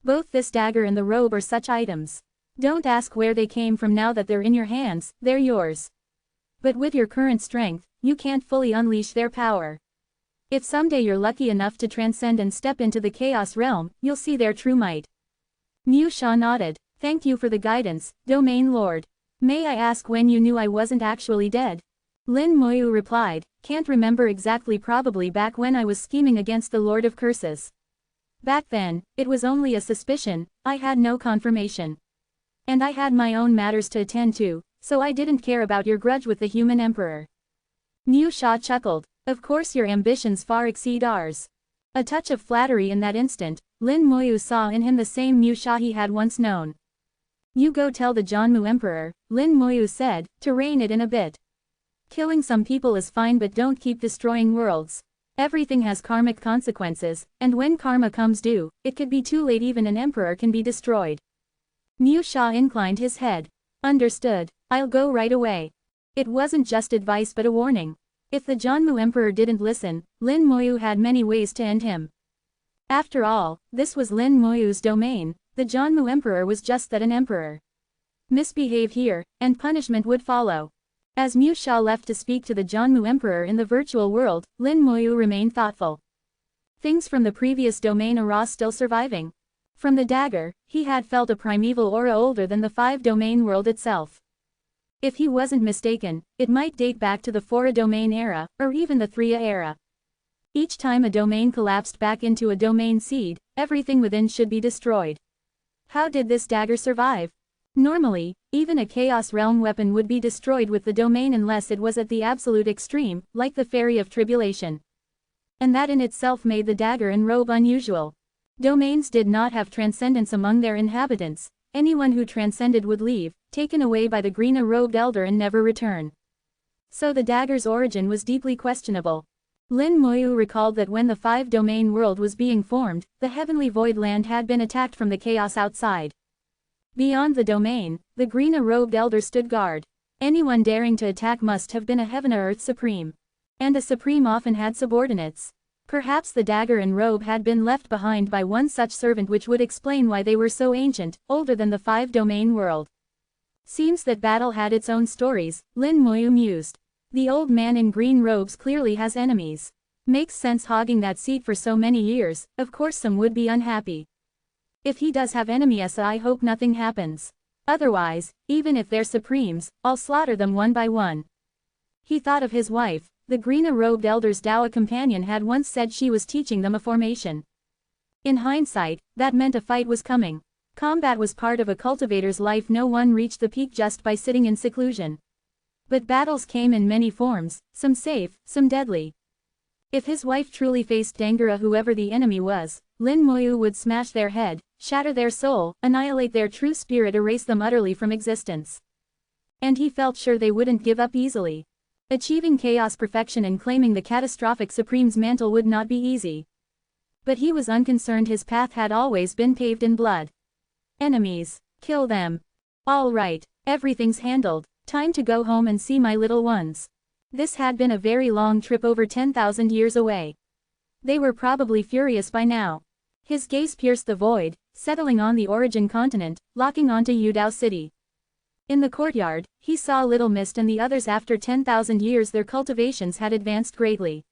Both this dagger and the robe are such items. Don't ask where they came from. Now that they're in your hands, they're yours. But with your current strength, you can't fully unleash their power. If someday you're lucky enough to transcend and step into the chaos realm, you'll see their true might. Mu Sha nodded. Thank you for the guidance, Domain Lord. May I ask when you knew I wasn't actually dead? Lin Moyu replied, can't remember exactly, probably back when I was scheming against the Lord of Curses. Back then, it was only a suspicion, I had no confirmation. And I had my own matters to attend to, so I didn't care about your grudge with the human emperor. Mu Sha chuckled. Of course your ambitions far exceed ours. A touch of flattery in that instant, Lin Moyu saw in him the same Mu Sha he had once known. You go tell the Janmu Emperor, Lin Moyu said, to rein it in a bit. Killing some people is fine, but don't keep destroying worlds. Everything has karmic consequences, and when karma comes due, it could be too late. Even an emperor can be destroyed. Mu Sha inclined his head. Understood. I'll go right away. It wasn't just advice but a warning. If the Janmu Emperor didn't listen, Lin Moyu had many ways to end him. After all, this was Lin Moyu's domain. The Janmu Emperor was just that, an emperor. Misbehave here, and punishment would follow. As Mu Sha left to speak to the Janmu Emperor in the virtual world, Lin Moyu remained thoughtful. Things from the previous domain are still surviving. From the dagger, he had felt a primeval aura older than the 5-domain world itself. If he wasn't mistaken, it might date back to the 4-domain era, or even the 3 era. Each time a domain collapsed back into a domain seed, everything within should be destroyed. How did this dagger survive? Normally, even a Chaos Realm weapon would be destroyed with the domain unless it was at the absolute extreme, like the Fairy of Tribulation. And that in itself made the dagger and robe unusual. Domains did not have transcendence among their inhabitants. Anyone who transcended would leave, taken away by the green-robed elder, and never return. So the dagger's origin was deeply questionable. Lin Moyu recalled that when the 5-domain world was being formed, the heavenly void land had been attacked from the chaos outside. Beyond the domain, the green-robed elder stood guard. Anyone daring to attack must have been a heaven or earth supreme. And a supreme often had subordinates. Perhaps the dagger and robe had been left behind by one such servant, which would explain why they were so ancient, older than the 5-domain world. Seems that battle had its own stories, Lin Moyu mused. The old man in green robes clearly has enemies. Makes sense, hogging that seat for so many years, of course some would be unhappy. If he does have enemies, I hope nothing happens. Otherwise, even if they're supremes, I'll slaughter them one by one. He thought of his wife. The green-robed elder's Dawa companion had once said she was teaching them a formation. In hindsight, that meant a fight was coming. Combat was part of a cultivator's life. No one reached the peak just by sitting in seclusion. But battles came in many forms, some safe, some deadly. If his wife truly faced Dangara, whoever the enemy was, Lin Moyu would smash their head, shatter their soul, annihilate their true spirit, erase them utterly from existence. And he felt sure they wouldn't give up easily. Achieving chaos perfection and claiming the catastrophic Supreme's mantle would not be easy. But he was unconcerned. His path had always been paved in blood. Enemies. Kill them. All right, everything's handled. Time to go home and see my little ones. This had been a very long trip, over 10,000 years away. They were probably furious by now. His gaze pierced the void, settling on the origin continent, locking onto Yudao City. In the courtyard, he saw Little Mist and the others. After 10,000 years their cultivations had advanced greatly.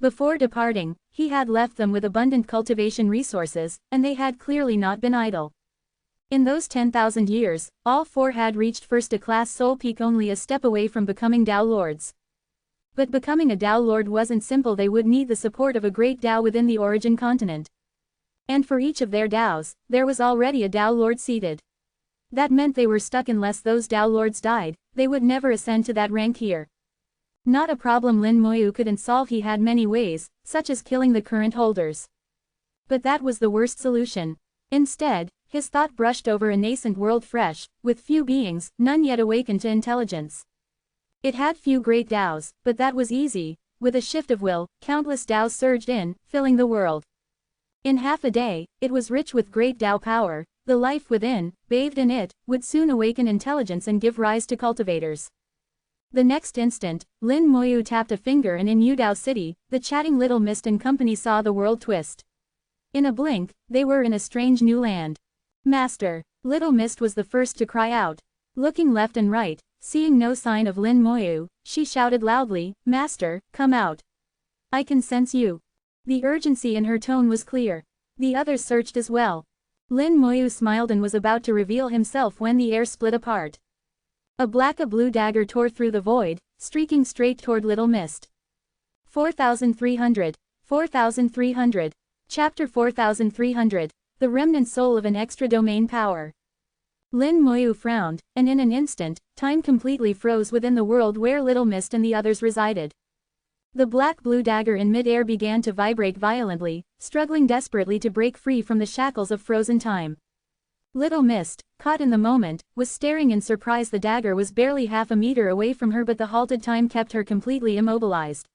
Before departing, he had left them with abundant cultivation resources, and they had clearly not been idle. In those 10,000 years, all four had reached first-class soul peak, only a step away from becoming Tao Lords. But becoming a Tao Lord wasn't simple. They would need the support of a great Tao within the origin continent. And for each of their Taos, there was already a Tao Lord seated. That meant they were stuck unless those Tao Lords died. They would never ascend to that rank here. Not a problem Lin Moyu couldn't solve. He had many ways, such as killing the current holders. But that was the worst solution. Instead, his thought brushed over a nascent world fresh, with few beings, none yet awakened to intelligence. It had few great Taos, but that was easy. With a shift of will, countless Taos surged in, filling the world. In half a day, it was rich with great Tao power. The life within, bathed in it, would soon awaken intelligence and give rise to cultivators. The next instant, Lin Moyu tapped a finger and in Yudao City, the chatting Little Mist and company saw the world twist. In a blink, they were in a strange new land. Master! Little Mist was the first to cry out. Looking left and right, seeing no sign of Lin Moyu, she shouted loudly, "Master, come out. I can sense you." The urgency in her tone was clear. The others searched as well. Lin Moyu smiled and was about to reveal himself when the air split apart. A blue dagger tore through the void, streaking straight toward Little Mist. 4300. 4300. Chapter 4300. The Remnant Soul of an Extra-Domain Power. Lin Moyu frowned, and in an instant, time completely froze within the world where Little Mist and the others resided. The blue dagger in mid-air began to vibrate violently, struggling desperately to break free from the shackles of frozen time. Little Mist, caught in the moment, was staring in surprise. The dagger was barely half a meter away from her, but the halted time kept her completely immobilized.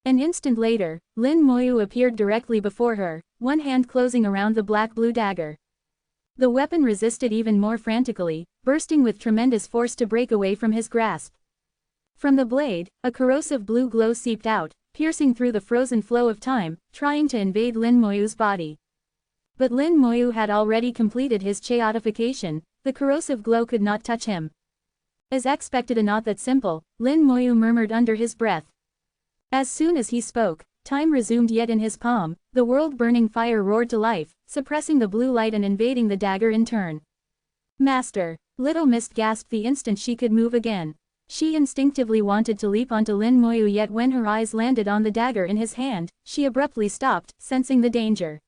An instant later, Lin Moyu appeared directly before her, one hand closing around the blue dagger. The weapon resisted even more frantically, bursting with tremendous force to break away from his grasp. From the blade, a corrosive blue glow seeped out, piercing through the frozen flow of time, trying to invade Lin Moyu's body. But Lin Moyu had already completed his chaotification. The corrosive glow could not touch him. As expected and not that simple, Lin Moyu murmured under his breath. As soon as he spoke, time resumed, yet in his palm, the world-burning fire roared to life, suppressing the blue light and invading the dagger in turn. Master! Little Mist gasped the instant she could move again. She instinctively wanted to leap onto Lin Moyu, yet when her eyes landed on the dagger in his hand, she abruptly stopped, sensing the danger.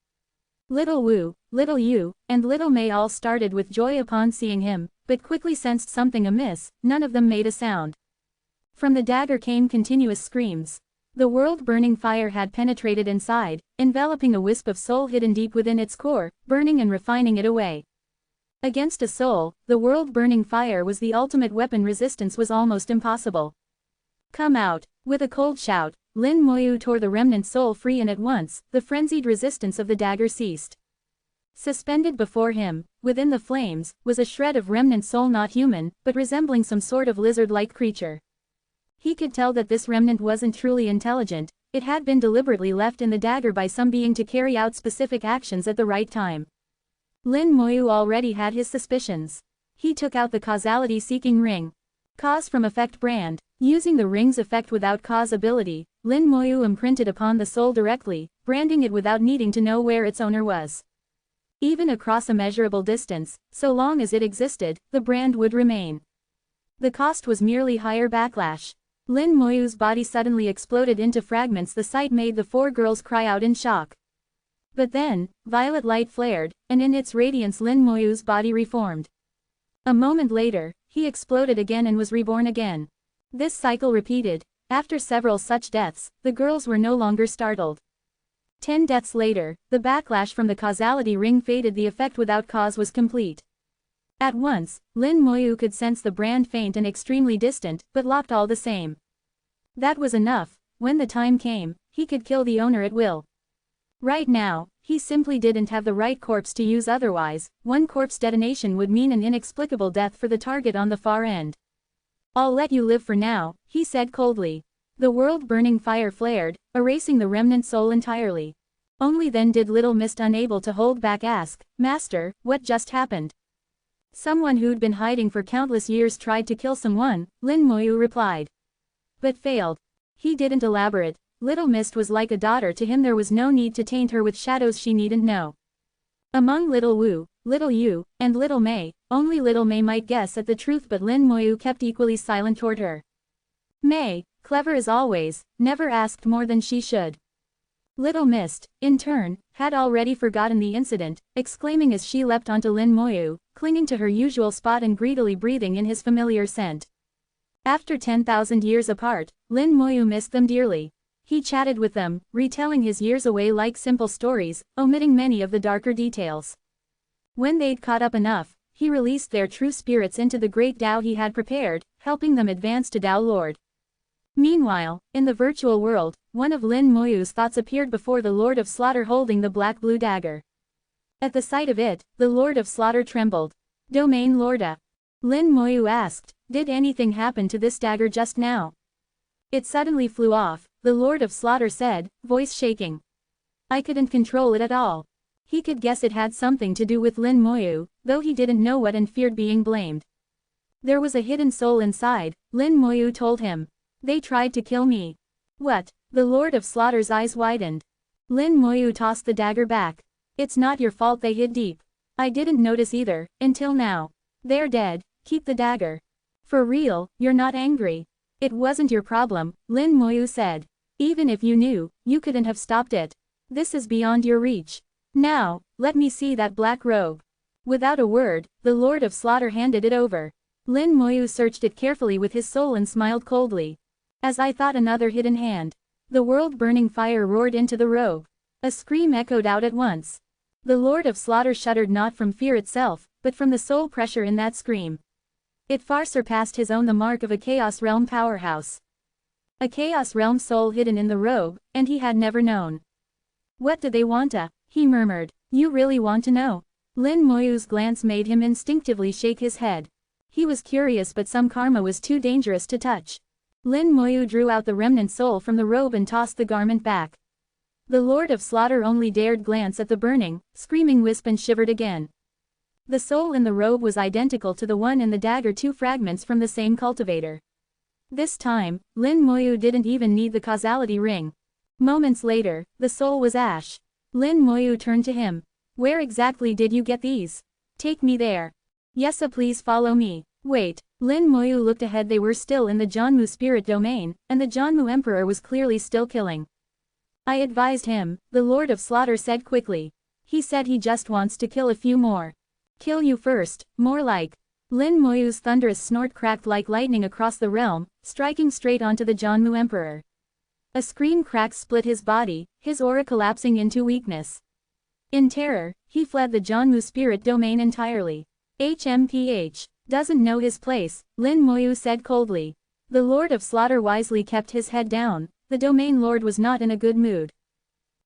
Little Wu, Little Yu, and Little Mei all started with joy upon seeing him, but quickly sensed something amiss. None of them made a sound. From the dagger came continuous screams. The world-burning fire had penetrated inside, enveloping a wisp of soul hidden deep within its core, burning and refining it away. Against a soul, the world-burning fire was the ultimate weapon. Resistance was almost impossible. Come out! With a cold shout, Lin Moyu tore the remnant soul free, and at once, the frenzied resistance of the dagger ceased. Suspended before him, within the flames, was a shred of remnant soul, not human, but resembling some sort of lizard-like creature. He could tell that this remnant wasn't truly intelligent. It had been deliberately left in the dagger by some being to carry out specific actions at the right time. Lin Moyu already had his suspicions. He took out the causality-seeking ring. Cause from effect brand. Using the ring's effect without cause ability, Lin Moyu imprinted upon the soul directly, branding it without needing to know where its owner was. Even across a measurable distance, so long as it existed, the brand would remain. The cost was merely higher backlash. Lin Moyu's body suddenly exploded into fragments. The sight made the four girls cry out in shock. But then, violet light flared, and in its radiance Lin Moyu's body reformed. A moment later, he exploded again and was reborn again. This cycle repeated. After several such deaths, the girls were no longer startled. 10 deaths later, the backlash from the causality ring faded. The effect without cause was complete. At once, Lin Moyu could sense the brand faint and extremely distant, but locked all the same. That was enough. When the time came, he could kill the owner at will. Right now, he simply didn't have the right corpse to use, otherwise, one corpse detonation would mean an inexplicable death for the target on the far end. I'll let you live for now, he said coldly. The world-burning fire flared, erasing the remnant soul entirely. Only then did Little Mist, unable to hold back, ask, Master, what just happened? Someone who'd been hiding for countless years tried to kill someone, Lin Moyu replied. But failed. He didn't elaborate. Little Mist was like a daughter to him. There was no need to taint her with shadows she needn't know. Among Little Wu, Little Yu, and Little Mei, only Little Mei might guess at the truth, but Lin Moyu kept equally silent toward her. Mei, clever as always, never asked more than she should. Little Mist, in turn, had already forgotten the incident, exclaiming as she leapt onto Lin Moyu, clinging to her usual spot and greedily breathing in his familiar scent. After 10,000 years apart, Lin Moyu missed them dearly. He chatted with them, retelling his years away like simple stories, omitting many of the darker details. When they'd caught up enough, he released their true spirits into the great Tao he had prepared, helping them advance to Tao Lord. Meanwhile, in the virtual world, one of Lin Moyu's thoughts appeared before the Lord of Slaughter holding the black-blue dagger. At the sight of it, the Lord of Slaughter trembled. Domain Lorda. Lin Moyu asked, did anything happen to this dagger just now? It suddenly flew off, the Lord of Slaughter said, voice shaking. I couldn't control it at all. He could guess it had something to do with Lin Moyu, though he didn't know what and feared being blamed. There was a hidden soul inside, Lin Moyu told him. They tried to kill me. What? The Lord of Slaughter's eyes widened. Lin Moyu tossed the dagger back. It's not your fault they hid deep. I didn't notice either, until now. They're dead, keep the dagger. For real, you're not angry. It wasn't your problem, Lin Moyu said. Even if you knew, you couldn't have stopped it. This is beyond your reach. Now, let me see that black robe. Without a word, the Lord of Slaughter handed it over. Lin Moyu searched it carefully with his soul and smiled coldly. As I thought, another hidden hand. The world-burning fire roared into the robe. A scream echoed out at once. The Lord of Slaughter shuddered not from fear itself, but from the soul pressure in that scream. It far surpassed his own, the mark of a Chaos Realm powerhouse. A Chaos Realm soul hidden in the robe, and he had never known. What do they want? He murmured. You really want to know? Lin Moyu's glance made him instinctively shake his head. He was curious, but some karma was too dangerous to touch. Lin Moyu drew out the remnant soul from the robe and tossed the garment back. The Lord of Slaughter only dared glance at the burning, screaming wisp and shivered again. The soul in the robe was identical to the one in the dagger, two fragments from the same cultivator. This time, Lin Moyu didn't even need the causality ring. Moments later, the soul was ash. Lin Moyu turned to him. Where exactly did you get these? Take me there. Yes, please follow me. Wait. Lin Moyu looked ahead. They were still in the Jianmu spirit domain, and the Jianmu Emperor was clearly still killing. I advised him, the Lord of Slaughter said quickly. He said he just wants to kill a few more. Kill you first, more like. Lin Moyu's thunderous snort cracked like lightning across the realm, striking straight onto the Jianmu Emperor. A scream crack split his body, his aura collapsing into weakness. In terror, he fled the Jianmu spirit domain entirely. HMPH. Doesn't know his place, Lin Moyu said coldly. The Lord of Slaughter wisely kept his head down. The domain lord was not in a good mood.